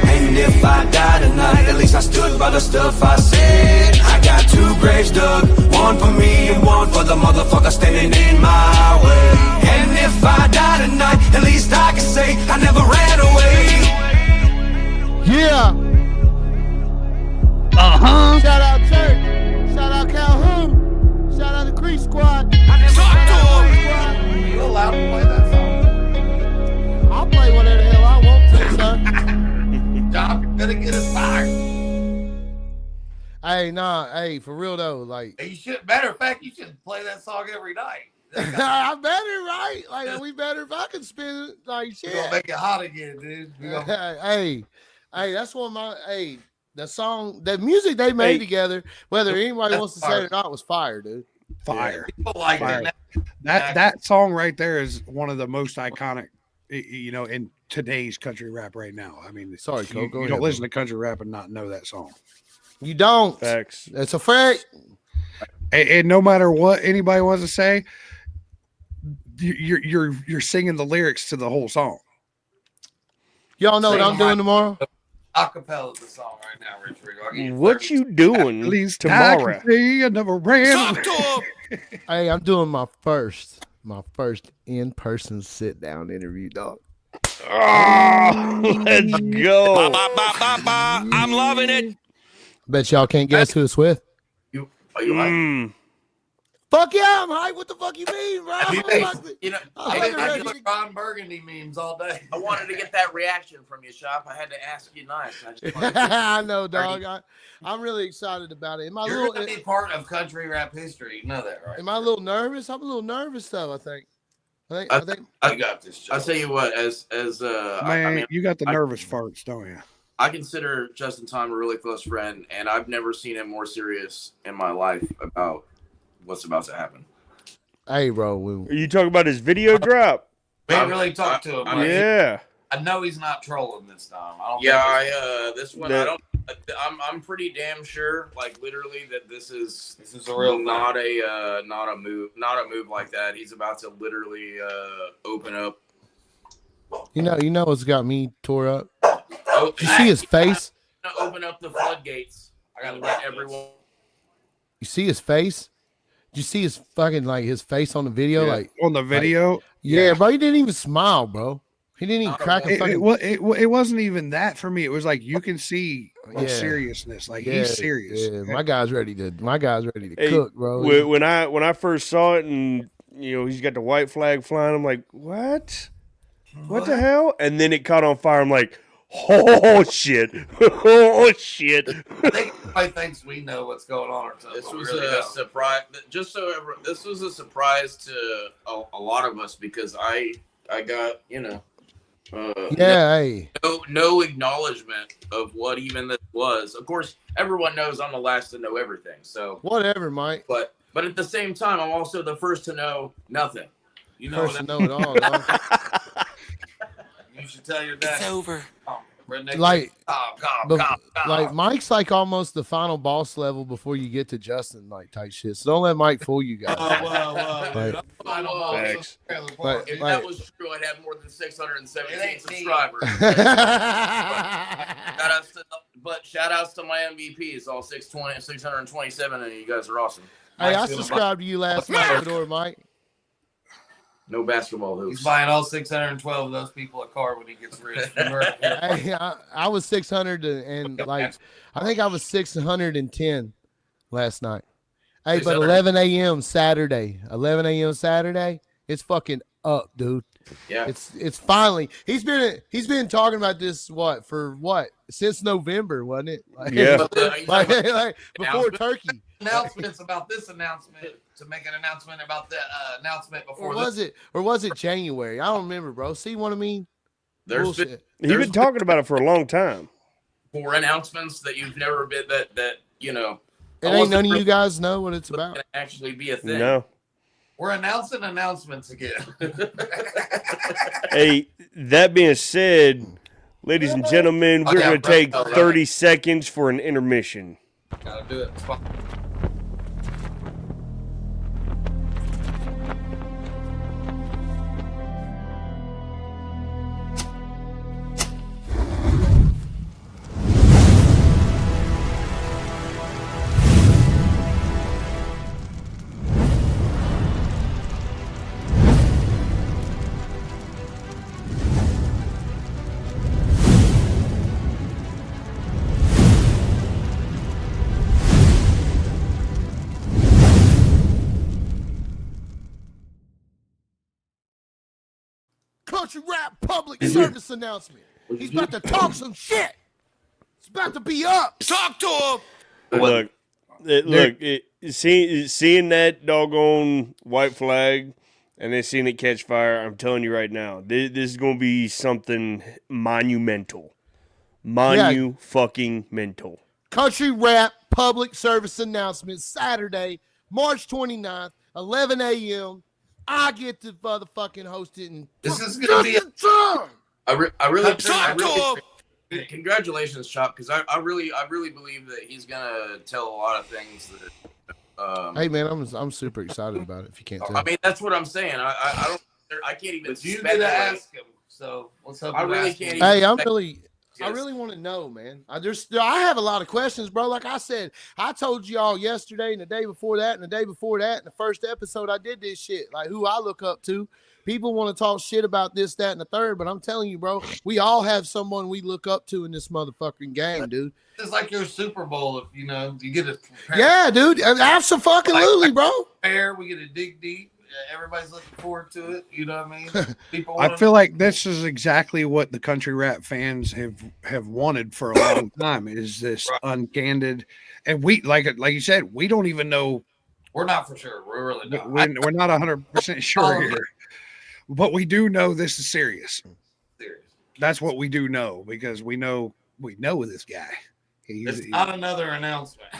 S18: And if I die tonight, at least I stood by the stuff I said. I got 2 graves dug, one for me and one for the motherfucker standing in my way. And if I die tonight, at least I can say I never ran away.
S10: Yeah. Shout out Church. Shout out Calhoun. Shout out the Creek Squad.
S9: You allowed to play that song?
S10: I'll play whatever the hell I want to, son.
S9: John, you're gonna get us fired.
S10: Hey, for real though, like
S9: You should. Matter of fact, you should play that song every night.
S10: I better, right? Like we better fucking spin it like shit.
S9: We're gonna make it hot again, dude.
S10: Hey, that's one of my the song, the music they made together, whether anybody wants to say it or not, was fire, dude.
S3: Fire.
S9: People like
S3: Fire.
S9: it.
S3: That song right there is one of the most iconic, you know, in today's country rap right now. I mean,
S10: sorry,
S3: you,
S10: Coco,
S3: you don't listen to country rap and not know that song.
S10: You don't.
S2: Facts.
S10: That's a fact.
S3: And no matter what anybody wants to say, you're singing the lyrics to the whole song.
S10: Y'all know what I'm doing tomorrow?
S9: acapella the song right now, Rich Regal.
S2: What you doing
S3: At least
S2: tomorrow?
S3: I can see I never ran.
S10: Hey, I'm doing my first in-person sit-down interview, dog.
S2: Oh, let's go.
S18: I'm loving it.
S10: Bet y'all can't guess who it's with.
S11: Are you hyped?
S10: Fuck yeah, I'm hyped. What the fuck you mean, bro?
S11: You know,
S9: I do Ron Burgundy memes all day.
S11: I wanted to get that reaction from you, Shop. I had to ask you nice. I just wanted to
S10: I know, dog. I'm really excited about it.
S9: You're going to be part of country rap history. You know that, right?
S10: Am I a little nervous? I'm a little nervous, though, I think.
S11: I got this. I'll tell you what,
S3: Man, you got the nervous farts, don't you?
S11: I consider Justin Tom a really close friend, and I've never seen him more serious in my life about what's about to happen.
S10: Hey, bro.
S2: Are you talking about his video drop?
S9: We ain't really talked to him.
S2: Yeah.
S9: I know he's not trolling this time.
S11: This one I don't. I'm pretty damn sure, like literally, that this is
S9: a real
S11: not a move like that. He's about to literally open up.
S10: You know what's got me tore up?
S11: Oh,
S10: you see his face?
S11: Open up the floodgates. I gotta let everyone.
S10: You see his face? Did you see his fucking his face on the video?
S3: Yeah.
S10: Like
S3: on the video?
S10: Yeah, bro. He didn't even smile, bro. He didn't even crack a fucking.
S3: It wasn't even that for me. It was like you can see seriousness. Like he's serious.
S10: Yeah, my guy's ready to cook, bro.
S2: When I first saw it, and he's got the white flag flying, I'm like, what the hell? And then it caught on fire. I'm like, oh shit, oh shit.
S9: I think everybody thinks we know what's going on or something.
S11: This was a surprise. This was a surprise to a lot of us because I got no acknowledgement of what even this was. Of course, everyone knows I'm the last to know everything. So
S10: whatever, Mike.
S11: But at the same time, I'm also the first to know nothing. You know,
S10: first to know it all. Dog.
S9: You should tell your dad.
S11: It's over.
S10: Like
S11: Like
S10: Mike's like almost the final boss level before you get to Justin type shit. So don't let Mike fool you guys.
S11: If that was true, I'd have more than 617 subscribers. Shout outs to my MVPs, all 627, and you guys are awesome.
S10: Hey, I subscribed to you last night, Mike.
S11: No basketball hoops.
S9: He's buying all 612 of those people a car when he gets rich.
S10: Hey, I was 600 and I think I was 610 last night. Hey, but 11 a.m. Saturday, it's fucking up, dude.
S11: Yeah,
S10: it's finally. He's been talking about this since November, wasn't it? Like before Turkey.
S9: Announcements about this announcement to make an announcement about the announcement before.
S10: Or was it January? I don't remember, bro. See what I mean?
S2: He's been talking about it for a long time.
S11: 4 announcements that you've never been that.
S10: It ain't none of you guys know what it's about.
S11: Actually, be a thing.
S2: No.
S9: We're announcing announcements again.
S2: Hey, that being said, ladies and gentlemen, we're going to take 30 seconds for an intermission.
S9: Gotta do it. It's fun.
S10: Country Rap public service announcement. He's about to talk some shit. It's about to be up.
S18: Talk to him.
S2: Seeing that doggone white flag and then seeing it catch fire, I'm telling you right now, this is going to be something monumental. Fucking mental.
S10: Country Rap public service announcement Saturday, March 29th, 11 a.m. I get to motherfucking host it. And
S9: this is going to be
S11: I really congratulations, Chop, because I really believe that he's gonna tell a lot of things that.
S10: Hey man, I'm super excited about it. If you can't tell,
S11: I mean that's what I'm saying. I can't even.
S9: You get to ask him. So let's hope.
S11: I really can't.
S10: Hey, I'm I really want to know, man. I have a lot of questions, bro. Like I said, I told y'all yesterday and the day before that and the day before that in the first episode I did this shit. Like who I look up to. People want to talk shit about this, that, and the third, but I'm telling you, bro, we all have someone we look up to in this motherfucking game, dude.
S11: It's like your Super Bowl, if you know, you get to prepare.
S10: Yeah, dude. Absolutely, bro.
S11: We get to dig deep. Everybody's looking forward to it. You know what I mean? People
S3: I feel like this is exactly what the country rap fans have wanted for a long time. Is this uncandid, and we like you said, we don't even know.
S11: We're not for sure. We're really not.
S3: We're not 100% sure here, but we do know this is serious.
S11: Serious.
S3: That's what we do know because we know this guy.
S11: It's not another announcement.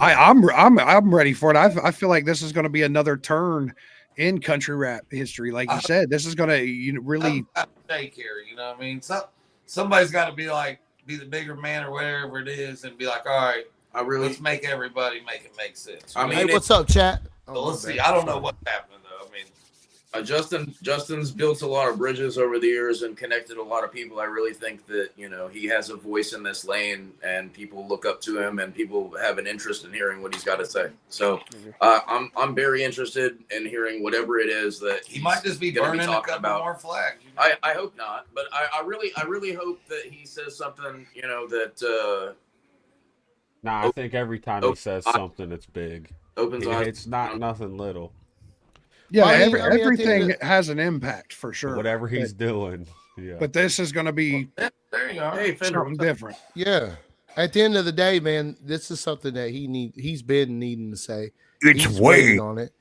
S3: I'm ready for it. I feel like this is going to be another turn in country rap history. Like you said, this is going to really
S11: take care. You know what I mean? Somebody's got to be the bigger man or whatever it is, and be like, all right, let's make everybody make it make sense.
S10: I mean, hey, what's up, chat?
S11: So let's see. I don't know what's happening though. I mean.
S17: Justin's built a lot of bridges over the years and connected a lot of people. I really think that, he has a voice in this lane and people look up to him and people have an interest in hearing what he's got to say. So I'm very interested in hearing whatever it is that
S11: he might just be burning a couple more flags.
S17: I hope not, but I really hope that he says something, that
S19: I think every time he says something, it's big.
S17: Opens eyes.
S19: It's not nothing little.
S3: Yeah, everything has an impact for sure.
S19: Whatever he's doing. Yeah.
S3: But this is going to be
S11: there you are. Hey,
S3: something different.
S10: Yeah. At the end of the day, man, this is something that he's been needing to say.
S2: It's
S10: waiting on it.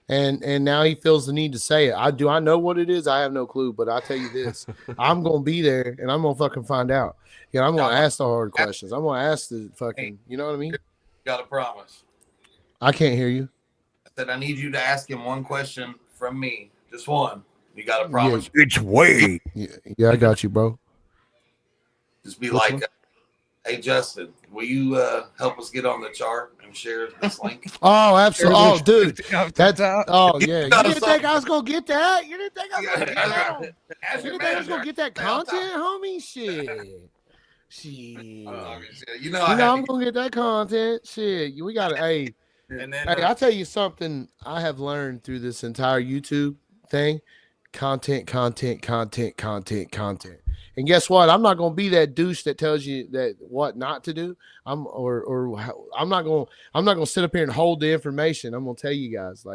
S10: And now he feels the need to say it. I know what it is. I have no clue, but I'll tell you this. I'm going to be there and I'm going to fucking find out. Yeah, I'm going to ask the hard questions. I'm going to ask the fucking, you know what I mean?
S11: Got a promise.
S10: I can't hear you.
S11: That I need you to ask him one question from me, just one. You got to promise.
S2: Yeah, it's way.
S10: Yeah, I got you, bro.
S11: Just be like, hey, Justin, will you help us get on the chart and share this link?
S10: Oh, absolutely. Oh, dude. That's oh yeah. You didn't think I was gonna get that? You didn't think I was gonna get that? You didn't think I was gonna get that content, homie? Shit.
S11: You know
S10: I'm gonna get that content. Shit. We gotta
S11: and then,
S10: I'll tell you something I have learned through this entire YouTube thing. Content. And guess what? I'm not going to be that douche that tells you that what not to do. I'm not going to sit up here and hold the information. I'm going to tell you guys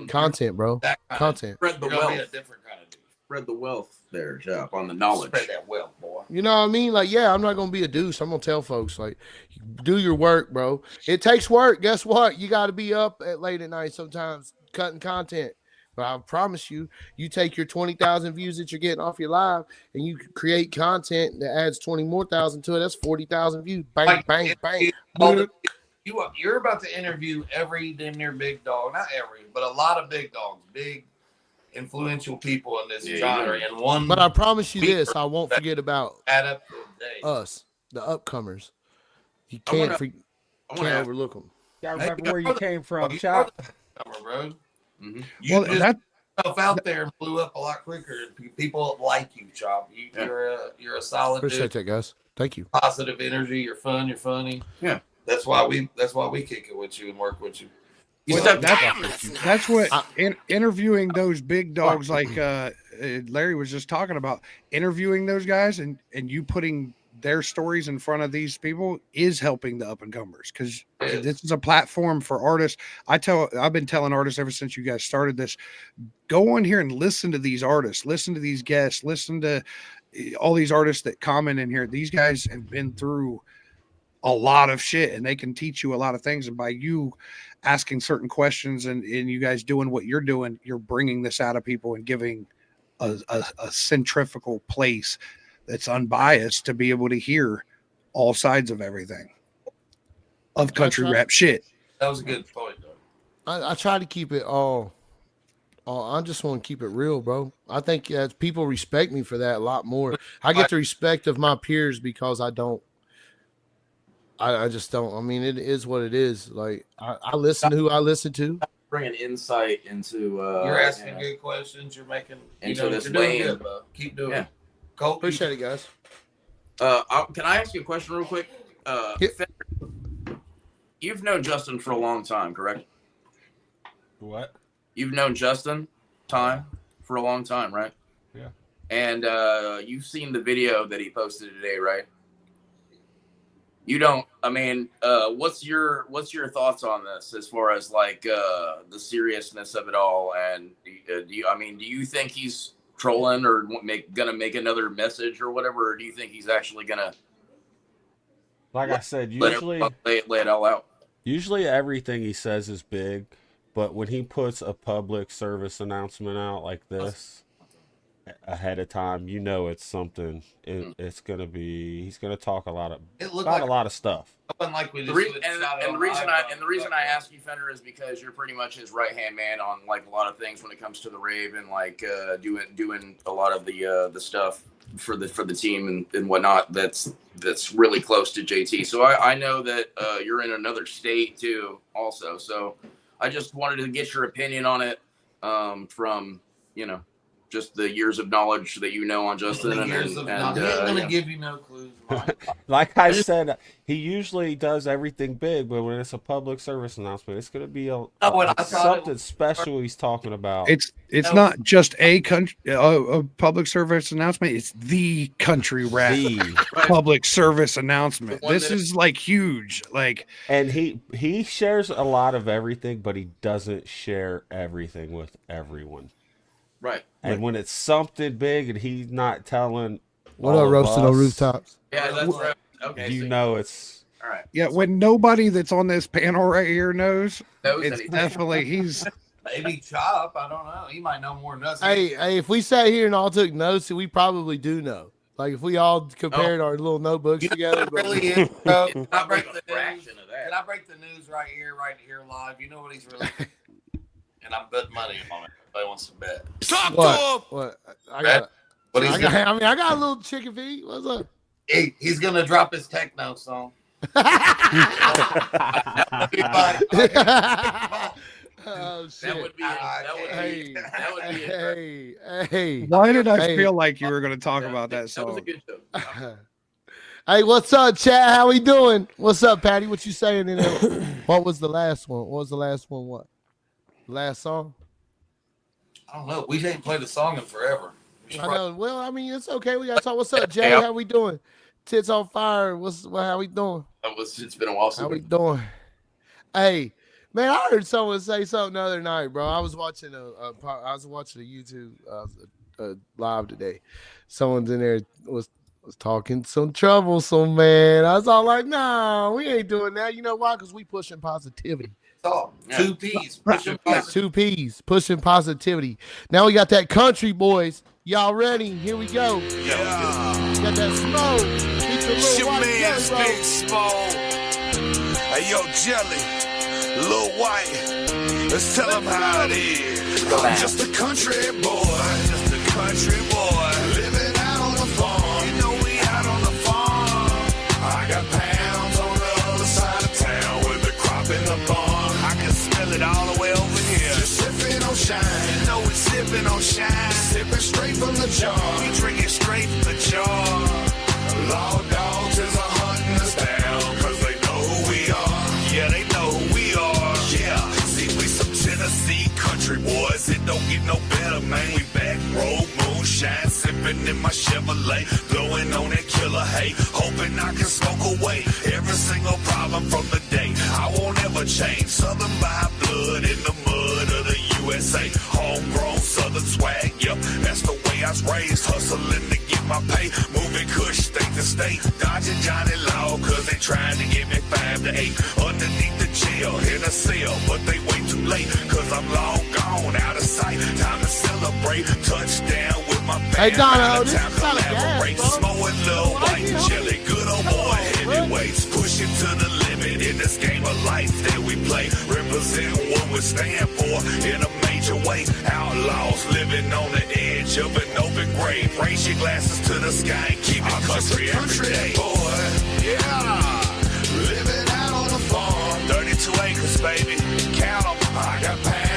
S10: content, bro. Content.
S17: Spread the wealth. A different kind of dude. Spread the wealth there, Jeff, on the knowledge.
S11: Spread that wealth, boy.
S10: You know what I mean? I'm not going to be a douche. I'm going to tell folks do your work, bro. It takes work. Guess what? You got to be up late at night sometimes cutting content. But I promise you, you take your 20,000 views that you're getting off your live and you create content that adds 20 more thousand to it. That's 40,000 views. Bang, bang, bang.
S11: You're about to interview every damn near big dog. Not every, but a lot of big dogs. Big, influential people in this genre. And one.
S10: But I promise you this, I won't forget about
S11: add up to the day.
S10: Us, the upcomers. You can't overlook them.
S19: Yeah, remember where you came from, Chop.
S11: Bro.
S17: Mm-hmm.
S11: You just put yourself out there and blew up a lot quicker. People like you, Chop. You're a solid
S10: Appreciate
S11: dude.
S10: that, guys. Thank you.
S11: Positive energy. You're fun. You're funny.
S17: Yeah.
S11: That's why we kick it with you and work with you.
S3: That's what interviewing those big dogs like Larry was just talking about. Interviewing those guys and you putting their stories in front of these people is helping the up and comers because this is a platform for artists. I've been telling artists ever since you guys started this, go on here and listen to these artists, listen to these guests, listen to all these artists that comment in here. These guys have been through a lot of shit and they can teach you a lot of things. And by you asking certain questions and you guys doing what you're doing, you're bringing this out of people and giving a centrifugal place that's unbiased to be able to hear all sides of everything of country rap shit.
S11: That was a good point, though.
S10: I try to keep it all. I just want to keep it real, bro. I think people respect me for that a lot more. I get the respect of my peers because I just don't. I mean, it is what it is. I listen to who I listen to.
S17: bring an insight into.
S11: You're asking good questions. You're making
S17: into this
S11: you're doing
S17: lane.
S11: good, bro. Keep doing it.
S17: Colt,
S10: appreciate it, guys.
S17: Can I ask you a question real quick? You've known Justin for a long time, correct?
S19: What?
S17: You've known Justin for a long time, right?
S19: Yeah.
S17: And you've seen the video that he posted today, right? You don't. I mean, what's your thoughts on this as far as like the seriousness of it all? And do you think he's trolling or gonna make another message or whatever, or do you think he's actually gonna?
S19: Like I said, usually
S17: lay it all out.
S19: Usually everything he says is big, but when he puts a public service announcement out like this ahead of time, you know it's something. It's gonna be. He's gonna talk about a lot of stuff.
S11: Like we
S17: The reason I ask you, Fender, is because you're pretty much his right hand man on like a lot of things when it comes to the rave and like doing a lot of the stuff for the team and whatnot. That's really close to JT. So I know that you're in another state too, also. So I just wanted to get your opinion on it from just the years of knowledge that you know on Justin.
S11: He ain't gonna give you no clues.
S19: Like I said, he usually does everything big, but when it's a public service announcement, it's going to be something special he's talking about.
S3: It's not just a public service announcement. It's the Country Rap public service announcement. This is like huge.
S19: And he shares a lot of everything, but he doesn't share everything with everyone.
S17: Right.
S19: And when it's something big and he's not telling
S10: what up, roasting on rooftops?
S17: Yeah, that's right. Okay.
S19: It's
S17: all right.
S3: Yeah, when nobody that's on this panel right here knows it's
S11: anything.
S3: definitely he's
S11: Maybe Chop. I don't know. He might know more than us.
S10: Hey, if we sat here and all took notes, we probably do know. Like if we all compared our little notebooks together.
S11: Really is, bro. Can I break the news? Can I break the news right here live? You know what he's really and I'm betting money on it. Everybody wants to bet.
S10: Talk to him. What? I got a little chicken feet. What's up?
S11: He's gonna drop his techno song.
S10: Oh shit!
S11: That would be.
S10: Hey.
S3: Why did I feel like you were going to talk about that song?
S17: That was a good show.
S10: Hey, what's up, Chad? How we doing? What's up, Patty? What you saying in there? What was the last one? What? Last song?
S11: I don't know. We ain't played a song in forever.
S10: I know. Well, I mean, it's okay. We got to talk. What's up, Jay? How we doing? Tits on fire. How we doing?
S17: It's been a while.
S10: How we doing? Hey, man, I heard someone say something the other night, bro. I was watching a YouTube live today. Someone's in there was talking some troublesome, man. I was all like, nah, we ain't doing that. You know why? Because we pushing positivity.
S11: Two P's.
S10: Two P's. Pushing positivity. Now we got that country, boys. Y'all ready? Here we go.
S7: Yeah.
S10: Got that smoke.
S7: It's your man's Big Smoke. Hey, yo, Jelly. Lil White. Let's tell them how it is. I'm just a country boy. Just a country boy. Living out on the farm. You know we out on the farm. I got pounds on the other side of town with the crop in the barn. I can smell it all the way over here. Just sipping on shine. You know we sipping on shine. Sipping straight from the jar. We drinking straight from the jar. Law dogs is hunting us down. Cause they know who we are. Yeah, they know who we are. Yeah, see we some Tennessee country boys. It don't get no better, man. We back road moonshine. Sipping in my Chevrolet. Blowing on that killer hay. Hoping I can smoke away every single problem from the day. I won't ever change. Southern by blood in the mud of the USA. Homegrown Southern swag. Yep, that's the way I was raised. Hustling to get my pay. Moving kush state to state. Dodging Johnny Law cause they trying to give me 5 to 8. Underneath the jail in a cell. But they way too late cause I'm long gone out of sight. Time to celebrate. Touchdown with my
S10: Hey,
S7: band.
S10: Dono, this is not a gas, bro.
S7: Smoking Lil White Jelly. Good old boy heavyweights. Pushing to the limit in this game of life that we play. Represent what we stand for in a major way. Outlaws living on the edge of an open grave. Raise your glasses to the sky and keep it country every day. Boy, yeah. Living out on the farm. 32 acres, baby. Count 'em. I got pounds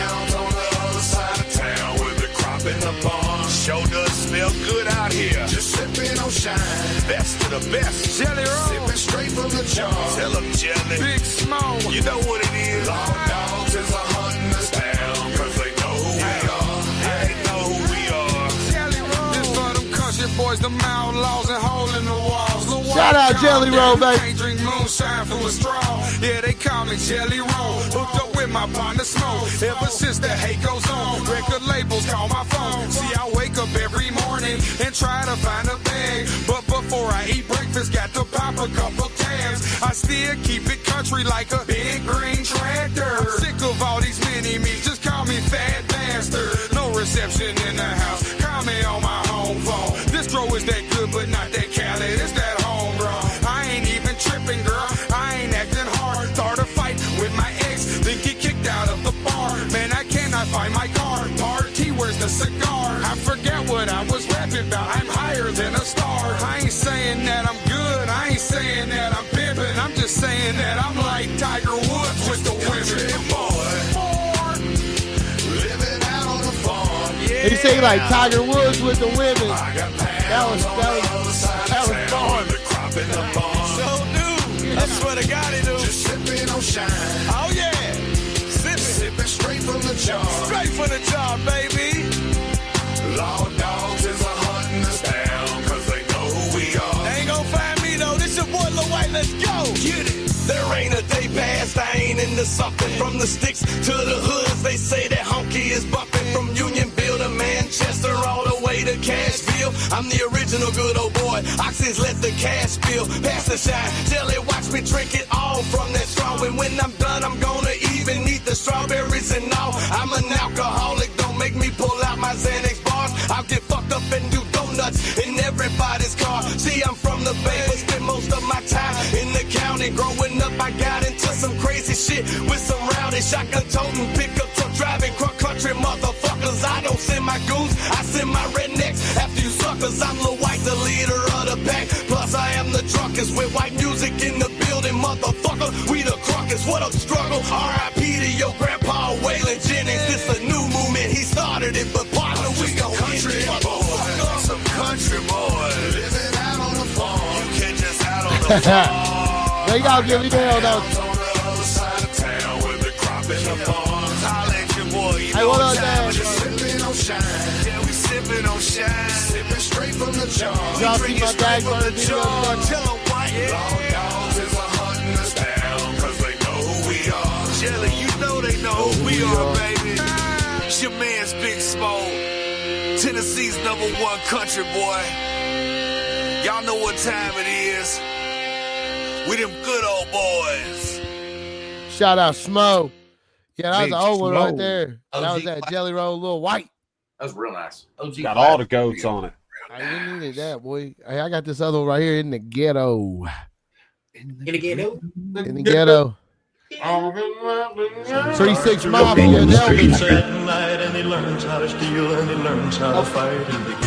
S7: the best. Jelly roll. Sipping straight from the jar. Tell them Jelly. Big Small. You know what it is. Law dogs is a hunting us down, cause they know who we are. They know who we are. Jelly roll. This for them country boys, them outlaws and hole in the walls.
S10: Shout out Jelly Roll, baby.
S7: Can't drink moonshine through a straw. Yeah, they call me Jelly Roll. Hooked up with my partner Smoke. Ever since the hate goes on, record labels call my phone. See, I wake up every morning and try to find a bag. But before I eat breakfast, got to pop a couple tabs. I still keep it country like a big green tractor. I'm sick of all these mini-me's, just call me fat bastard. No reception in the house, call me on my home phone. This dro is that good, but not that Cali. It's that homegrown. I ain't even tripping, girl. I ain't acting hard. Start a fight with my ex, then get kicked out of the bar. Man, I cannot find my car. Party, where's the cigar? I forget what I was rapping about. I'm higher than a star. I ain't saying that I'm good. I ain't saying that I'm pimping. I'm just saying that I'm like Tiger Woods with the women. Living out on the farm. Yeah.
S10: He say like Tiger Woods with the women. That was fun.
S7: So dude, I swear to God, he do. Just sipping on shine. Oh yeah, sipping straight from the jar. Straight from the jar, baby. Law dogs is a hunting us down, cause they know who we are. They ain't gon' find me though. This your boy Lil White. Let's go. Get it. There ain't a day past I ain't into something. From the sticks to the hoods, they say that honky is bumping. From Unionville to Manchester, all the way to Cashville. I'm the original good old boy. Oxys let the cash spill. Pass the shine. Jelly, watch me drink it all from that straw. And when I'm done, I'm gonna even eat the strawberries and all. I'm an alcoholic. Don't make me pull out my Xanax bars. I'll get fucked up and do donuts in everybody's car. See, I'm from the Bay, but spend most of my time in the county. Growing up, I got into some crazy shit with some rowdy shotgun toting, pickup truck driving, country motherfuckers. I don't send my goons, I send my rednecks after you suckers. I'm Lil White, the leader of the pack. Plus, I am the drunkest with white music in the building, motherfucker. We the crunkest, what a struggle. R.I.P. to your grandpa, Waylon Jennings. This a new movement, he started it, but partner, we gon' country boy. Some country boy living out on the farm. You can't just out on the farm.
S10: They gotta give me down though.
S7: Hey, what up, Dad? Just sipping on shine. Yeah, we sipping on shine. Sipping straight from the jar.
S10: Y'all see my dad
S7: from the jar. Tell them why. Law dogs is a hunting us down, cause they know who we are. Jelly, you know they know who we are, baby. It's your man's Big Small. Tennessee's #1 country boy. Y'all know what time it is. We them good old boys.
S10: Shout out Smo. Yeah, that was
S3: Big
S10: the old one
S3: Smo.
S10: right there. That was that Jelly Roll Lil White.
S17: That was real nice. OG
S19: Got all the goats on it.
S10: I didn't need that, boy. Hey, I got this other one right here in the ghetto.
S17: In the ghetto?
S10: In the ghetto. 3-6 Mafia.
S20: Streets at night, and he learns how to steal, and he learns how to fight in the ghetto.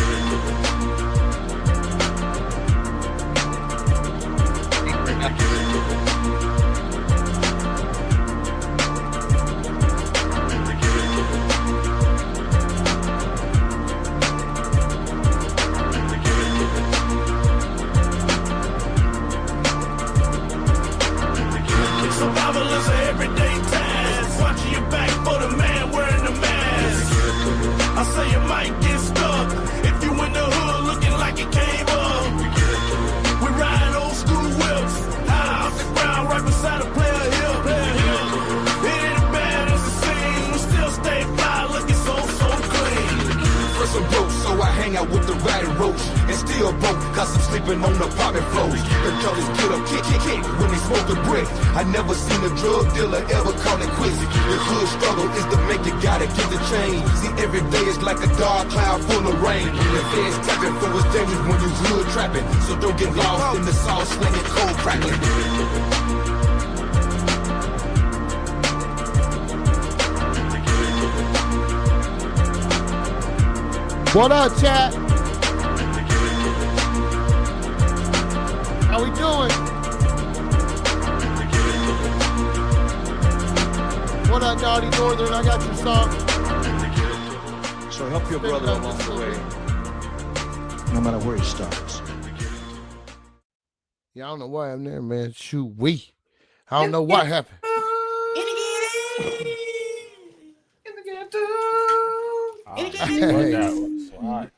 S7: Survival is an everyday task. Watching your back for the man wearing the mask. I say you might get stuck if you in the hood looking like you came up. We ride old school whips, high off the ground right beside a player hill. It ain't as bad as it seems. We still stay fly, looking so clean.
S18: First I'm broke, so I hang out with the ratty roach. And still broke, cause I'm sleeping on the poppin' floors. The colors get up, kick, when they smoke a brick. I never seen a drug dealer ever call it quits. The hood struggle is to make it, gotta get the change. See, every day is like a dark cloud full of rain. The feds tapping for what's dangerous when you hood trapping. So don't get lost in the sauce, slinging cold crackling.
S10: What up, chat? How we doing? What up, Naughty Northern? I got your song.
S20: So help your brother along the way, no matter where he starts.
S10: Yeah, I don't know what happened there, man. Shoot, I don't know what happened.
S2: Like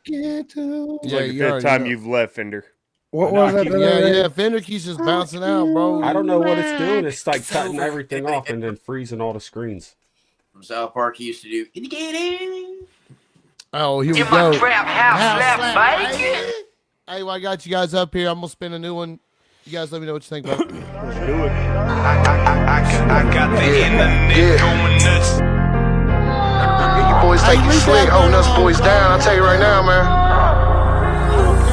S2: the fifth time you've left, Fender.
S3: What was that?
S10: Yeah, Fender keeps just bouncing out, bro.
S19: I don't know what it's doing. It's like cutting everything off and then freezing all the screens.
S17: From South Park, he used to do.
S10: Oh, here we
S14: In my
S10: go.
S14: trap house left bacon.
S10: Hey, well, I got you guys up here. I'm gonna spin a new one. You guys let me know what you think about it.
S18: I got the internet going nuts.
S10: You boys take it slick, holding us boys down. I'll tell you right now, man.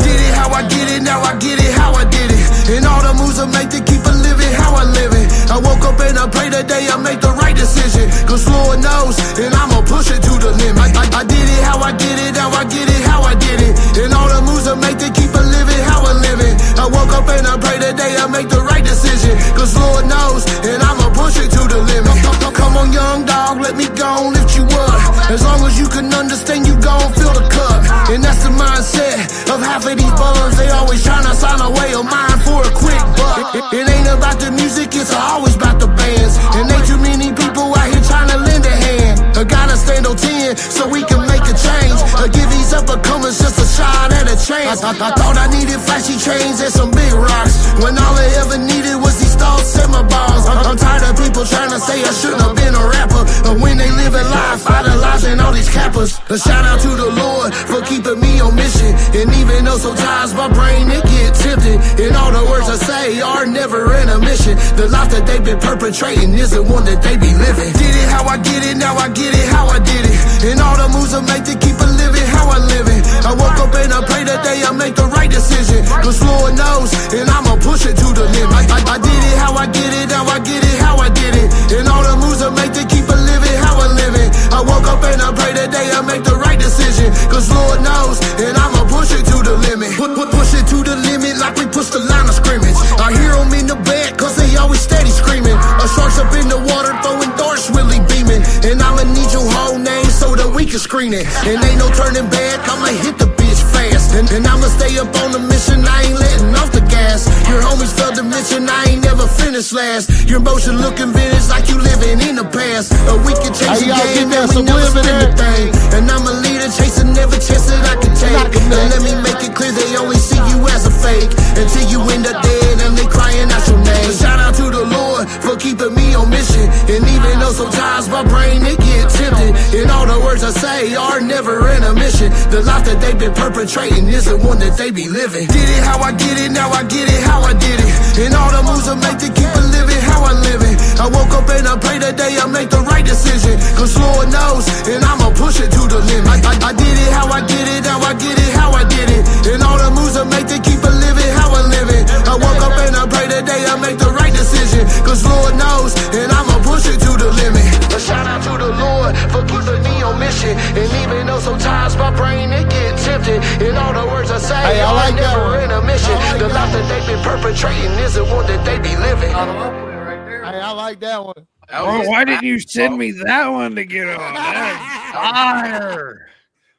S8: Did it how I get it, now I get it how I did it. And all the moves I make to keep it living how I live it. I woke up and I prayed today I make the right decision. Cause Lord knows, and I'ma push it to the limit. I did it how I did it, now I get it how I did it. And all the moves I make to keep it living how I live it. I woke up and I prayed today I make the right decision. Cause Lord knows, and I'ma push it to the limit. Come on, young dog, let me go and lift you up. As long as you can understand, you gon' fill the cup. And that's the mindset of half of these bums. They always tryna sign away a mind for a quick buck. It ain't about the music, it's always about the bands. And ain't too many people out here tryna lend a hand. I gotta stand on 10 so we can make a change. Give these up a comers just a shot at a chance. I thought I needed flashy chains and some big rocks, when all I ever needed was these thoughts and my balls. I'm tired of people trying to say I shouldn't have been a rapper, but when they live a life idolizing all these cappers. A shout out to the Lord for keeping me on mission. And even though sometimes my brain it get tempted, and all the words I say are never in a mission. The life that they've been perpetrating isn't one that they be living. Did it how I get it, now I get it how I did it. And all the moves I make to keep it living how I live it. I woke up and I pray that day I make the right decision. Cause Lord knows, and I'ma push it to the limit. I did it how I get it, now I get it how I did it. And all the moves I make to keep it living how I live it. I woke up and I pray that day I make the right decision. Cause Lord knows, and I'ma push it to the limit. Push it to the limit like we push the line of scrimmage. I hear them in the back cause they always steady screaming. A shark's up in the water throwing darts really beaming. And I'ma need your whole name so that we can screen it. And ain't no turning back, I'ma hit the bitch fast. And I'ma stay up on the mission, I ain't letting off the gas. Your homies felt the mission, I ain't never finished last. Your motion looking vintage like you living in the past. We can change the game and we never spin the thing. And I'm a leader chasing every chance that I can take. And let me make it clear they only see you as a fake until you end up dead and they crying out your name. Shout out to the Lord for keeping me on mission. And even though sometimes my brain it get tempted, and all the words I say are never in a mission. The life that they've been perpetrating isn't one that they be living. Did it how I get it, now I get it how I did it. And all the moves I make to keep it living how I live it. I woke up and I pray today I make the right decision. Cause Lord knows, and I'ma push it to the limit. I did it how I did it, now I get it how I did it. And all the moves I make to keep it living how I live it. I woke up and I pray today I make the right decision. Cause Lord knows, and I'ma push it to the limit. A shout out to the Lord for keeping me on mission. And even though sometimes my brain it get tempted, and all the words I say are never in a mission. The life that they've been perpetrating isn't one that they be living.
S10: Hey, I like that one.
S3: Bro, why didn't you send me that one to get on? That's fire.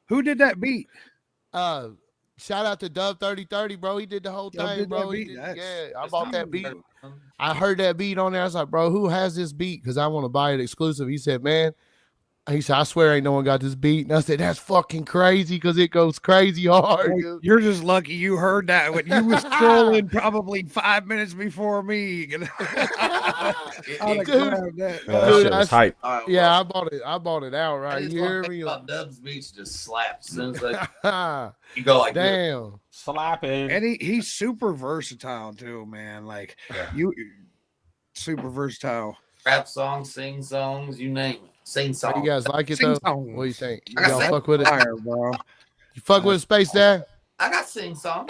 S3: Who did that beat?
S10: Shout out to Dub 3030, bro. He did the whole thing, bro. Yeah, I bought that beat. I heard that beat on there. I was like, bro, who has this beat? Because I want to buy it exclusive. He said, man, he said, I swear ain't no one got this beat. And I said, that's fucking crazy because it goes crazy hard.
S3: You're just lucky you heard that when you was trolling probably 5 minutes before me.
S19: Dude, that was hype.
S10: Yeah, I bought it out right here.
S17: Dub's beats just slaps. As soon as you go like
S10: damn,
S19: slapping.
S3: And he's super versatile too, man. Like you super versatile.
S17: Rap songs, sing songs, you name it. Sing songs.
S10: You guys like it though? What do you think? Y'all fuck with it?
S3: Fire, bro.
S10: You fuck with Space Dad?
S17: I got sing songs.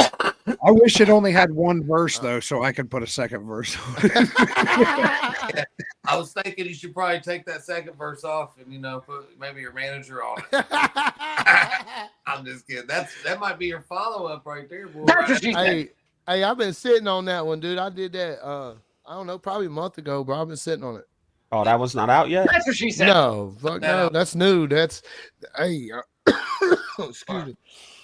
S3: I wish it only had one verse though, so I could put a second verse on it.
S17: I was thinking you should probably take that second verse off and put maybe your manager on it. I'm just kidding. That might be your follow-up right there, boy.
S10: Hey, I've been sitting on that one, dude. I did that I don't know, probably a month ago, bro. I've been sitting on it.
S19: Oh, that was not out yet?
S11: That's what she said.
S10: No, fuck no, that's new. That's excuse me.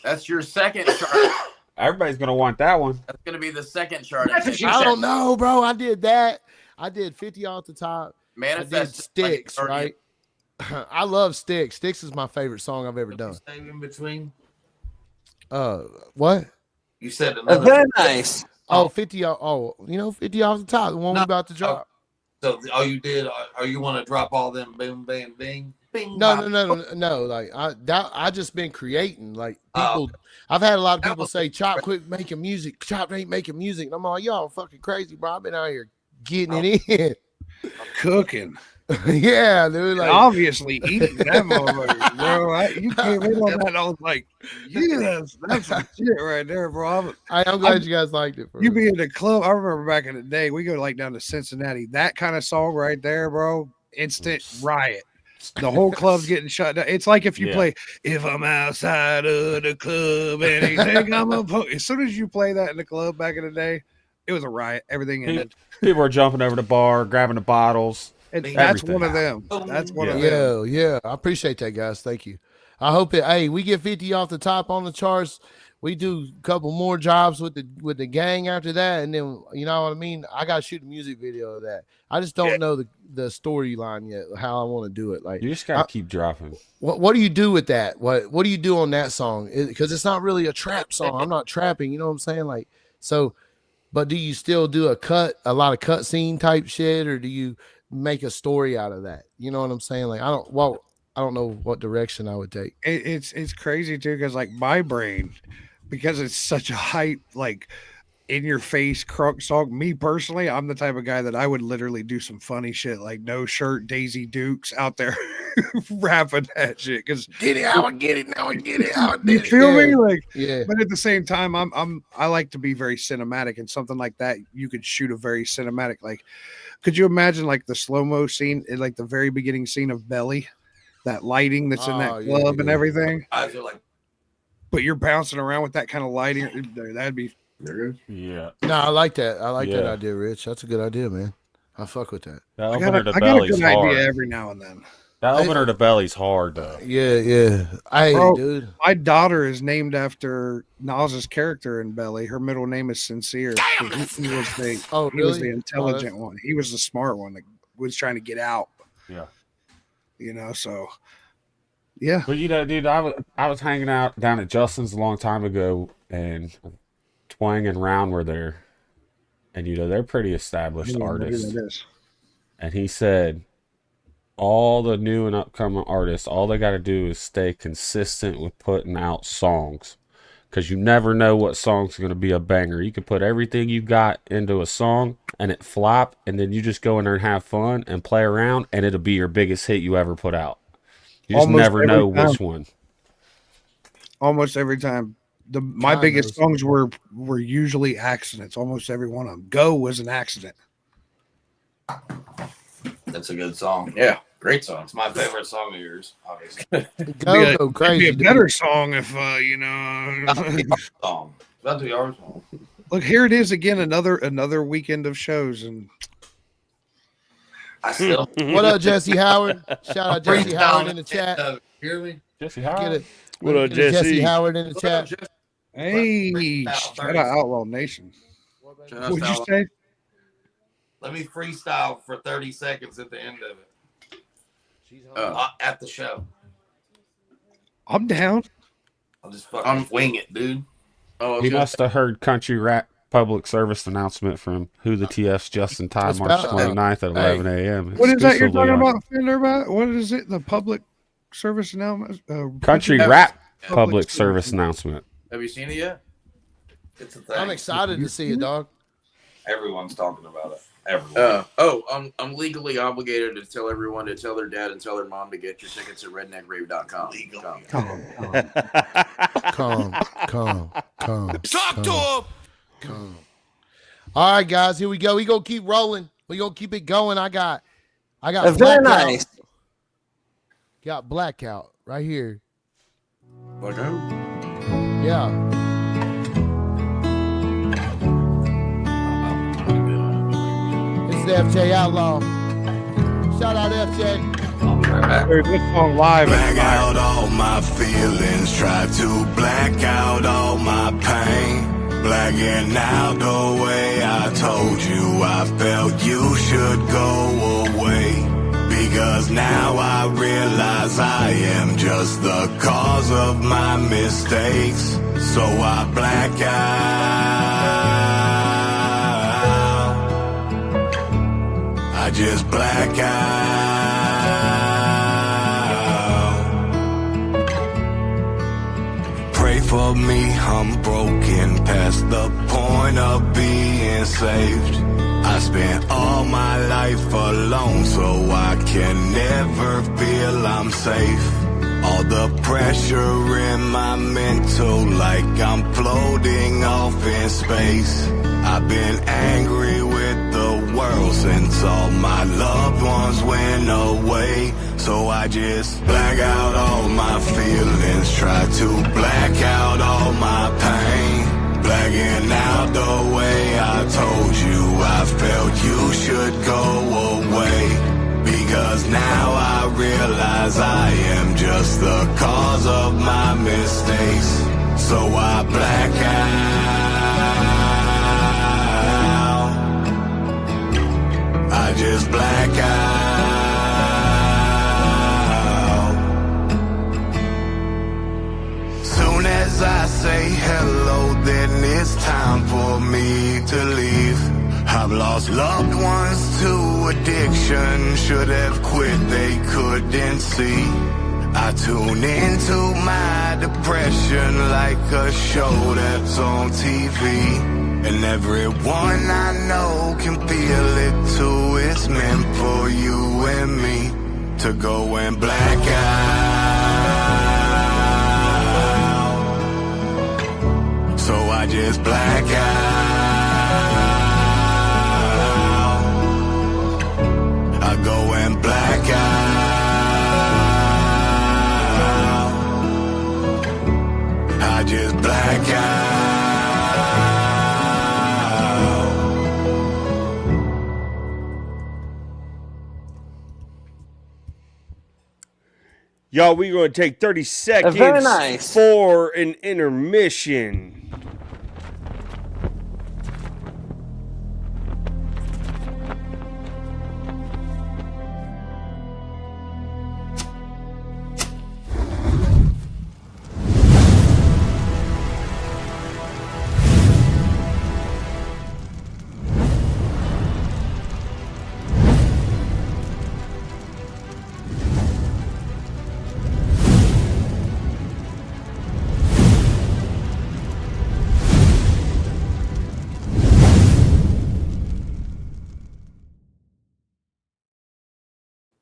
S17: That's your second chart.
S19: Everybody's gonna want that one.
S11: That's gonna be the second chart.
S10: I don't know, bro. I did that. I did 50 off the top.
S11: Manifest
S10: I did Sticks, right? I love Sticks. Sticks is my favorite song I've ever done.
S11: Stay in between.
S10: What?
S11: You said
S21: That's very nice.
S10: Oh, 50 off. Oh, 50 off the top. The one we about to drop.
S11: So all you did, or you want to drop all them boom, bam, bing, bing?
S10: No. Like I just been creating. Like people, I've had a lot of people say, "Chop, quit making music. Chop ain't making music." And I'm like, y'all fucking crazy, bro. I've been out here getting it in,
S3: cooking.
S10: Yeah, dude. Like,
S3: obviously eating that motherfucker, bro. You came in on that. I was like, yeah, that's some shit right there, bro.
S10: I'm glad you guys liked it.
S3: You be in the club. I remember back in the day, we go like down to Cincinnati. That kind of song right there, bro. Instant riot. The whole club's getting shut down. It's like if you play "If I'm Outside of the Club and they think I'm a po-" as soon as you play that in the club back in the day, it was a riot. Everything ended.
S19: People are jumping over the bar, grabbing the bottles.
S3: That's one of them. That's one of them.
S10: Yeah. I appreciate that, guys. Thank you. I hope we get 50 off the top on the charts. We do a couple more jobs with the gang after that, and then you know what I mean. I gotta shoot a music video of that. I just don't know the storyline yet, how I want to do it. Like
S19: you just gotta keep dropping.
S10: What do you do with that? What do you do on that song? Because it's not really a trap song. I'm not trapping. You know what I'm saying? Like so, but do you still do a lot of cut scene type shit, or do you make a story out of that? You know what I'm saying? Like I don't know what direction I would take.
S3: It's crazy too, because like my brain, because it's such a hype, like in your face crunk song. Me personally, I'm the type of guy that I would literally do some funny shit, like No Shirt, Daisy Dukes out there rapping that shit. Because
S10: get it out, get it now, get it out.
S3: You feel me? Like,
S10: yeah.
S3: But at the same time, I like to be very cinematic, and something like that you could shoot a very cinematic. Like, could you imagine like the slow-mo scene, like the very beginning scene of Belly, that lighting that's in that club and everything?
S11: Eyes are like,
S3: but you're bouncing around with that kind of lighting. That'd be.
S19: Yeah.
S10: No, I like that. I like that idea, Rich. That's a good idea, man. I fuck with that.
S3: I got a good idea every now and then.
S19: That opener to Belly's hard though.
S10: Yeah. Bro, dude.
S3: My daughter is named after Nas's character in Belly. Her middle name is Sincere. He was the intelligent one. He was the smart one that was trying to get out.
S19: Yeah.
S3: You know, so yeah.
S19: But you know, dude, I was hanging out down at Justin's a long time ago, and Twang and Round were there, and you know they're pretty established artists. And he said, all the new and upcoming artists, all they got to do is stay consistent with putting out songs, because you never know what song's going to be a banger. You can put everything you got into a song and it flop, and then you just go in there and have fun and play around, and it'll be your biggest hit you ever put out. You just never know which one.
S3: Almost every time. My biggest songs were usually accidents. Almost every one of them. Go was an accident.
S11: that's a good song. Yeah, great song. It's my favorite song of yours, obviously.
S3: Go crazy. It'd be a better song if you know.
S11: Song. That'd be our song.
S3: Look, here it is again. Another weekend of shows, and
S11: I still.
S10: What up, Jesse Howard? Shout out Jesse Howard in the chat.
S11: Hear me,
S19: Jesse Howard.
S10: Get it.
S2: What up, Jesse
S10: Howard in the chat.
S3: Hey, shout out Outlaw Nation. What'd you say?
S11: Let me freestyle for 30 seconds at the end of it. At the show.
S3: I'm down.
S11: I'll just fucking wing it, dude.
S19: He must have heard Country Rap public service announcement from Who the TF's Justin Time, March 29th at 11 a.m.
S3: What is that you're talking about, Fender? About what is it? The public service announcement?
S19: Country Rap public service announcement.
S11: Have you seen it yet? It's a thing.
S10: I'm excited to see it, dog.
S11: Everyone's talking about it. Everyone. I'm legally obligated to tell everyone to tell their dad and tell their mom to get your tickets at redneckrave.com.
S10: Calm.
S18: Talk to
S10: him. All right, guys, here we go. We gonna keep rolling. We gonna keep it going. I got
S21: very nice.
S10: Got Blackout right here.
S11: Blackout?
S10: Yeah. This is FJ Outlaw. Shout out FJ.
S11: I'll be right back.
S3: This song live.
S18: Black out all my feelings, try to black out all my pain.
S7: blacking out the way I told you I felt you should go away. Because now I realize I am just the cause of my mistakes. So I black out. I just black out. Pray for me, I'm broken past the point of being saved. I spent all my life alone, so I can never feel I'm safe. All the pressure in my mental, like I'm floating off in space. I've been angry with the world since all my loved ones went away. So I just black out all my feelings, try to black out all my pain. Blacking out the way I told you I felt you should go away. Because now I realize I am just the cause of my mistakes. So I black out. I just black out. Soon as I say hello, then it's time for me to leave. I've lost loved ones to addiction, should have quit, they couldn't see. I tune into my depression like a show that's on TV. And everyone I know can feel it too. It's meant for you and me to go and black out. So I just black out. I go and black out. I just black out.
S2: Y'all, we're going to take 30 seconds
S21: Very nice.
S2: for an intermission.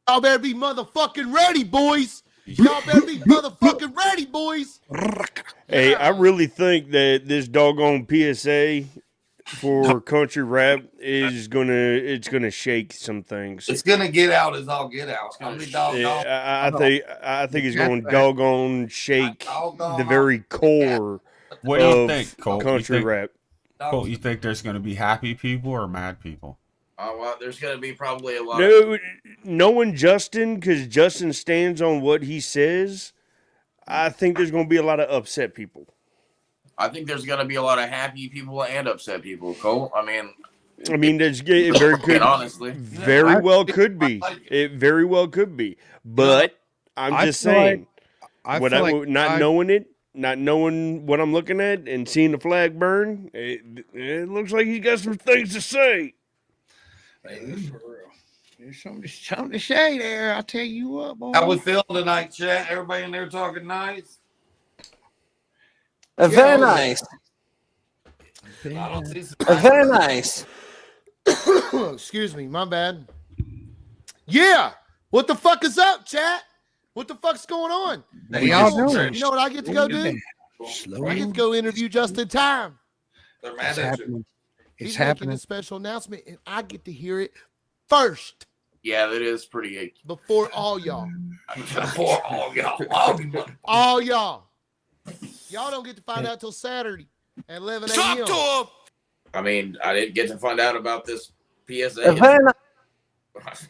S10: Y'all better be motherfucking ready, boys. Y'all better be motherfucking ready, boys.
S2: Hey, I really think that this doggone PSA for country rap is gonna shake some things.
S11: It's gonna get out as all get out. It's gonna be doggone.
S2: Yeah, I think it's going to doggone shake the very core
S5: What do you
S2: of
S5: think, Colt?
S2: country rap.
S5: Colt, you think there's going to be happy people or mad people?
S11: Well, there's gonna be probably a lot.
S2: No, knowing Justin, because Justin stands on what he says, I think there's going to be a lot of upset people.
S11: I think there's gonna be a lot of happy people and upset people, Cole. I mean,
S2: there's it very good.
S11: Honestly,
S2: very well could be. It very well could be. But I'm just saying, not knowing what I'm looking at and seeing the flag burn, it looks like he's got some things to say.
S3: For real. There's something to say there. I'll tell you what, boy.
S11: how we feeling tonight, chat? Everybody in there talking nice?
S21: Very nice. Very nice.
S10: Excuse me, my bad. Yeah. What the fuck is up, chat? What the fuck's going on?
S3: Hey, y'all doing?
S10: You know what I get to go do? I get to go interview Justin Time.
S11: They're mad
S3: It's
S11: at you.
S3: happening. It's
S10: He's
S3: happening.
S10: making a special announcement, and I get to hear it first
S11: Yeah, that is pretty.
S10: before all y'all.
S11: Before all y'all.
S10: All y'all. Y'all don't get to find out till Saturday at 11 a.m.
S11: I mean, I didn't get to find out about this PSA.
S21: Very nice.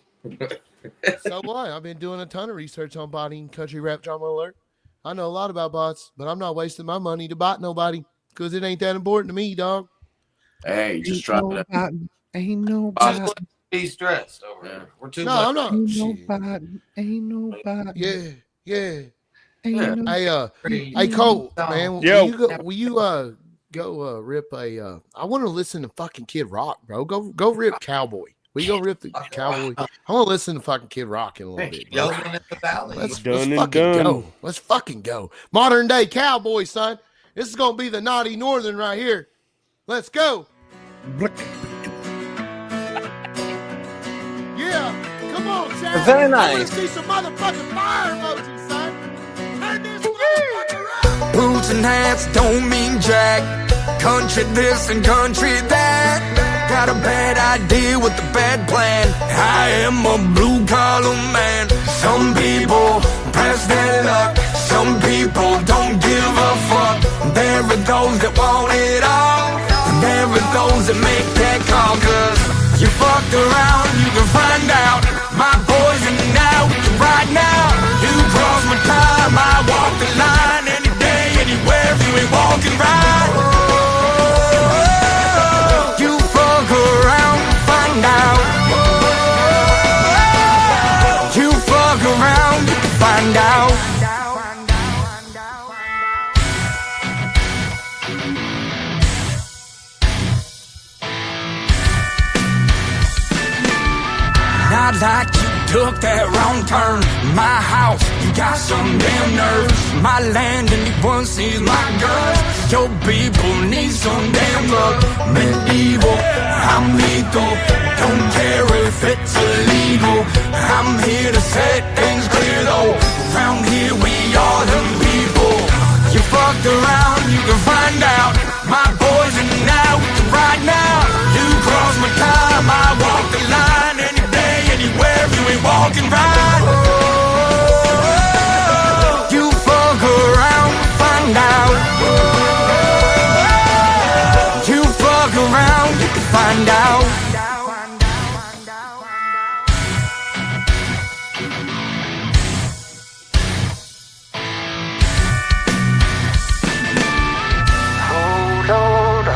S10: So what? I've been doing a ton of research on botting country rap drama alert. I know a lot about bots, but I'm not wasting my money to bot nobody. because it ain't that important to me, dog.
S17: Hey, just try to.
S3: Ain't nobody.
S9: Be stressed over here. We're too.
S10: No, I'm not.
S3: Ain't nobody.
S10: Yeah.
S3: Ain't
S10: Hey, Cole, man, will you go rip a? I want to listen to fucking Kid Rock, bro. Go rip Cowboy. We go rip the Cowboy. I want to listen to fucking Kid Rock in a little bit. Bro. Let's fucking go. Let's fucking go. Modern day Cowboy, son. This is gonna be the naughty Northern right here. Let's go. Yeah, come on, Chad.
S21: Very
S10: I
S21: nice.
S10: want to see some motherfucking fire emojis, son. Turn this motherfucker around.
S18: Boots and hats don't mean jack. Country this and country that. Got a bad idea with a bad plan. I am a blue collar man. Some people press their luck. Some people don't give a fuck. There are those that want it all. And there are those that make that call. Cause you fucked around, you can find out. My boys and now, right now. You cross my time, I walk the line. Any day, anywhere, you ain't walking right. You fuck around, find out. You fuck around, you can find out. Not like you took that wrong turn. My house, you got some damn nerves. My land and everyone sees my guns. Your people need some damn luck. Medieval, I'm lethal. Don't care if it's illegal. I'm here to set things clear though. Around here we are the people. You fucked around, you can find out. My boys and now, right now. You cross my time, I walk the line. Any day, anywhere, you ain't walking right. You fuck around, find out. You fuck around, you can find out. Oh Lord,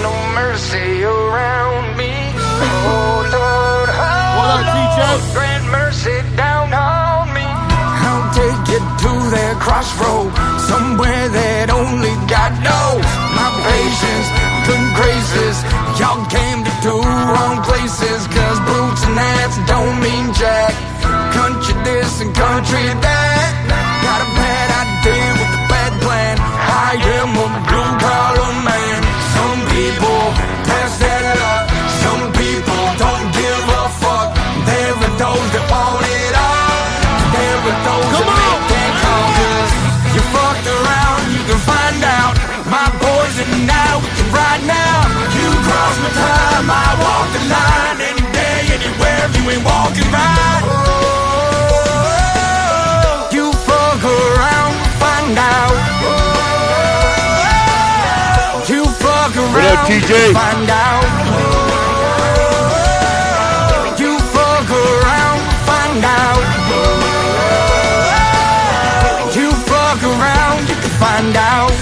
S18: no mercy around me. Oh Lord, grant mercy down on me. I'll take you to that crossroad, somewhere that only God knows. My patience, good graces, y'all came to two wrong places. Cause boots and hats don't mean jack. Country this and country that. Got a bad idea with a bad plan. I am a blue collar man. Some people pass that luck. Some people don't give a fuck. There are those that want it all. There are those that make that call. Cause you fucked around, you can find out. My boys are now with you right now. You cross my time, I walk the line. Any day, anywhere, you ain't walking right. You fuck around, find out. You fuck around,
S2: what up, TJ?
S18: Find out. You fuck around, find out. You fuck around, you can find out.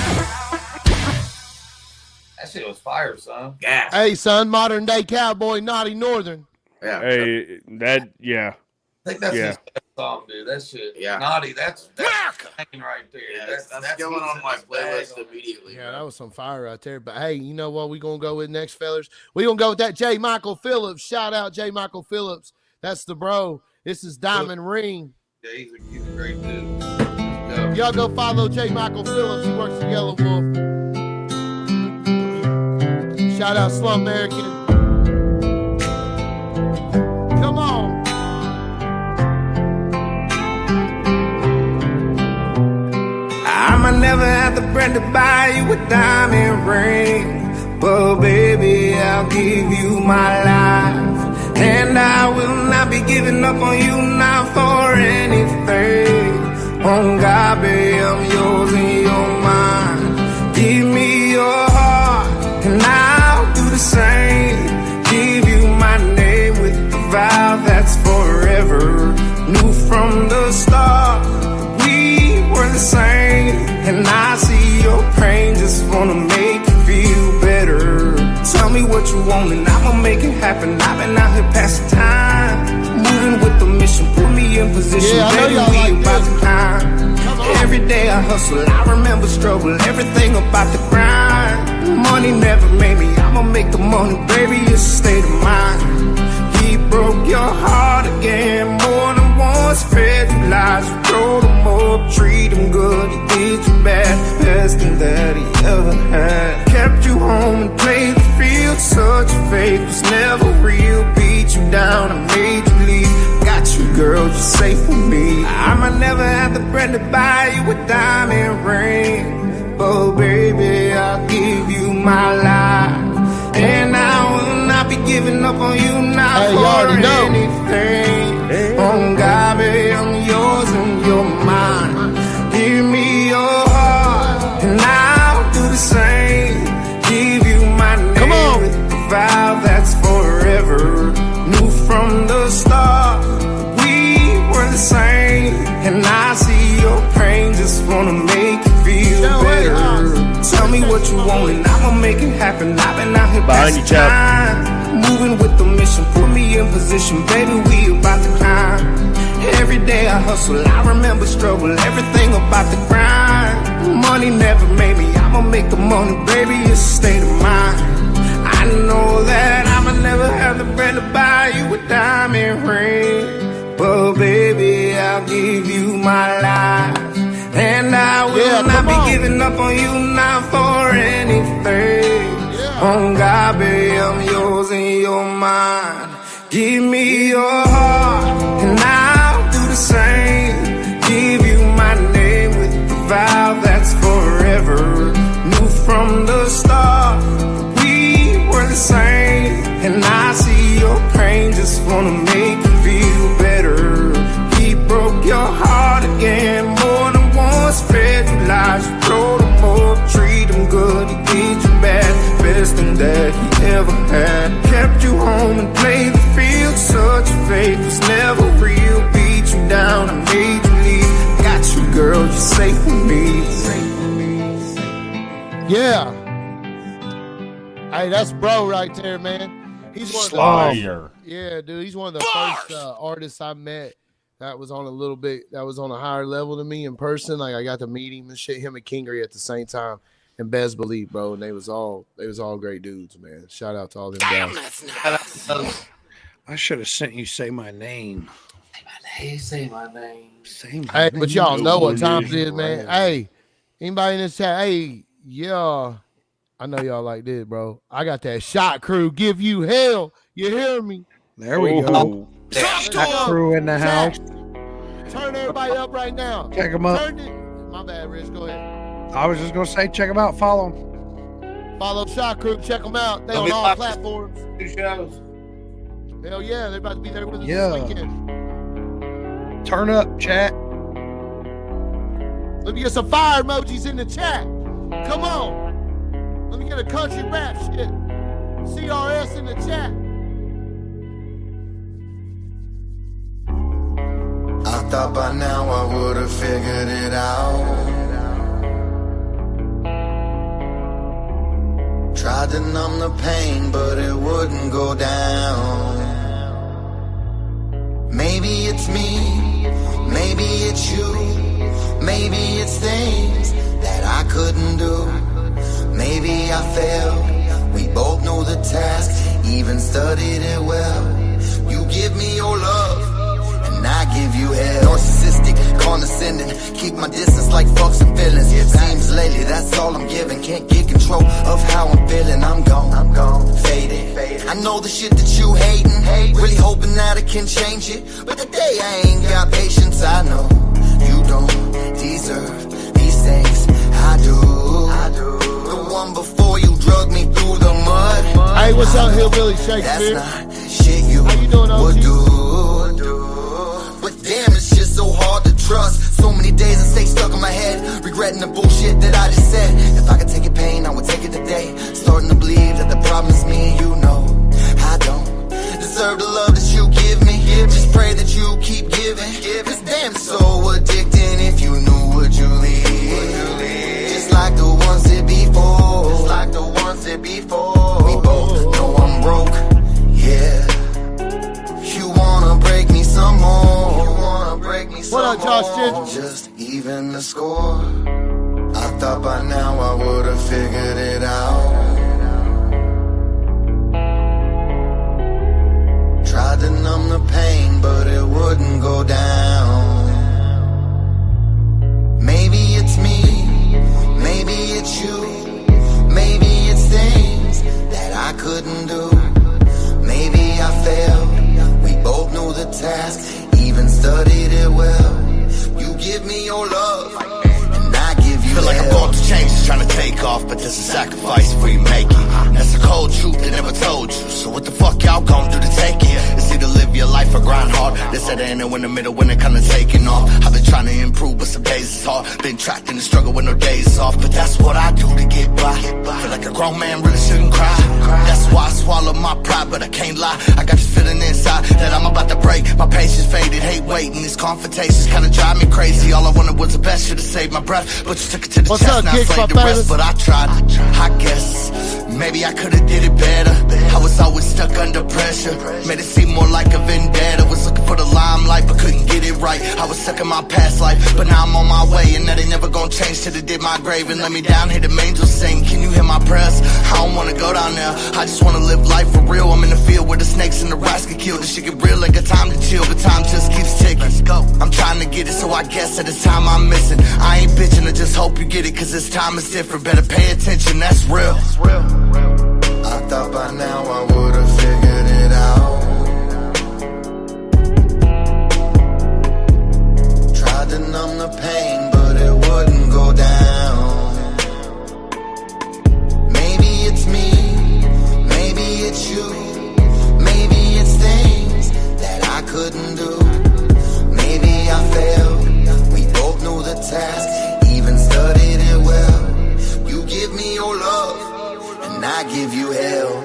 S9: That shit was fire, son.
S17: Gas.
S10: Hey, son, modern day Cowboy, naughty Northern.
S17: Yeah.
S2: Hey,
S9: I think that's his best song, dude. That shit. Naughty. That's hanging right there.
S17: Yeah, that's going on my playlist immediately.
S10: Yeah, that was some fire right there. But hey, you know what we gonna go with next, fellas? We gonna go with that J. Michael Phillips. Shout out J. Michael Phillips. That's the bro. This is Diamond Ring.
S9: Yeah, he's a great dude.
S10: Y'all go follow J. Michael Phillips. He works for Yellow Wolf. Shout out Slum American. Come on.
S6: I'ma never have the bread to buy you a diamond ring, but baby, I'll give you my life, and I will not be giving up on you, not for anything. On God, baby, I'm yours and you're mine. Give me your heart, and I'll do the same. Give you my name with a vow that's forever. Knew from the start we were the same, and I see your pain just want and I'ma make it happen. I've been out here passing time, moving with the mission, put me in position.
S10: Yeah, I know
S6: baby,
S10: y'all
S6: we
S10: like
S6: about
S10: this.
S6: to climb. Every day I hustle, I remember struggle, everything about the grind. Money never made me, I'ma make the money, baby, it's a state of mind. He broke your heart again, more than once, fed you lies, you rolled him up, treat him good, he did you bad, best thing that he ever had. Kept you home and played the field, such a fake, was never real, beat you down and made you leave. Got you, girl, you're safe with me. I might never have the bread to buy you a diamond ring, but baby, I'll give you my life. And I will not be giving up on you, not for anything. On God, baby, I'm yours and you're mine. Give me your heart, and I'll do the same. Give you my name with the vow that's forever. Knew from the start we were the same, and I see your pain, just wanna make you feel better. Tell me what you want and I'ma make it happen. I've been out here passing time, moving with the mission, put me in position, baby, we about to climb. Every day I hustle, I remember struggle, everything about the grind. Money never made me, I'ma make the money, baby, it's a state of mind. I know that I'ma never have the bread to buy you a diamond ring, but baby, I'll give you my life. And I will not be giving up on you, not for anything. On God, baby, I'm yours and you're mine. Give me your heart, and I'll do the same. Give you my name with the vow that's forever. Knew from the start we were the same, and I see your pain, just wanna make you feel better. He broke your heart again, more than once, fed you lies, you rolled him up, treat him good, he did you bad, best thing that he ever had. Kept you home and played the field, such a fake, was never real, beat you down and made you leave. Got you, girl, you're safe with me.
S10: Yeah. Hey, that's bro right there, man. He's one of
S19: Slayer.
S10: Yeah, dude, he's one of the first artists I met that was on a higher level than me in person. Like I got to meet him and shit, him and Kingery at the same time, and Bez Believe, bro. And they was all great dudes, man. Shout out to all them guys.
S3: I should have sent you Say My Name.
S11: Say my name.
S3: Say my
S10: Hey,
S3: name.
S10: but y'all know what time it is, man. Hey, anybody in this chat? Hey, yeah, I know y'all like this, bro. I got that shot crew. Give you hell. You hear me?
S3: There we go. Shot crew in the house.
S10: Turn everybody up right now.
S3: Check them up.
S10: My bad, Rich. Go ahead.
S3: I was just gonna say, check them out. Follow them.
S10: Follow Shot Crew. Check them out. They on all platforms.
S11: 2 shows.
S10: Hell yeah, they're about to be there with us this weekend.
S3: Turn up, chat.
S10: Let me get some fire emojis in the chat. Come on. Let me get a country rap shit. CRS in the chat.
S4: I thought by now I would've figured it out. Tried to numb the pain, but it wouldn't go down. Maybe it's me, maybe it's you, maybe it's things that I couldn't do. Maybe I failed, we both know the task, even studied it well. You give me your love, and I give you hell. Narcissistic, condescending, keep my distance like fucks and feelings. It seems lately that's all I'm giving. Can't get control of how I'm feeling. I'm gone, faded. I know the shit that you hating, really hoping that I can change it. But today I ain't got patience. I know you don't deserve these things. I do. The one before you drug me through the mud.
S10: Hey, what's up, Hillbilly Shakespeare?
S4: That's not shit you would do. But damn, it's just so hard to trust. So many days I stay stuck in my head, regretting the bullshit that I just said. If I could take your pain, I would take it today. Starting to believe that the problem is me. You know I don't deserve the love that you give me. Just pray that you keep giving. Cause damn, it's so addicting. If you knew, would you leave? Just like the ones that before. We both know I'm
S10: What up, Justin?
S4: Just even the score. I thought by now I would've figured it out. Tried to numb the pain, but it wouldn't go down. Maybe it's me, maybe it's you, maybe it's things that I couldn't do. Maybe I failed, we both knew the task, even studied it well. You give me your love, and I give you
S1: Feel like I'm going through changes, trying to take off, but there's a sacrifice before you make it. That's a cold truth they never told you. So what the fuck y'all gon' do to take it? It's either live your life or grind hard. This at the end and in the middle when it kinda taking off. I've been trying to improve, but some days it's hard. Been trapped in the struggle with no days off, but that's what I do to get by. Feel like a grown man really shouldn't cry. That's why I swallow my pride, but I can't lie. I got this feeling inside that I'm about to break. My patience faded, hate waiting. These confrontations kinda drive me crazy. All I wanted was the best, should've saved my breath, but you took it to the chest, now I slayed the rest. But I tried, I guess. Maybe I could've did it better. I was always stuck under pressure. Made it seem more like a vendetta. Was looking for the limelight, but couldn't get it right. I was stuck in my past life, but now I'm on my way. And that ain't never gonna change till they did my grave and let me down. Hear them angels sing, can you hear my prayers? I don't wanna go down there, I just wanna live life for real. I'm in the field where the snakes and the rats get killed. This shit get real, ain't got time to chill, but time just keeps ticking. Let's go. I'm trying to get it, so I guess that it's time I'm missing. I ain't bitching, I just hope you get it, cause this time is different. Better pay attention, that's real.
S4: I thought by now I would've figured it out. Tried to numb the pain, but it wouldn't go down. Maybe it's me, maybe it's you, maybe it's things that I couldn't do. Maybe I failed, we both knew the task, even studied it well. You give me your love, and I give you hell.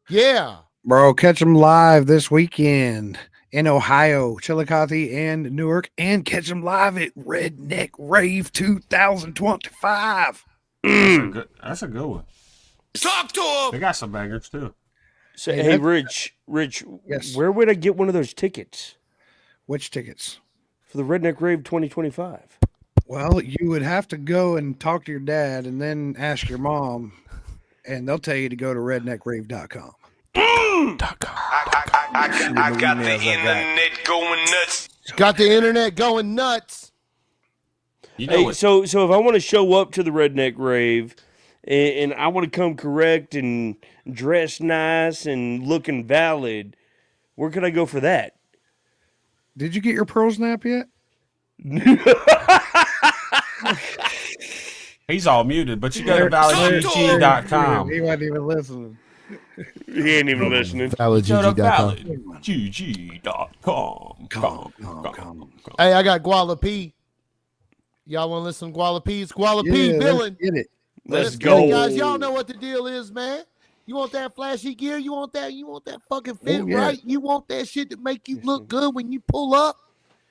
S10: Yeah.
S3: Bro, catch them live this weekend in Ohio, Chillicothe, and Newark, and catch them live at Redneck Rave 2025.
S19: That's a good one.
S1: Talk to him.
S19: They got some bangers too.
S2: So, hey, Rich,
S3: yes.
S2: Where would I get one of those tickets?
S3: Which tickets?
S2: For the Redneck Rave 2025.
S3: Well, you would have to go and talk to your dad and then ask your mom, and they'll tell you to go to redneckrave.com.
S18: I got the internet going nuts.
S10: Got the internet going nuts.
S19: You know
S2: hey,
S19: what?
S2: so if I want to show up to the Redneck Rave and I want to come correct and dress nice and looking valid, where can I go for that?
S3: Did you get your pearl snap yet?
S19: He's all muted, but you go to validgg.com.
S3: He wasn't even listening.
S2: He ain't even listening.
S19: validgg.com.
S10: Hey, I got Guala P. Y'all want to listen to Guala P? It's Guala P villain.
S3: Get it.
S2: Let's go.
S10: Get it, guys. Y'all know what the deal is, man. You want that flashy gear? You want that fucking fit, right? You want that shit to make you look good when you pull up?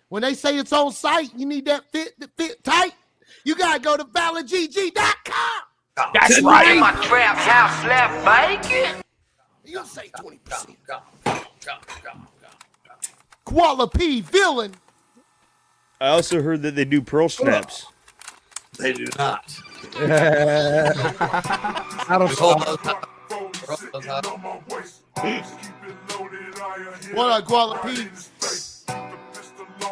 S10: When they say it's on site, you need that fit tight. You gotta go to validgg.com.
S18: That's right. In my trap house left bacon.
S10: You gonna say 20%. Koala P villain.
S2: I also heard that they do pearl snaps.
S11: They do not.
S3: Out of
S10: What up, Guala P?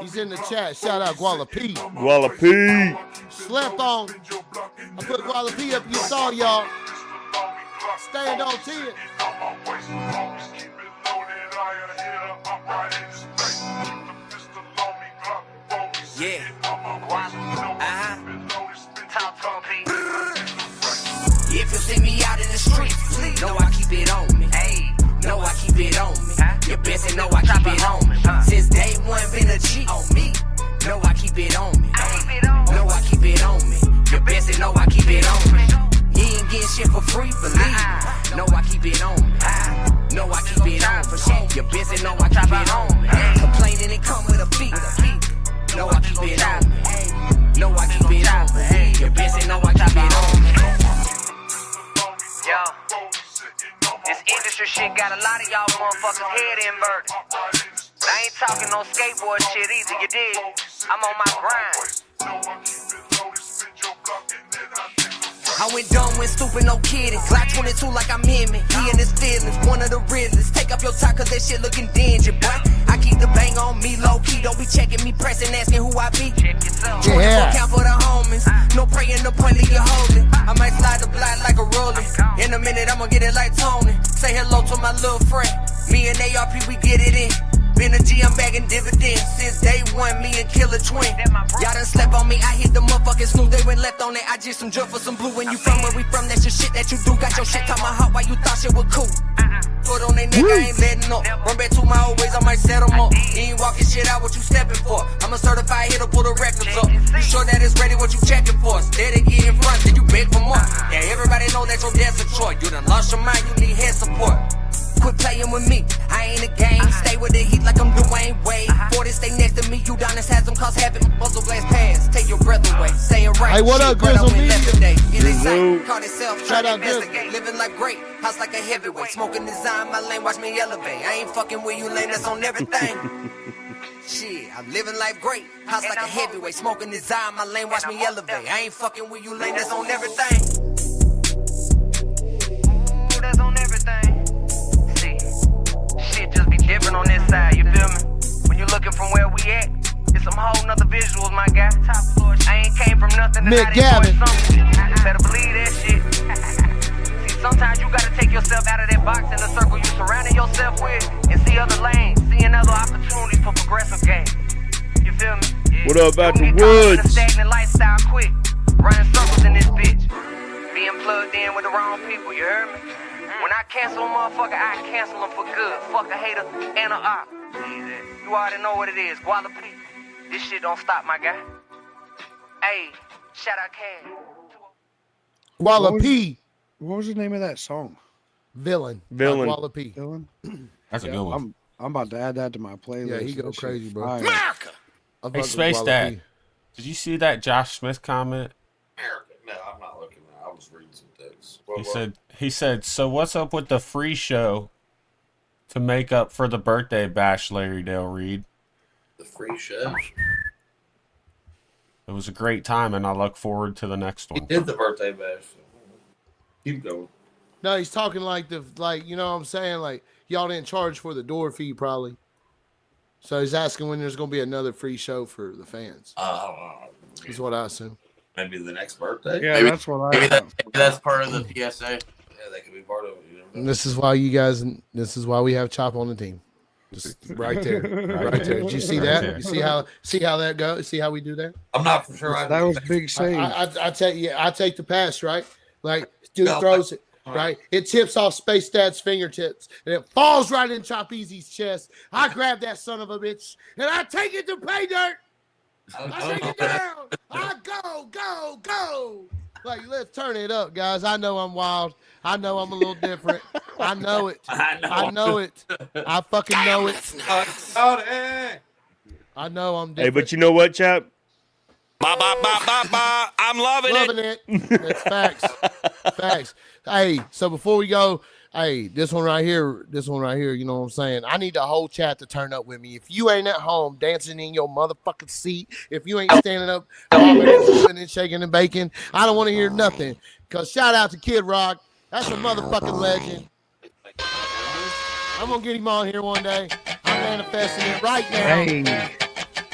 S10: He's in the chat. Shout out Guala P.
S2: Guala P.
S10: Slept on. I put Guala P up. You saw y'all. Stand on 10.
S18: Yeah. If you see me out in the streets, know I keep it on me. Know I keep it on me. You best and know I keep it on me. Since day one been a G on me. Know I keep it on me. Know I keep it on me. You best and know I keep it on me. You ain't getting shit for free, believe. Know I keep it on me. Know I keep it on for shit. You best and know I keep it on me. Complaining and come with a beat. Know I keep it on me. Know I keep it on me. You best and know I keep it on me.
S14: Yo, this industry shit got a lot of y'all motherfuckers head inverted.
S12: talking no skateboard shit either, you dig? I'm on my grind.
S22: I went dumb, went stupid, no kidding. Glock 22 like I'm him. He in his feelings, one of the realest. Take up your top, cause that shit looking dingy, boy. I keep the bang on me low key. Don't be checking me, pressing, asking who I be. 24 count for the homies. No praying, no point, leave you holding. I might slide the block like a rolling. In a minute, I'ma get it like Tony. Say hello to my little friend. Me and ARP, we get it in. Been a G, I'm bagging dividends. Since day one, me and Killer Twin. Y'all done slept on me, I hit the motherfucking snooze. They went left on it, I just some drip for some blue. When you from where we from, that's your shit that you do. Got your shit to my heart while you thought shit was cool. Foot on they neck, I ain't letting up. Run back to my old ways, I might set them up. You ain't walking shit out, what you stepping for? I'm a certified hitter, pull the records up. You sure that it's ready, what you checking for? Steady get in front, then you beg for more. Yeah, everybody know that your dad's a Troy. You done lost your mind, you need head support. Quit playing with me, I ain't a game. Stay with the heat like I'm Dwayne Wade. 40 stay next to me, you down this has them cause habit. Muzzle blast pass, take your breath away. Say it right.
S10: Hey, what up, Grizzle Media?
S22: Caught itself, try to investigate. Living like great, house like a heavyweight. Smoking design, my lane, watch me elevate. I ain't fucking with you, lane, that's on everything. Shit, I'm living life great, house like a heavyweight. Smoking design, my lane, watch me elevate. I ain't fucking with you, lane, that's on everything. Ooh, that's on everything. Shit just be different on this side, you feel me? When you looking from where we at, it's some whole nother visuals, my guy. Top floor, I ain't came from nothing to not enjoy something. You better believe that shit. See, sometimes you gotta take yourself out of that box in the circle you surrounding yourself with and see other lanes, seeing other opportunities for progressive gain. You feel me? Yeah.
S2: What up out the
S22: In a
S2: woods?
S22: stagnant lifestyle quick, running circles in this bitch. Being plugged in with the wrong people, you heard me? When I cancel a motherfucker, I cancel them for good. Fuck a hater and a op. You already know what it is. Guala P. This shit don't stop, my guy. Hey, shout out Cam.
S10: Guala P.
S3: What was the name of that song?
S10: Villain. Guala P.
S3: Villain.
S5: That's a good one.
S3: I'm about to add that to my playlist.
S10: Yeah, he go
S3: That shit
S10: crazy, bro.
S3: fire.
S5: Hey, Space Dad, did you see that Josh Smith comment?
S17: No, I'm not looking at it. I was reading some things.
S5: He said, so what's up with the free show to make up for the birthday bash, Larry Dale Reed?
S17: The free show?
S5: It was a great time, and I look forward to the next one.
S17: He did the birthday bash. Keep going.
S10: No, he's talking like you know what I'm saying? Like, y'all didn't charge for the door fee, probably. So he's asking when there's going to be another free show for the fans.
S17: I don't know.
S10: Is what I assume.
S17: Maybe the next birthday?
S3: Yeah,
S17: maybe,
S3: that's what I
S17: maybe
S3: thought.
S17: that's part of the PSA. Yeah, that could be part of it. You
S10: And this is why this is why we have Chop on the team. Just right there. Right there. Did you see that? You see how that goes? See how we do that?
S17: I'm not for sure.
S3: That was big save.
S10: I take the pass, right? Like, dude throws it, right? It tips off Space Dad's fingertips, and it falls right in Chop Easy's chest. I grab that son of a bitch, and I take it to pay dirt. I take it down. I go. Like, let's turn it up, guys. I know I'm wild. I know I'm a little different. I know it. I know it. I fucking know it. I know I'm different.
S2: Hey, but you know what, Chap?
S7: I'm loving
S10: it. That's facts. Facts. Hey, so before we go, hey, this one right here, you know what I'm saying? I need the whole chat to turn up with me. If you ain't at home dancing in your motherfucking seat, if you ain't standing up and shaking and baking, I don't want to hear nothing. Because shout out to Kid Rock. That's a motherfucking legend. I'm going to get him on here one day. I'm manifesting it right now.
S3: Hey,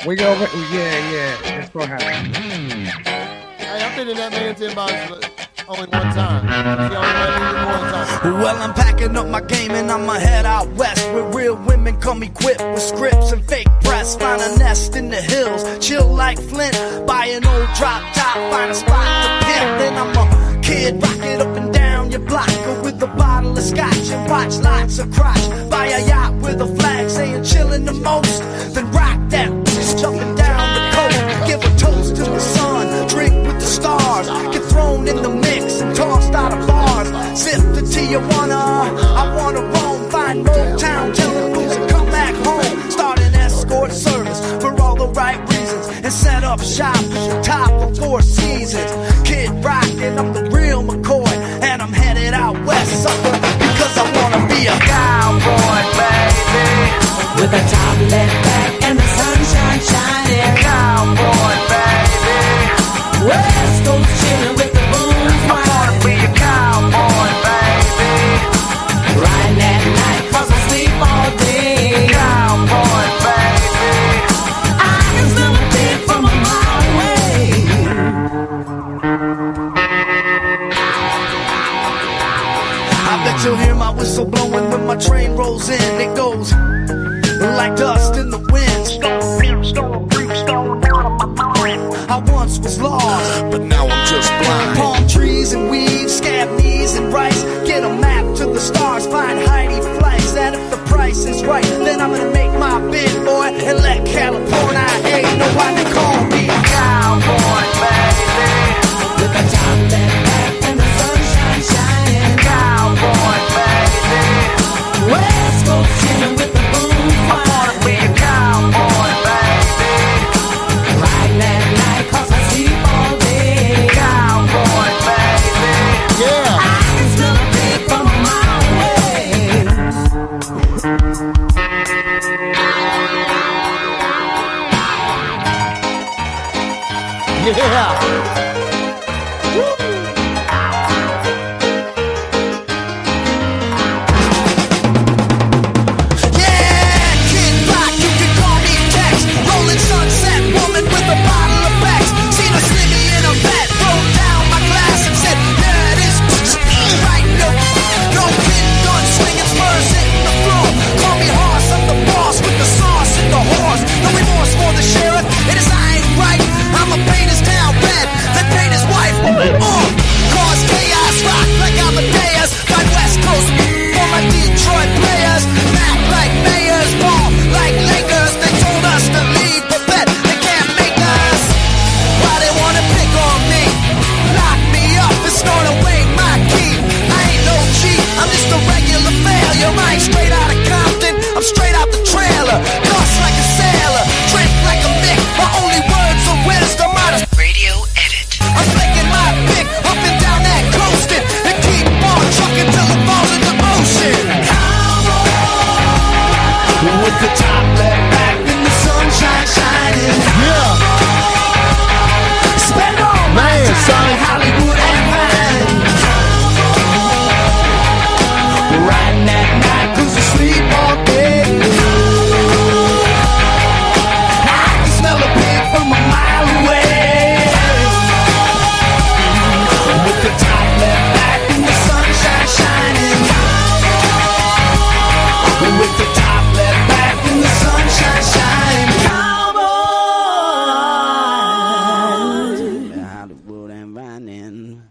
S3: we go. Yeah. It's going to happen.
S10: Hey, I've been in that man's inbox only one time. He only went in one time.
S18: Well, I'm packing up my game and I'ma head out west where real women come equipped with scripts and fake breasts. Find a nest in the hills, chill like Flint. Buy an old drop top, find a spot to pimp. Then I'm a kid, rock it up and down your block with a bottle of scotch and watch lots of crotch. Buy a yacht with a flag saying chillin' the most. Then rock that, just jumping down the coast. Give a toast to the sun, drink with the stars. Get thrown in the mix and tossed out of bars. Sip the Tijuana, I wanna roam. Find Motown, tell the booze and come back home. Start an escort service for all the right reasons. And set up shop at the top of Four Seasons. Kid Rock and I'm the real McCoy. And I'm headed out west, sucker, because I wanna be a cowboy, baby. With a top left back
S10: Yeah.
S22: Rolling sunset woman with a bottle of Bex. Seen her slimmy in a vet. Rolled down my glass and said, there it is. Right, no kidding, gun swinging, spurs hitting the floor. Call me horse, I'm the boss with the sauce and the horse. No remorse for the sheriff. It is I ain't right. I'ma paint his town red, then paint his wife. Cause chaos, rock like Amadeus. By West Coast for my Detroit players. Mac like mayors, ball like Lakers. They told us to leave, but bet they can't make us. Why they wanna pick on me? Lock me up and snort away my key. I ain't no cheat, I'm just a regular failure. I ain't straight out of Compton, I'm straight out the trailer. Cuss like a sailor, drink like a Mick. My only words of wisdom out of radio edit. I'm flicking my pick up and down that coasting and keep on trucking till it falls into motion. With the top left back and the sunshine shining.
S10: Yeah.
S22: Spend all my time in Hollywood and Vine. Riding that night 'cause you sleep all day. I can smell a pig from a mile away. With the top left back and the sunshine shining. With the top left back and the sunshine shining. Hollywood and Vine.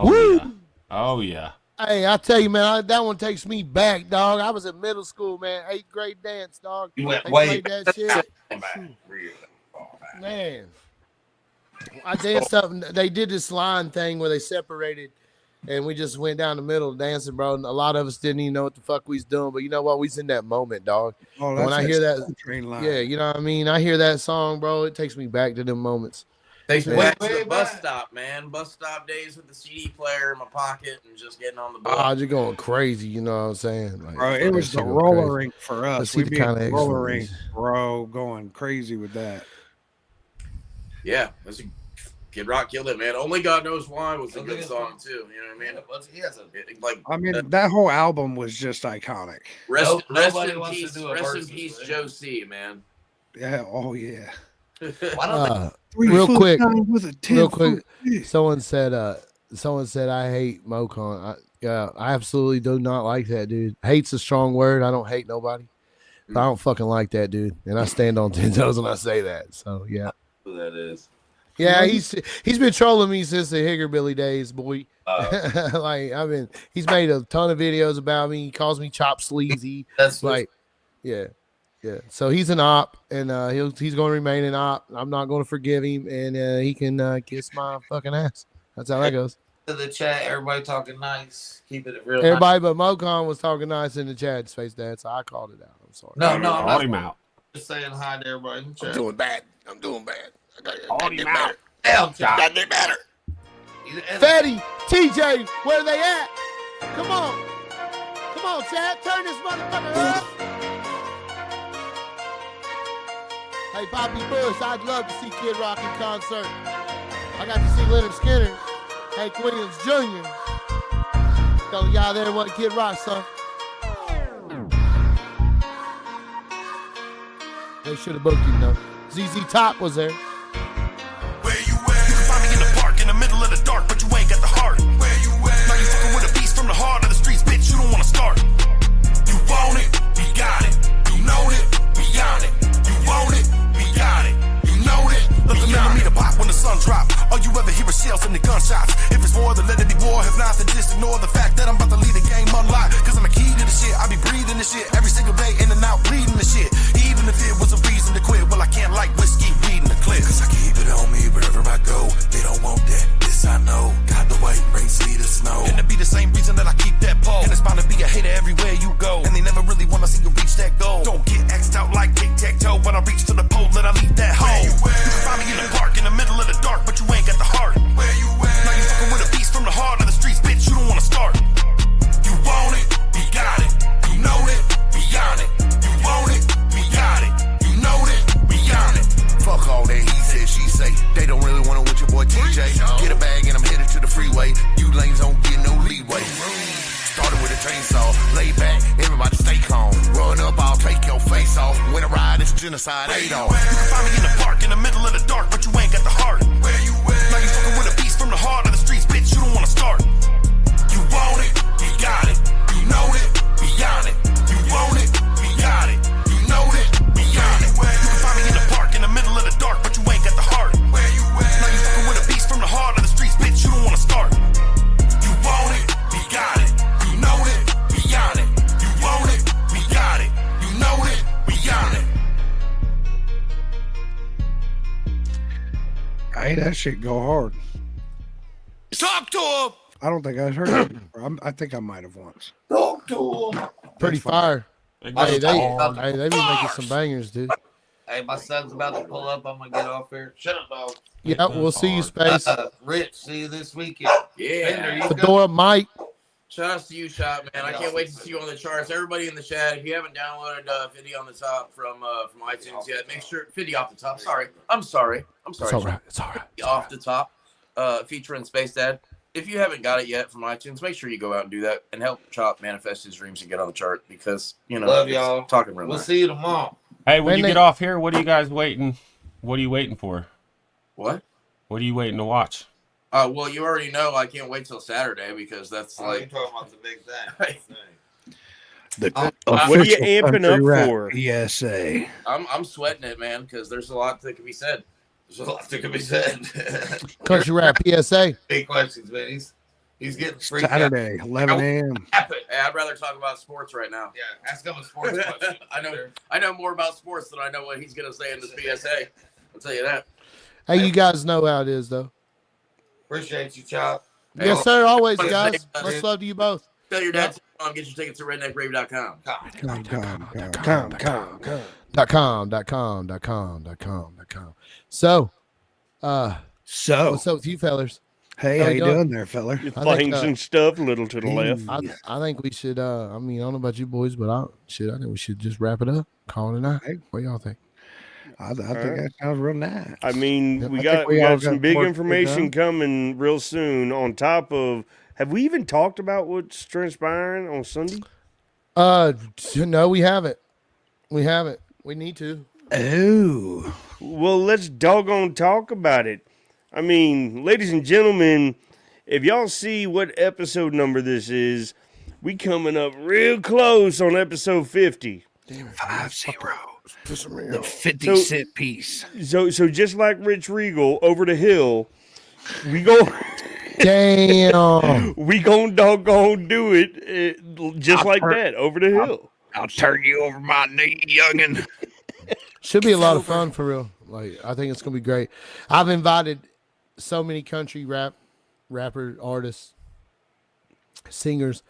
S10: Woo!
S5: Oh yeah.
S10: Hey, I tell you, man, that one takes me back, dog. I was in middle school, man. 8th grade dance, dog.
S11: You went
S10: They
S11: way
S10: played that shit. Man, I danced up. And they did this line thing where they separated, and we just went down the middle dancing, bro. And a lot of us didn't even know what the fuck we was doing, but you know what? We was in that moment, dog.
S3: Oh,
S10: When I hear that,
S3: train line.
S10: yeah, you know what I mean. I hear that song, bro. It takes me back to them moments.
S17: Takes me
S10: Man.
S17: back to the bus stop, man. Bus stop days with the CD player in my pocket and just getting on the bus.
S10: Oh, you're going crazy. You know what I'm saying? Like,
S3: Bro, it
S10: that
S3: was
S10: shit
S3: the
S10: go
S3: roller
S10: crazy.
S3: rink for
S10: Let's
S3: us.
S10: see
S3: We
S10: the
S3: be
S10: kind
S3: at
S10: of
S3: the roller
S10: excellence.
S3: rink, bro, going crazy with that.
S17: Yeah, that's Kid Rock killed it, man. Only God Knows Why was a good song too. You know what I mean?
S11: He has a
S17: Like,
S3: I mean, that whole album was just iconic.
S17: rest
S11: nobody
S17: in
S11: wants to
S17: peace,
S11: do a
S17: rest in
S11: versus,
S17: peace,
S11: right?
S17: Joe C, man.
S3: Yeah. Oh yeah.
S11: Why don't
S10: Real quick,
S3: with a 10
S10: real quick.
S3: foot.
S10: Someone said I hate Mocon. I absolutely do not like that dude. Hate's a strong word. I don't hate nobody. But I don't fucking like that dude, and I stand on 10 toes when I say that. So yeah,
S11: who that is?
S10: yeah. He's been trolling me since the Higgerbilly days, boy. Like he's made a ton of videos about me. He calls me Chop Sleazy.
S11: That's
S10: like, yeah. Yeah, so he's an op, and he's going to remain an op. I'm not going to forgive him, and he can kiss my fucking ass. That's how that goes.
S11: To the chat, everybody talking nice, keeping it real.
S10: Everybody but Mocon was talking nice in the chat, Space Dad, so I called it out. I'm sorry.
S11: No,
S5: Called
S11: I'm
S5: him
S11: not
S5: out.
S11: just saying hi to everybody in the chat.
S10: I'm doing bad.
S5: Called him out.
S11: Damn,
S10: Gotta get better. Fatty, TJ, where they at? Come on, Chad, turn this motherfucker up. Hey, Bobby Bush, I'd love to see Kid Rock in concert. I got to see Leonard Skinner, Hank Williams Jr. Telling y'all there wasn't Kid Rock, son. They should have booked him, though. ZZ Top was there.
S1: Where you at? You can find me in the park in the middle of the dark, but you ain't got the heart. Where you at? Now you fucking with a beast from the heart of the streets, bitch. You don't wanna start. You want it, we got it. You know it, we on it. You want it, we got it. You know it. Let the millimeter pop when the sun drop. All you ever hear is shells and the gunshots. If it's war, then let it be war. If not, then just ignore the fact that I'm about to lead the game unlocked. Cause I'm a key to the shit. I be breathing the shit every single day, in and out, bleeding the shit. Even if it was a reason to quit, well, I can't like whiskey, weed, and the clip. Cause I keep it on me wherever I go. They don't want that, this I know. Got the white rain, sleet, or snow. And it be the same reason that I keep that pole. And it's bound to be a hater everywhere you go. And they never really wanna see you reach that goal. Don't get X'd out like tic-tac-toe. When I reach to the pole, then I leave that hole. You can find me in the park in the middle of the dark, but you ain't got the heart. Where you at? Now you fucking with a beast from the heart of the streets, bitch. You don't wanna start. You want it, we got it. You know it, we on it. You want it, we got it. You know it, we on it. Fuck all that he said, she say. They DJ. Get a bag and I'm headed to the freeway. You lanes don't get no leeway. Started with a chainsaw, lay back, everybody stay calm. Run up, I'll take your face off. When I ride, it's genocide Adolf. You can find me in the park, in the middle of the dark, but you ain't got the heart. Where you at? Now you fucking with a beast from the heart of the streets, bitch, you don't wanna start. You want it, you got it. You know it, beyond it. You want it, you got it. You know it, beyond it. You can find me in the park, in the middle of the dark, but you ain't got the heart. Where you at? Now you fucking with a beast from the heart of the streets, bitch, you don't wanna start. You want it, you got it. You know it, beyond it. You want it, we got it. You know it, beyond it.
S3: Hey, that shit go hard.
S1: Talk to him.
S3: I don't think I've heard it before. I think I might have once.
S1: Talk to him.
S10: Pretty fire. Hey, they be making some bangers, dude.
S11: Hey, my son's about to pull up. I'm gonna get off here. Shut up, dog.
S10: Yeah, we'll see you, Space.
S11: Rich, see you this weekend.
S17: Yeah.
S10: Fedora Mike.
S17: Shout outs to you, Shop, man. I can't wait to see you on the charts. Everybody in the chat, if you haven't downloaded 50 on the top from iTunes yet, make sure 50 off the top. I'm sorry.
S10: It's all right. It's all right.
S17: 50 off the top, featuring Space Dad. If you haven't got it yet from iTunes, make sure you go out and do that and help Chop manifest his dreams and get on the chart because, you know,
S11: Love y'all.
S17: Talking real
S11: We'll
S17: nice.
S11: see you tomorrow.
S5: Hey, when you get off here, what are you guys waiting? What are you waiting for?
S17: What?
S5: What are you waiting to watch?
S17: Well, you already know I can't wait till Saturday because that's
S11: You're talking about the big thing.
S2: What are you amping up for?
S3: PSA.
S17: I'm sweating it, man, because there's a lot that can be said.
S11: There's a lot that can be said.
S10: Country Rap PSA.
S11: Big questions, man. He's getting freaked
S3: Saturday,
S11: out.
S3: 11 a.m.
S17: Hey, I'd rather talk about sports right now.
S11: Yeah, ask him a sports question.
S17: I know more about sports than I know what he's gonna say in this PSA. I'll tell you that.
S10: Hey, you guys know how it is, though.
S11: Appreciate you, Chop.
S10: Yes, sir. Always,
S17: Hey,
S10: guys. Much love to you both.
S17: Tell your dad to get your tickets to redneckrave.com.
S10: .com. So, what's up with you fellers?
S3: Hey, how you doing there, feller?
S2: Your flanks and stuff, a little to the left.
S10: I think we should. I mean, I don't know about you boys, but I think we should just wrap it up. Call it a night. What y'all think?
S3: I think that sounds real nice.
S2: I mean, we
S3: think
S2: got some big
S3: more
S2: information
S3: to come.
S2: coming real soon. On top of, have we even talked about what's transpiring on Sunday?
S10: No, we haven't. We haven't. We need to.
S3: Oh,
S2: well, let's doggone talk about it. I mean, ladies and gentlemen, if y'all see what episode number this is, we coming up real close on episode 50.
S3: Damn it, 50. The 50-cent piece.
S2: So just like Rich Regal over the hill, we go.
S10: Damn.
S2: We gonna doggone do it just like that over the hill.
S3: I'll turn you over my knee, youngin'.
S10: Should be a lot of fun for real. Like, I think it's gonna be great. I've invited so many country rapper artists, singers,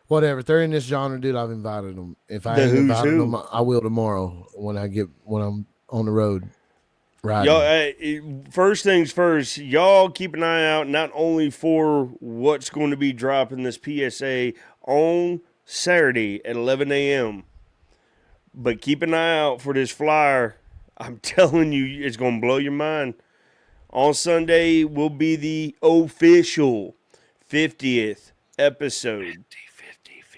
S10: whatever. If they're in this genre, dude, I've invited them. If I ain't invited them, I will tomorrow when I'm on the road riding.
S2: Y'all, first things first, y'all keep an eye out not only for what's going to be dropping this PSA on Saturday at 11 a.m., but keep an eye out for this flyer. I'm telling you, it's going to blow your mind. On Sunday will be the official 50th episode.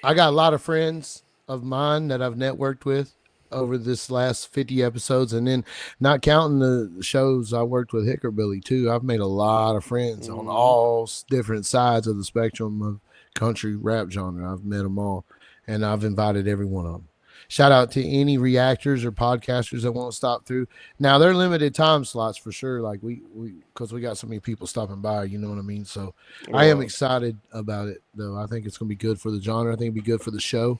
S10: I got a lot of friends of mine that I've networked with over this last 50 episodes, and then not counting the shows I worked with Hickorbilly too. I've made a lot of friends on all different sides of the spectrum of country rap genre. I've met them all, and I've invited every one of them. Shout out to any reactors or podcasters that won't stop through. Now they're limited time slots for sure. Like because we got so many people stopping by, you know what I mean? So I am excited about it though. I think it's going to be good for the genre. I think it'll be good for the show.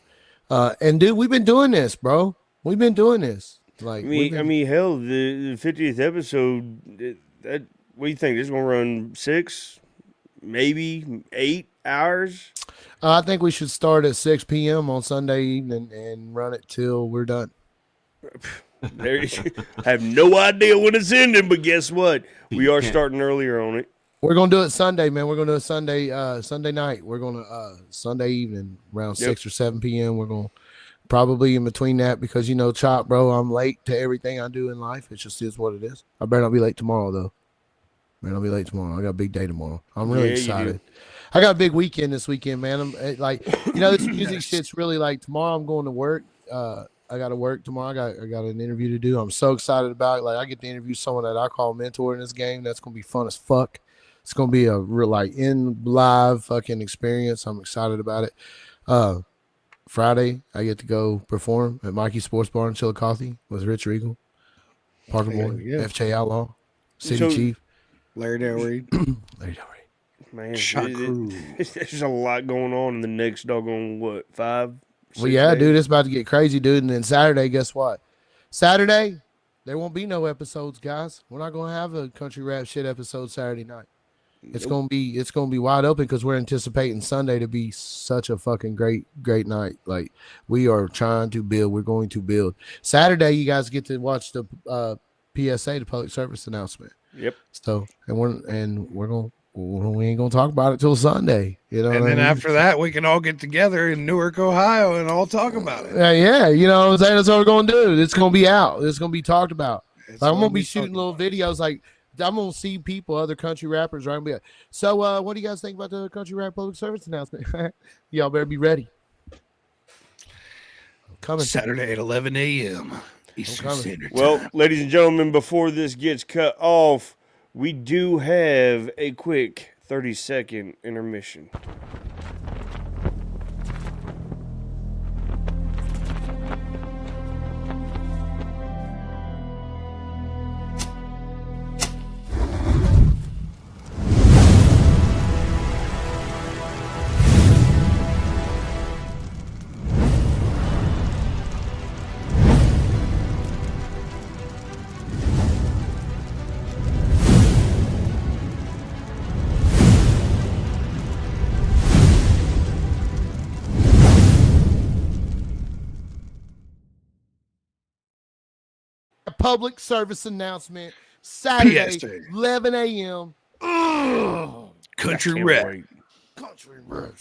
S10: And dude, we've been doing this, bro. We've been doing this. Like,
S2: I mean, hell, the 50th episode, that what do you think? This is going to run 6, maybe 8 hours?
S10: I think we should start at 6 p.m. on Sunday evening and run it till we're done.
S2: I have no idea when it's ending, but guess what? We are starting earlier on it.
S10: We're going to do it Sunday, man. We're going to do it Sunday night. We're going to Sunday evening around 6 or 7 p.m. We're going to probably in between that because, you know, Chop, bro, I'm late to everything I do in life. It just is what it is. I better not be late tomorrow, though. Man, I'll be late tomorrow. I got a big day tomorrow. I'm really
S2: Yeah, you
S10: excited.
S2: do.
S10: I got a big weekend this weekend, man. I'm like, this music shit's really like tomorrow. I'm going to work. I got to work tomorrow. I got an interview to do. I'm so excited about it. Like, I get to interview someone that I call mentor in this game. That's gonna be fun as fuck. It's gonna be a real like in live fucking experience. I'm excited about it. Friday, I get to go perform at Mikey's Sports Bar in Chillicothe with Rich Regal, Parker Boy, FJ Outlaw, City Chief,
S3: Larry Del Reed.
S10: Larry Del Reed.
S2: Man, there's a lot going on in the next doggone, what, 5?
S10: Well, yeah, dude, it's about to get crazy, dude. And then Saturday, guess what? Saturday, there won't be no episodes, guys. We're not gonna have a Country Rap Shit episode Saturday night. It's gonna be wide open because we're anticipating Sunday to be such a fucking great night. Like, we are trying to build. We're going to build. Saturday, you guys get to watch the PSA, the public service announcement.
S2: Yep.
S10: So, we ain't gonna talk about it till Sunday, you know.
S3: And then after that, we can all get together in Newark, Ohio, and all talk about it.
S10: Yeah, you know what I'm saying? That's what we're gonna do. It's gonna be out. It's gonna be talked about. Like, I'm gonna be shooting little videos. Like, I'm gonna see people, other country rappers, right? Be like, so, what do you guys think about the Country Rap public service announcement? Y'all better be ready. Coming
S3: Saturday at 11 a.m. Eastern Standard Time.
S2: Well, ladies and gentlemen, before this gets cut off, we do have a quick 30-second intermission.
S10: Public service announcement Saturday,
S3: PSA.
S10: 11 a.m.
S3: Country Rap.
S10: Country Rap.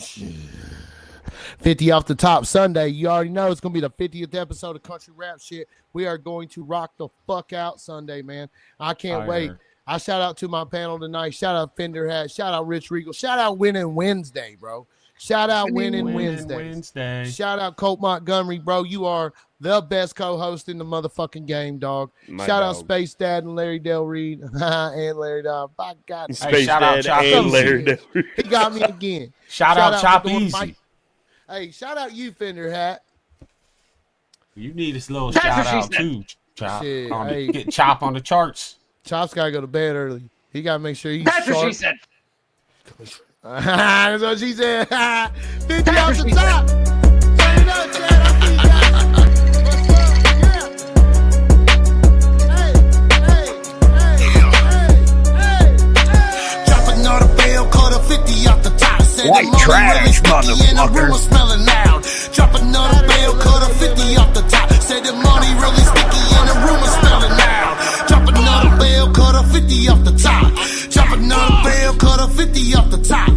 S10: 50 off the top Sunday. You already know it's going to be the 50th episode of Country Rap Shit. We are going to rock the fuck out Sunday, man. I can't wait. I shout out to my panel tonight. Shout out Fender Hat. Shout out Rich Regal. Shout out Winning Wednesday, bro. Shout out Winning Wednesday. Shout out Colt Montgomery, bro. You are the best co-host in the motherfucking game, dog. Shout out Space Dad and Larry Del Reed and Larry Dog. By God,
S2: Space Dad and Larry Del Reed.
S10: He got me again.
S5: Shout out Chop Easy.
S10: Hey, shout out you, Fender Hat.
S5: You need this little shout out too, Chop.
S10: Shit,
S5: Get Chop on the charts.
S10: Chop's got to go to bed early. He got to make sure he's
S13: That's
S10: sharp.
S13: what she said.
S10: That's what she said. 50 off the top. Turn it up, Chad. I see you guys.
S1: Drop another bell, cut a 50 off the top.
S7: White trash, motherfucker.
S1: Smelling loud. Drop another bell, cut a 50 off the top. Say the money really sticky and the rumor smelling loud. Drop another bell, cut a 50 off the top. Drop another bell, cut a 50 off the top.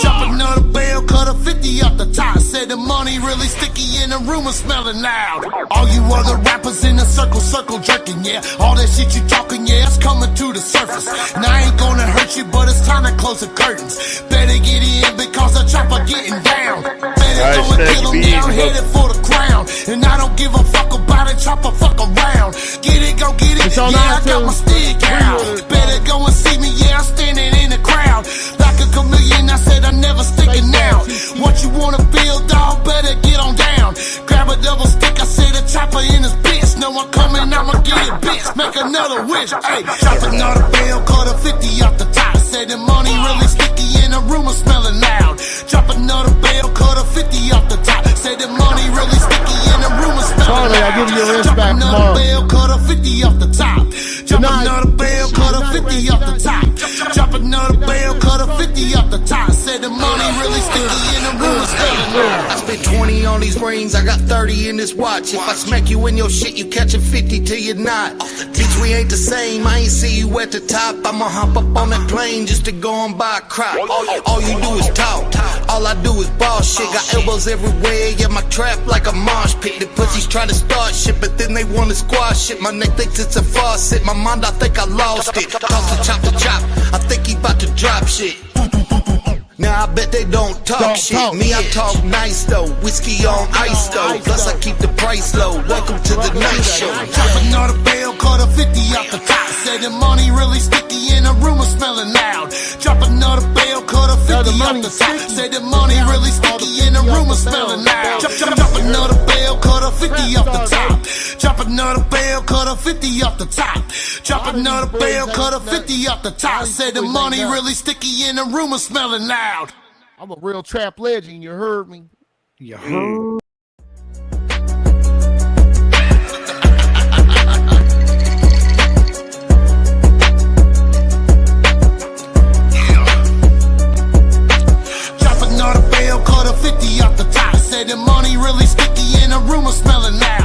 S1: Drop another bell, cut a 50 off the top. Say the money really sticky and the rumor smelling loud. All you other rappers in the circle jerking, yeah. All that shit you talking, yeah, it's coming to the surface. And I ain't gonna hurt you, but it's time to close the curtains. Better get in because the chopper getting down. Better go and kill him, yeah, I'm headed for the crown. And I don't give a fuck about it, chopper fuck around. Get it, go get it, yeah, I got my stick out. Better go and see me, yeah, I'm standing in the crowd. Like a chameleon, I said I'm never sticking out. What you wanna build, dog, better get on down. Grab a double stick, I said a chopper in his bitch. No, I'm coming, I'ma get it, bitch. Make another wish, hey. Drop another bell, cut a 50 off the top. Said the money really sticky and the rumor smelling loud. Drop another bell, cut a 50 off the top. Said the money really sticky and the rumor smelling loud.
S10: I'll give you your wrist
S1: Drop
S10: back
S1: another
S10: tomorrow.
S1: bell, cut a 50 off the top. Drop another bell, cut a 50 off the top. Drop another bell, cut a 50 off the top. Said the money really sticky and the rumor smelling loud.
S8: spent 20 on these rings, I got 30 in this watch. If I smack you in your shit, you catching 50 till you're not. Bitch, we ain't the same, I ain't see you at the top. I'ma hop up on that plane just to go and buy a crop. All you do is talk, all I do is boss shit. Got elbows everywhere, yeah, my trap like a mosh pit. The pussies try to start shit, but then they wanna squash it. My neck thinks it's a faucet, my mind, I think I lost it. Toss the chop, I think he about to drop shit. Now I bet they don't talk shit. Me, I talk nice though. Whiskey on ice though. Plus I keep the price low. Welcome to the night show.
S1: Drop another bail, cut a 50 off the top. Say the money really sticky and the rumor smelling loud. Drop another bail, cut a 50 off the top. Say the money really sticky and the rumor smelling loud. Drop another bail, cut a 50 off the top. Drop another bail, cut a 50 off the top. Drop another bail, cut a 50 off the top. Say the money really sticky and the rumor smelling loud.
S10: I'm a real trap legend, you heard me?
S3: You heard?
S1: Drop another bail, cut a 50 off the top. Say the money really sticky and the rumor smelling loud.